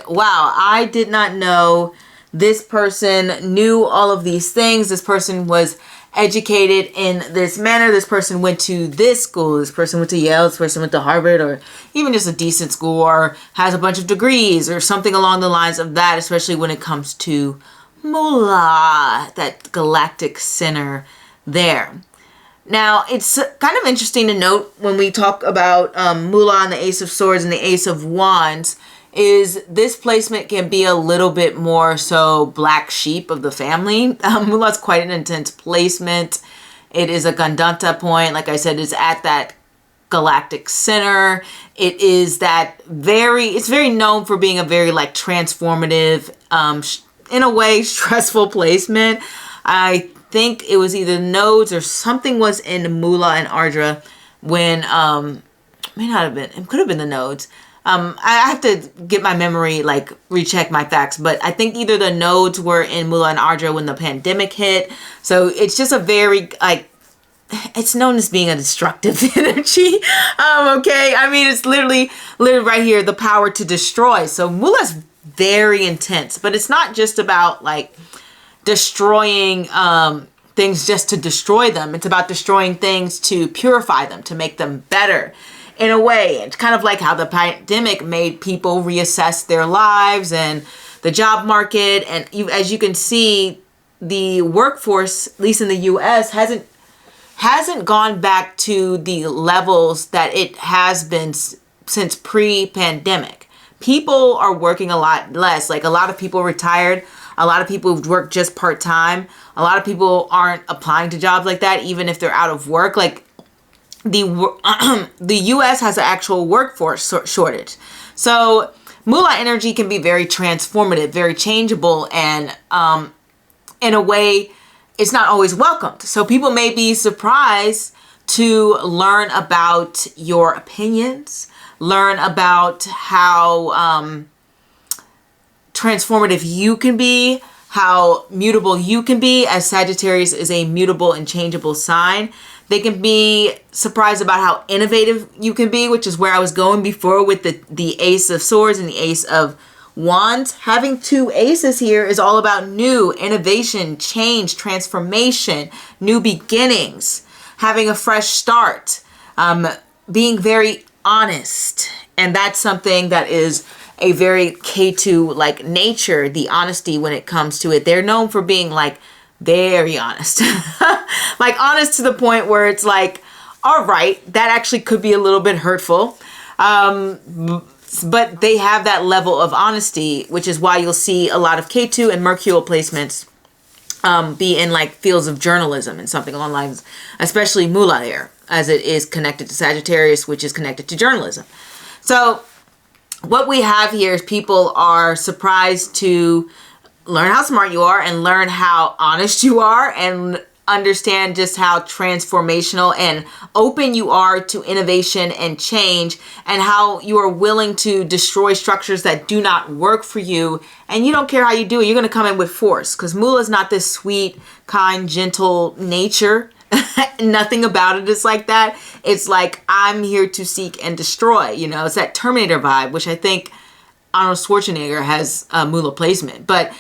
wow, I did not know this person knew all of these things. This person was educated in this manner. This person went to this school. This person went to Yale. This person went to Harvard, or even just a decent school, or has a bunch of degrees or something along the lines of that, especially when it comes to Moolah, that galactic center there. Now, it's kind of interesting to note when we talk about Moolah and the Ace of Swords and the Ace of Wands, is this placement can be a little bit more so black sheep of the family. Moolah is quite an intense placement. It is a Gandanta point. Like I said, it's at that galactic center. It is that it's very known for being a very like transformative, in a way, stressful placement. I think it was either nodes or something was in Moolah and Ardra when, may not have been, it could have been the nodes. I have to get my memory, like recheck my facts, but I think either the nodes were in Moolah and Ardra when the pandemic hit. So it's just a very, like, it's known as being a destructive energy. Okay. I mean, it's literally right here, the power to destroy. So Moolah's very intense, but it's not just about like destroying, things just to destroy them. It's about destroying things to purify them, to make them better. In a way, it's kind of like how the pandemic made people reassess their lives and the job market. And as you can see, the workforce, at least in the U.S., hasn't gone back to the levels that it has been since pre-pandemic. People are working a lot less. Like a lot of people retired. A lot of people work just part-time. A lot of people aren't applying to jobs like that, even if they're out of work. Like, the U.S. has an actual workforce shortage. So Moolah energy can be very transformative, very changeable, and in a way, it's not always welcomed. So people may be surprised to learn about your opinions, learn about how transformative you can be, how mutable you can be, as Sagittarius is a mutable and changeable sign. They can be surprised about how innovative you can be, which is where I was going before with the Ace of Swords and the Ace of Wands. Having two aces here is all about new, innovation, change, transformation, new beginnings, having a fresh start, being very honest. And that's something that is a very K2 like nature, the honesty when it comes to it. They're known for being like very honest, like honest to the point where it's like, all right, that actually could be a little bit hurtful. But they have that level of honesty, which is why you'll see a lot of K2 and Mercurial placements be in like fields of journalism and something along the lines, especially Moolah there, as it is connected to Sagittarius, which is connected to journalism. So what we have here is people are surprised to learn how smart you are and learn how honest you are and understand just how transformational and open you are to innovation and change, and how you are willing to destroy structures that do not work for you. And you don't care how you do it. You're going to come in with force, because Moolah is not this sweet, kind, gentle nature. Nothing about it is like that. It's like, I'm here to seek and destroy. You know, it's that Terminator vibe, which I think Arnold Schwarzenegger has a Moolah placement, but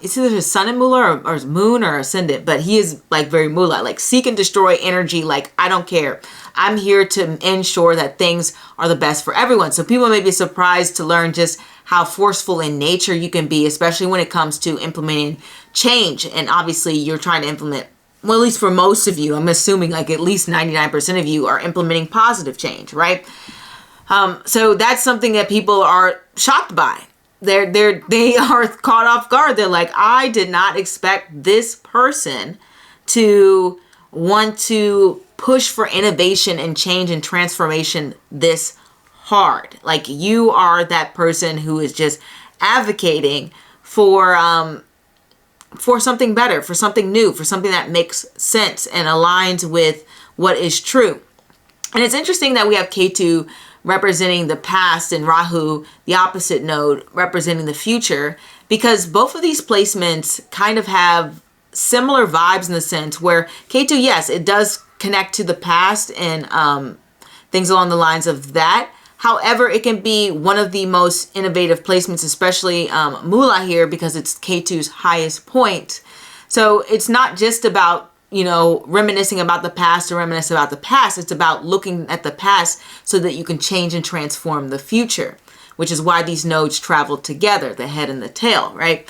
it's either his sun in Moolah or his moon or ascendant, but he is like very Moolah, like seek and destroy energy. Like, I don't care. I'm here to ensure that things are the best for everyone. So people may be surprised to learn just how forceful in nature you can be, especially when it comes to implementing change. And obviously you're trying to implement, well, at least for most of you, I'm assuming like at least 99% of you are implementing positive change, right? So that's something that people are shocked by. They are caught off guard. They're like, I did not expect this person to want to push for innovation and change and transformation this hard. Like, you are that person who is just advocating for something better, for something new, for something that makes sense and aligns with what is true. And it's interesting that we have Ketu representing the past and Rahu, the opposite node, representing the future, because both of these placements kind of have similar vibes in the sense where Ketu, yes, it does connect to the past and things along the lines of that. However, it can be one of the most innovative placements, especially Mula here, because it's Ketu's highest point. So it's not just about, reminiscing about the past or reminisce about the past. It's about looking at the past so that you can change and transform the future, which is why these nodes travel together, the head and the tail, right?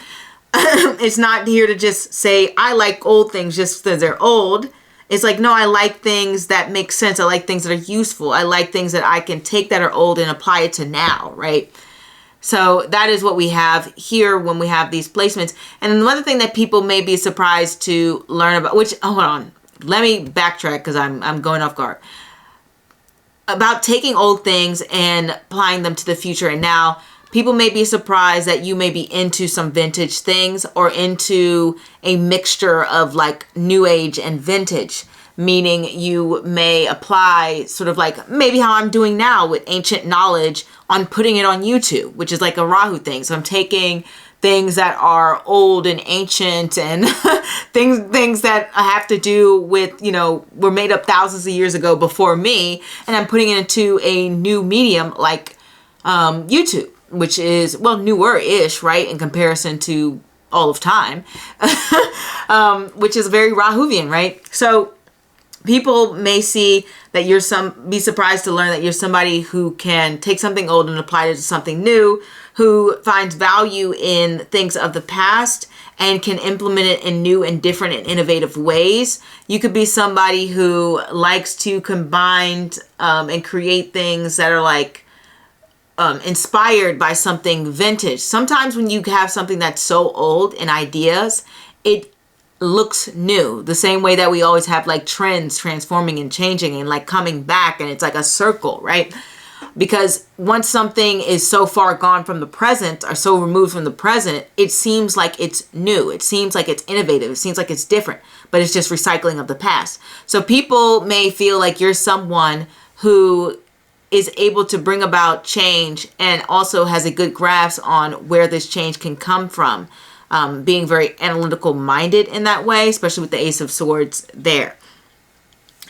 It's not here to just say, I like old things just because they're old. It's like, no, I like things that make sense. I like things that are useful. I like things that I can take that are old and apply it to now, right? So that is what we have here when we have these placements. And another thing that people may be surprised to learn about, which, hold on, let me backtrack because I'm going off guard. About taking old things and applying them to the future and now. People may be surprised that you may be into some vintage things or into a mixture of like new age and vintage, meaning you may apply sort of like maybe how I'm doing now with ancient knowledge on putting it on YouTube, which is like a Rahu thing. So I'm taking things that are old and ancient and things that have to do with, were made up thousands of years ago before me, and I'm putting it into a new medium like YouTube, which is, well, newer-ish, right, in comparison to all of time, which is very Rahuvian, right? So people may see that be surprised to learn that you're somebody who can take something old and apply it to something new, who finds value in things of the past and can implement it in new and different and innovative ways. You could be somebody who likes to combine and create things that are like, inspired by something vintage. Sometimes when you have something that's so old in ideas, it looks new. The same way that we always have like trends transforming and changing and like coming back, and it's like a circle, right? Because once something is so far gone from the present or so removed from the present, it seems like it's new. It seems like it's innovative. It seems like it's different, but it's just recycling of the past. So people may feel like you're someone who is able to bring about change and also has a good grasp on where this change can come from, being very analytical minded in that way, especially with the Ace of Swords there.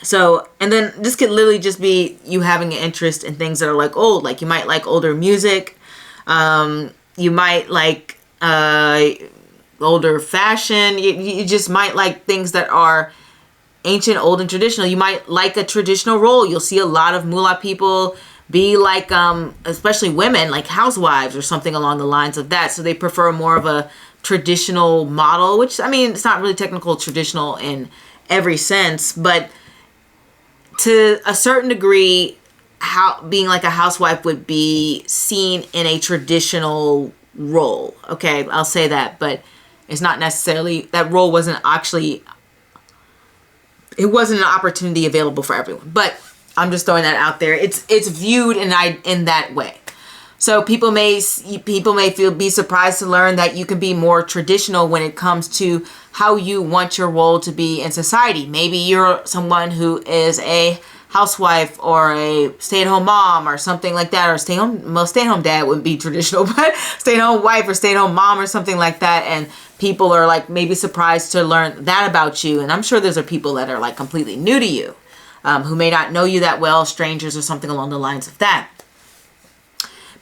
So, and then this could literally just be you having an interest in things that are like old, like you might like older music, you might like older fashion, you just might like things that are ancient, old, and traditional. You might like a traditional role. You'll see a lot of Mula people be like, especially women, like housewives or something along the lines of that. So they prefer more of a traditional model, which, I mean, it's not really technical traditional in every sense, but to a certain degree, how being like a housewife would be seen in a traditional role. Okay, I'll say that, but it's not necessarily, that role wasn't actually, it wasn't an opportunity available for everyone, but I'm just throwing that out there. It's viewed in that way. So people may be surprised to learn that you can be more traditional when it comes to how you want your role to be in society. Maybe you're someone who is a housewife or a stay-at-home mom or something like that, or stay-at-home dad wouldn't be traditional, but stay-at-home wife or stay-at-home mom or something like that, and people are like maybe surprised to learn that about you. And I'm sure those are people that are like completely new to you, who may not know you that well, strangers or something along the lines of that.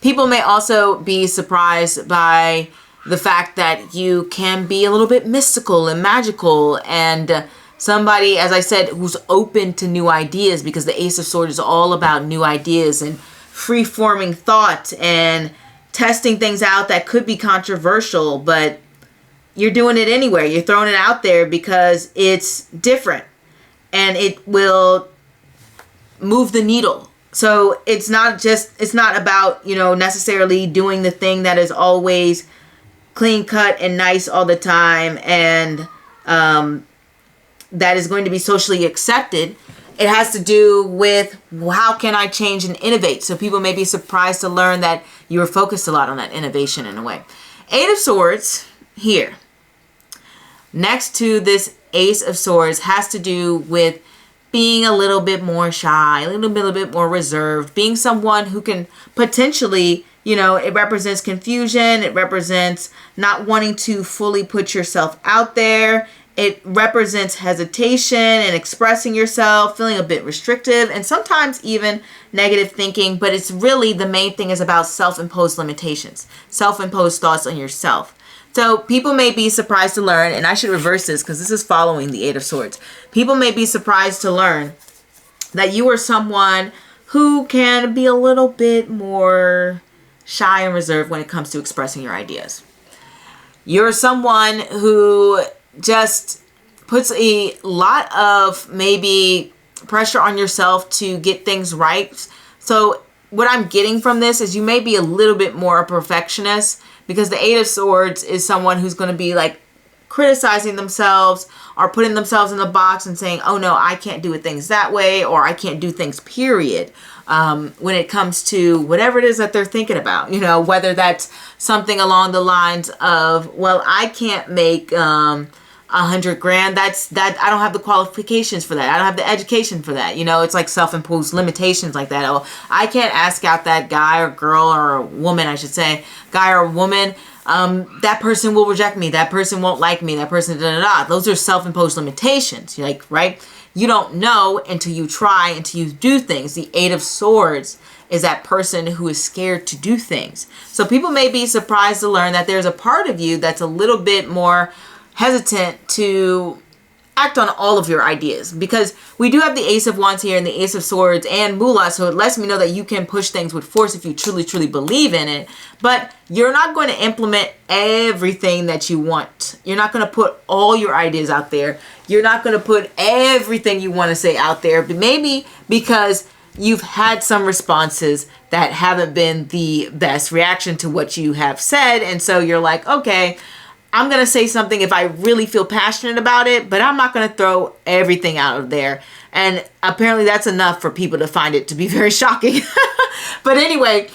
People may also be surprised by the fact that you can be a little bit mystical and magical, and somebody, as I said, who's open to new ideas, because the Ace of Swords is all about new ideas and free-forming thought and testing things out that could be controversial, but you're doing it anyway. You're throwing it out there because it's different and it will move the needle. So it's not about, necessarily doing the thing that is always clean cut and nice all the time and that is going to be socially accepted. It has to do with how can I change and innovate. So people may be surprised to learn that you were focused a lot on that innovation in a way. Eight of Swords here, next to this Ace of Swords, has to do with being a little bit more shy, a little bit more reserved, being someone who can potentially, it represents confusion. It represents not wanting to fully put yourself out there. It represents hesitation and expressing yourself, feeling a bit restrictive, and sometimes even negative thinking. But it's really, the main thing is about self-imposed limitations, self-imposed thoughts on yourself. So people may be surprised to learn, and I should reverse this because this is following the Eight of Swords. People may be surprised to learn that you are someone who can be a little bit more shy and reserved when it comes to expressing your ideas. You're someone who just puts a lot of maybe pressure on yourself to get things right. So what I'm getting from this is you may be a little bit more a perfectionist, because the Eight of Swords is someone who's going to be like criticizing themselves or putting themselves in the box and saying, oh no, I can't do things that way, or I can't do things, period. When it comes to whatever it is that they're thinking about, whether that's something along the lines of, well, I can't make 100 grand. I don't have the qualifications for that. I don't have the education for that. It's like self-imposed limitations like that. Oh, I can't ask out that guy or girl or woman, I should say, guy or woman. That person will reject me. That person won't like me. That person, Those are self-imposed limitations. Right? You don't know until you try, until you do things. The Eight of Swords is that person who is scared to do things. So people may be surprised to learn that there's a part of you that's a little bit more hesitant to act on all of your ideas, because we do have the Ace of Wands here and the Ace of Swords and Moolah, so it lets me know that you can push things with force if you truly believe in it, but you're not going to implement everything that you want. You're not going to put all your ideas out there. You're not going to put everything you want to say out there, but maybe because you've had some responses that haven't been the best reaction to what you have said, and so you're like, okay, I'm going to say something if I really feel passionate about it, but I'm not going to throw everything out of there. And apparently that's enough for people to find it to be very shocking. But anyway,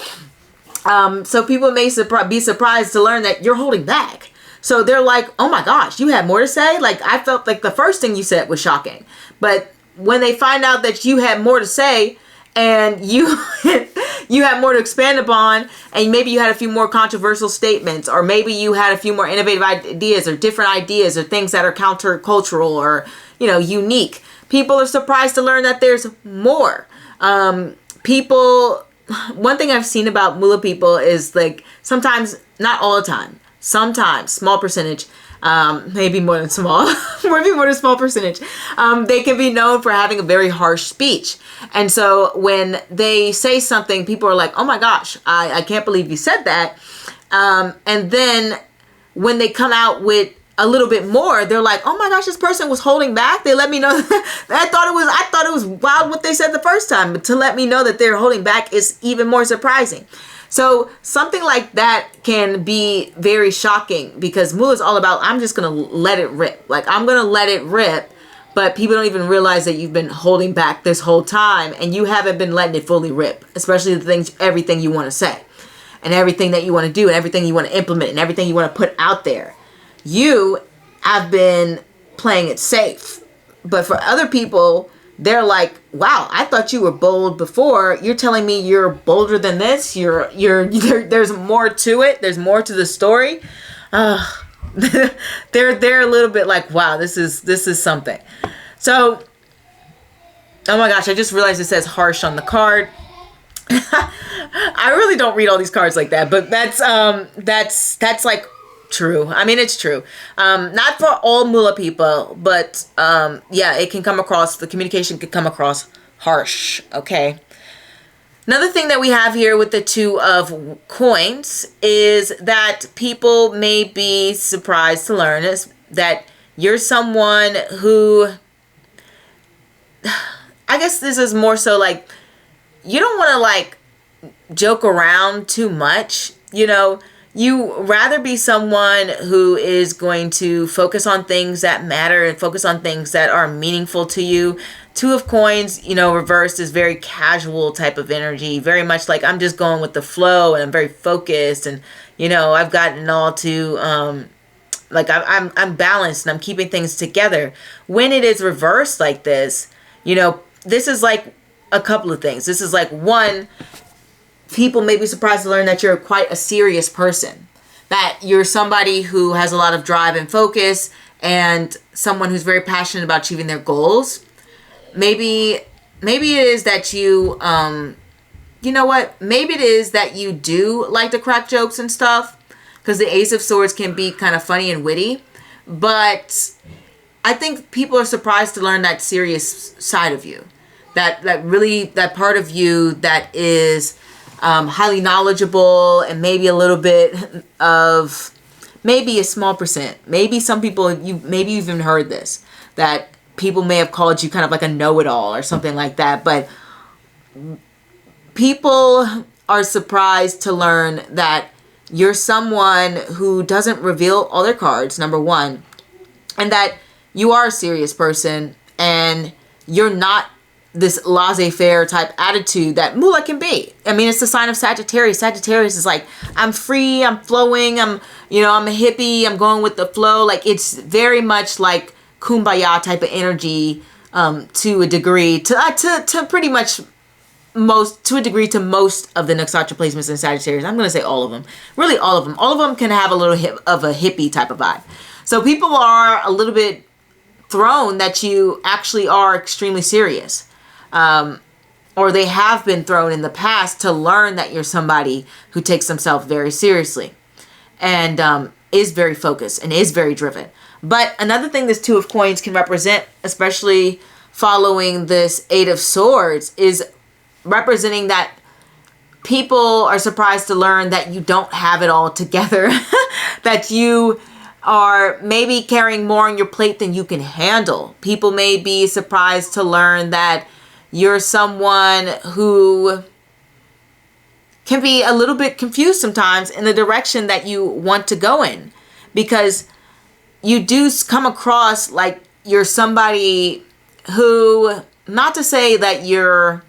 so people may be surprised to learn that you're holding back. So they're like, oh my gosh, you had more to say? Like, I felt like the first thing you said was shocking. But when they find out that you had more to say, and you had more to expand upon, and maybe you had a few more controversial statements, or maybe you had a few more innovative ideas or different ideas or things that are countercultural or, unique. People are surprised to learn that there's more. One thing I've seen about Moolah people is, like, sometimes, not all the time, sometimes, small percentage, maybe more than small, maybe more than small percentage, they can be known for having a very harsh speech. And so when they say something, people are like, oh my gosh, I can't believe you said that. And then when they come out with a little bit more, they're like, oh my gosh, this person was holding back. They let me know I thought it was wild what they said the first time, but to let me know that they're holding back is even more surprising. So something like that can be very shocking, because Moolah is all about, I'm just going to let it rip. Like, I'm going to let it rip, but people don't even realize that you've been holding back this whole time and you haven't been letting it fully rip, especially everything you want to say and everything that you want to do and everything you want to implement and everything you want to put out there. You have been playing it safe, but for other people, they're like, wow, I thought you were bold before. You're telling me you're bolder than this. There's more to it. There's more to the story. They're a little bit like, wow, this is something. So, oh my gosh, I just realized it says harsh on the card. I really don't read all these cards like that, but that's like true. I mean, it's true. Not for all Moolah people, but yeah, it can come across, the communication can come across harsh. Okay. Another thing that we have here with the Two of Coins is that people may be surprised to learn is that you're someone who, I guess this is more so like, you don't want to like joke around too much, You rather be someone who is going to focus on things that matter and focus on things that are meaningful to you. Two of Coins, you know, reversed is very casual type of energy, very much like I'm just going with the flow and I'm very focused, and you know, I've gotten all to like I'm balanced and I'm keeping things together. When it is reversed like this, you know, this is like a couple of things. This is like, one, people may be surprised to learn that you're quite a serious person, that you're somebody who has a lot of drive and focus, and someone who's very passionate about achieving their goals. Maybe it is that you, you know what? Maybe it is that you do like to crack jokes and stuff, because the Ace of Swords can be kind of funny and witty. But I think people are surprised to learn that serious side of you. That part of you that is highly knowledgeable, and maybe a little bit of, maybe a small percent. Maybe some people, maybe you've even heard this, that people may have called you kind of like a know-it-all or something like that. But people are surprised to learn that you're someone who doesn't reveal all their cards, number one, and that you are a serious person, and you're not this laissez-faire type attitude that Moolah can be. I mean, it's the sign of Sagittarius. Sagittarius is like, I'm free, I'm flowing, I'm a hippie, I'm going with the flow. Like, it's very much like kumbaya type of energy, to a degree, to pretty much to a degree to most of the nakshatra placements in Sagittarius. I'm going to say all of them. Really, all of them. All of them can have a little of a hippie type of vibe. So people are a little bit thrown that you actually are extremely serious. Or they have been thrown in the past to learn that you're somebody who takes themselves very seriously, and is very focused and is very driven. But another thing this Two of Coins can represent, especially following this Eight of Swords, is representing that people are surprised to learn that you don't have it all together, that you are maybe carrying more on your plate than you can handle. People may be surprised to learn that you're someone who can be a little bit confused sometimes in the direction that you want to go in, because you do come across like you're somebody who, not to say that you're,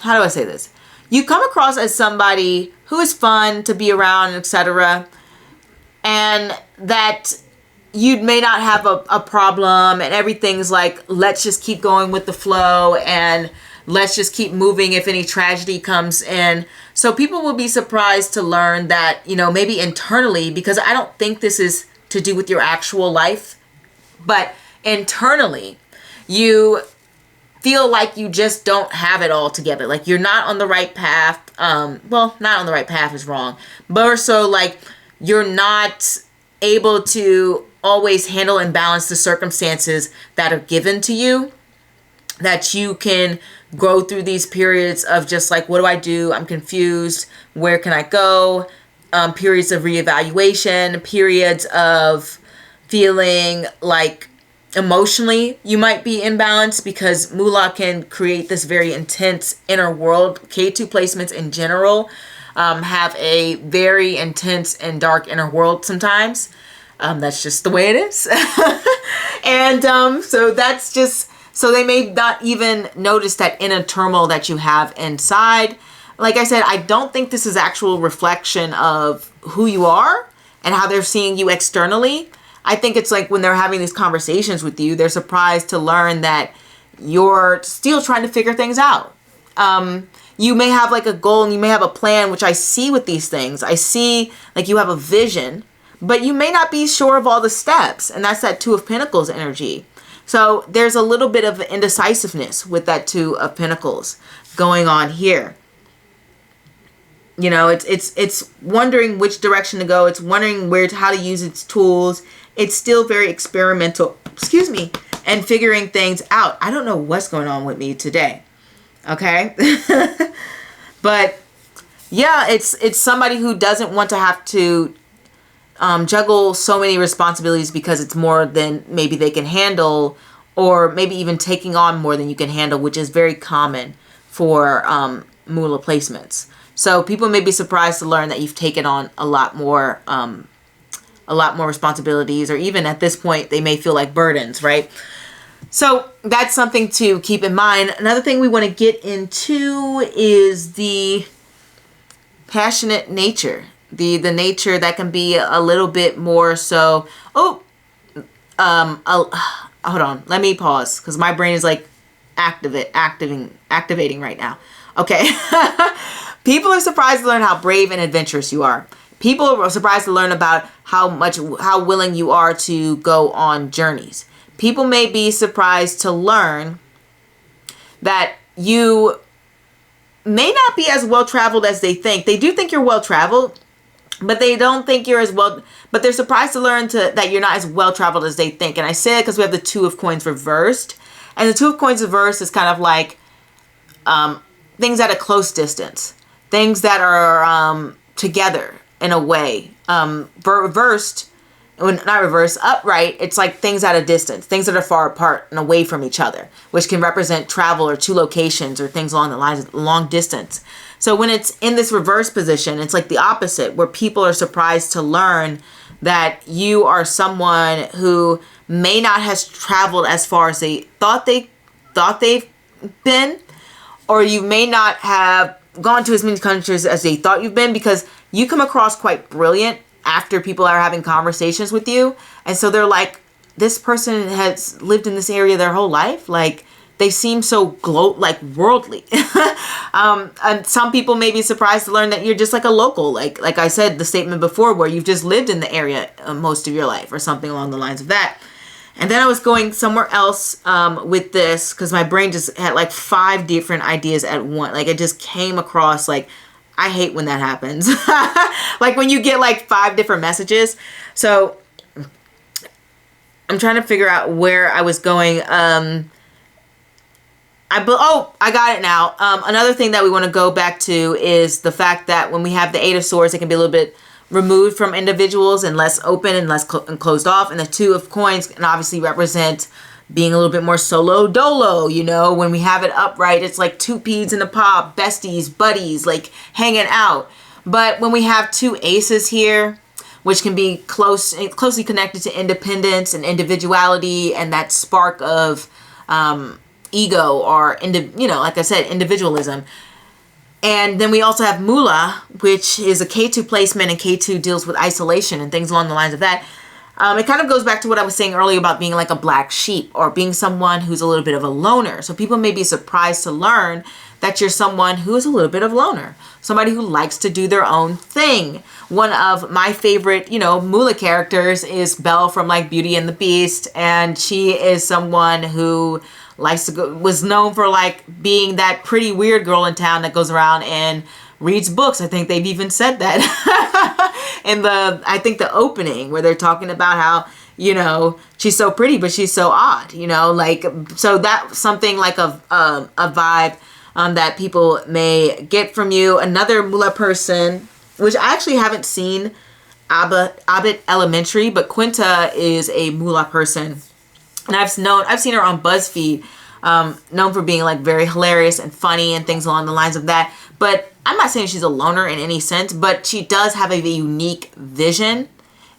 how do I say this? You come across as somebody who is fun to be around, etc. And that you may not have a problem, and everything's like, let's just keep going with the flow, and let's just keep moving if any tragedy comes in. So people will be surprised to learn that, you know, maybe internally, because I don't think this is to do with your actual life, but internally, you feel like you just don't have it all together. Like you're not on the right path. Well, not on the right path is wrong, but also like you're not able to always handle and balance the circumstances that are given to you, that you can go through these periods of just like, what do I do? I'm confused. Where can I go? Periods of reevaluation, periods of feeling like emotionally you might be imbalanced, because Moolah can create this very intense inner world. K2 placements in general have a very intense and dark inner world sometimes. That's just the way it is. And so that's just, so they may not even notice that inner turmoil that you have inside. Like I said, I don't think this is actual reflection of who you are and how they're seeing you externally. I think it's like when they're having these conversations with you, they're surprised to learn that you're still trying to figure things out. You may have like a goal and you may have a plan, which I see with these things. I see like you have a vision, but you may not be sure of all the steps. And that's that Two of Pentacles energy. So there's a little bit of indecisiveness with that Two of Pentacles going on here. You know, it's wondering which direction to go. It's wondering how to use its tools. It's still very experimental, and figuring things out. I don't know what's going on with me today. Okay. But yeah, it's somebody who doesn't want to have to juggle so many responsibilities because it's more than maybe they can handle, or maybe even taking on more than you can handle, which is very common for Moolah placements. So people may be surprised to learn that you've taken on a lot more responsibilities, or even at this point, they may feel like burdens, right? So that's something to keep in mind. Another thing we want to get into is the passionate nature. The nature that can be a little bit more so. Hold on. Let me pause because my brain is like activating right now. Okay. People are surprised to learn how brave and adventurous you are. People are surprised to learn about how willing you are to go on journeys. People may be surprised to learn that you may not be as well traveled as they think. They do think you're well traveled, but they don't think you're as well. But they're surprised to learn that you're not as well traveled as they think. And I say it because we have the Two of Coins reversed, and the Two of Coins reversed is kind of like things at a close distance, things that are together in a way. Reversed, not reversed, upright, it's like things at a distance, things that are far apart and away from each other, which can represent travel or two locations or things along the lines of long distance. So when it's in this reverse position, it's like the opposite, where people are surprised to learn that you are someone who may not has traveled as far as they thought they've been, or you may not have gone to as many countries as they thought you've been, because you come across quite brilliant after people are having conversations with you. And so they're like, this person has lived in this area their whole life. Like, they seem so worldly. And some people may be surprised to learn that you're just like a local, like I said, the statement before, where you've just lived in the area most of your life or something along the lines of that. And then I was going somewhere else with this because my brain just had like 5 different ideas at once. Like, it just came across, like, I hate when that happens. Like when you get like 5 different messages. So I'm trying to figure out where I was going. I got it now. Another thing that we want to go back to is the fact that when we have the 8 of Swords, it can be a little bit removed from individuals and less open and less closed off. And the 2 of Coins can obviously represent being a little bit more solo dolo, you know. When we have it upright, it's like 2 peas in a pod, besties, buddies, like hanging out. But when we have 2 aces here, which can be closely connected to independence and individuality and that spark of ego or, like I said, individualism. And then we also have Mula, which is a K2 placement, and K2 deals with isolation and things along the lines of that. It kind of goes back to what I was saying earlier about being like a black sheep or being someone who's a little bit of a loner. So people may be surprised to learn that you're someone who is a little bit of loner, somebody who likes to do their own thing. One of my favorite, Mula characters is Belle from like Beauty and the Beast, and she is someone who likes to was known for like being that pretty weird girl in town that goes around and reads books. I think they've even said that in the opening, where they're talking about how, she's so pretty, but she's so odd, so that's something like a vibe that people may get from you. Another Mula person, which I actually haven't seen Abbott Elementary, but Quinta is a Mula person. And I've seen her on BuzzFeed, known for being like very hilarious and funny and things along the lines of that. But I'm not saying she's a loner in any sense, but she does have a unique vision,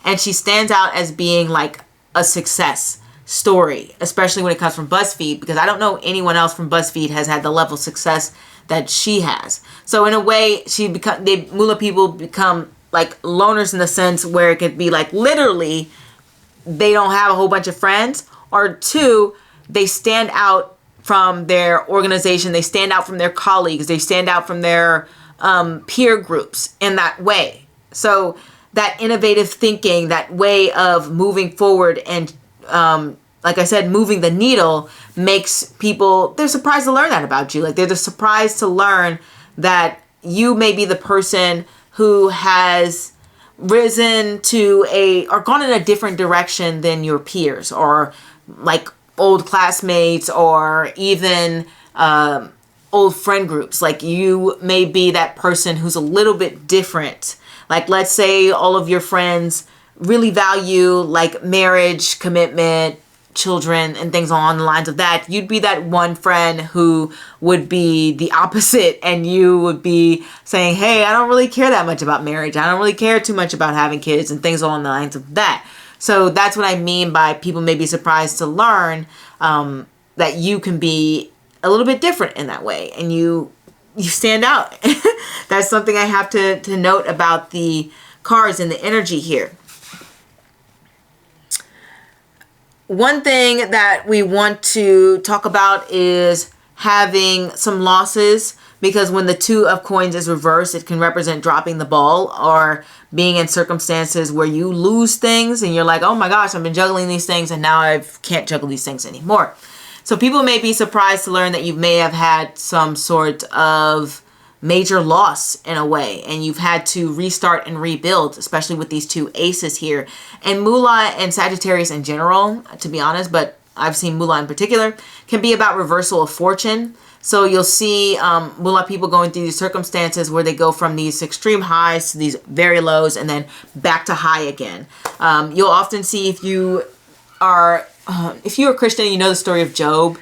and she stands out as being like a success story, especially when it comes from BuzzFeed, because I don't know anyone else from BuzzFeed has had the level of success that she has. So in a way, Mula people become like loners in the sense where it could be like literally they don't have a whole bunch of friends, or 2, they stand out from their organization, they stand out from their colleagues, they stand out from their peer groups in that way. So that innovative thinking, that way of moving forward and, like I said, moving the needle makes people, they're surprised to learn that about you. Like, they're surprised to learn that you may be the person who has risen to or gone in a different direction than your peers, or like old classmates, or even old friend groups. Like, you may be that person who's a little bit different. Like, let's say all of your friends really value like marriage, commitment, children, and things along the lines of that. You'd be that one friend who would be the opposite, and you would be saying, hey, I don't really care that much about marriage. I don't really care too much about having kids, and things along the lines of that. So that's what I mean by people may be surprised to learn that you can be a little bit different in that way, and you stand out. That's something I have to note about the cards and the energy here. One thing that we want to talk about is having some losses, because when the Two of Coins is reversed, it can represent dropping the ball or being in circumstances where you lose things and you're like, oh my gosh, I've been juggling these things and now I can't juggle these things anymore. So people may be surprised to learn that you may have had some sort of major loss in a way, and you've had to restart and rebuild, especially with these two aces here. And Moolah and Sagittarius in general, to be honest, but I've seen Moolah in particular, can be about reversal of fortune. So you'll see Moolah people going through these circumstances where they go from these extreme highs to these very lows and then back to high again. You'll often see, if you're a Christian and you know the story of Job,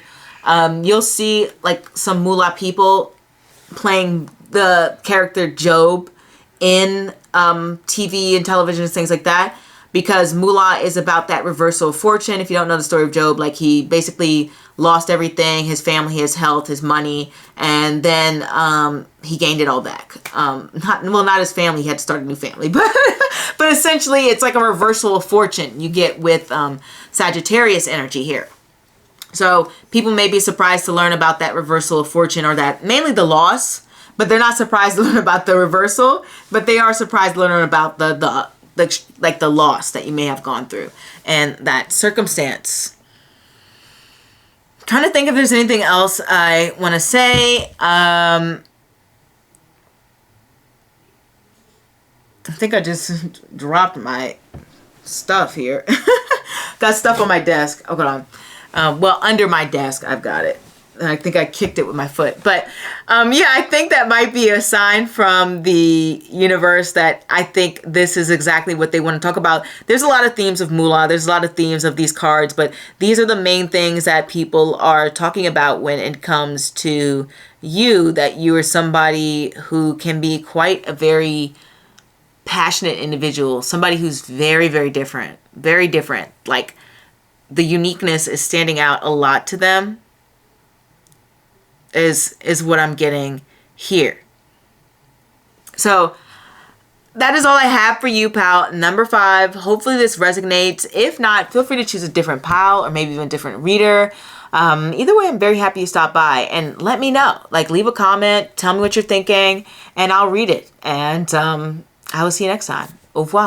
you'll see like some Moolah people playing the character Job in TV and television and things like that, because Moolah is about that reversal of fortune. If you don't know the story of Job, like, he basically lost everything, his family, his health, his money, and then he gained it all back. Not his family, he had to start a new family, but essentially it's like a reversal of fortune you get with Sagittarius energy here. So people may be surprised to learn about that reversal of fortune, or that mainly the loss, but they're not surprised to learn about the reversal, but they are surprised to learn about the loss that you may have gone through and that circumstance. I'm trying to think if there's anything else I want to say. I think I just dropped my stuff here. Got stuff on my desk. Oh, hold on. Well, under my desk, I've got it. I think I kicked it with my foot. But yeah, I think that might be a sign from the universe that I think this is exactly what they want to talk about. There's a lot of themes of Moolah. There's a lot of themes of these cards, but these are the main things that people are talking about when it comes to you, that you are somebody who can be quite a very passionate individual, somebody who's very, very different, very different. Like, the uniqueness is standing out a lot to them, is what I'm getting here. So that is all I have for you, pal. Number 5. Hopefully this resonates. If not, feel free to choose a different pile or maybe even a different reader. Either way, I'm very happy you stopped by, and let me know. Like, leave a comment, tell me what you're thinking, and I'll read it. And I will see you next time. Au revoir.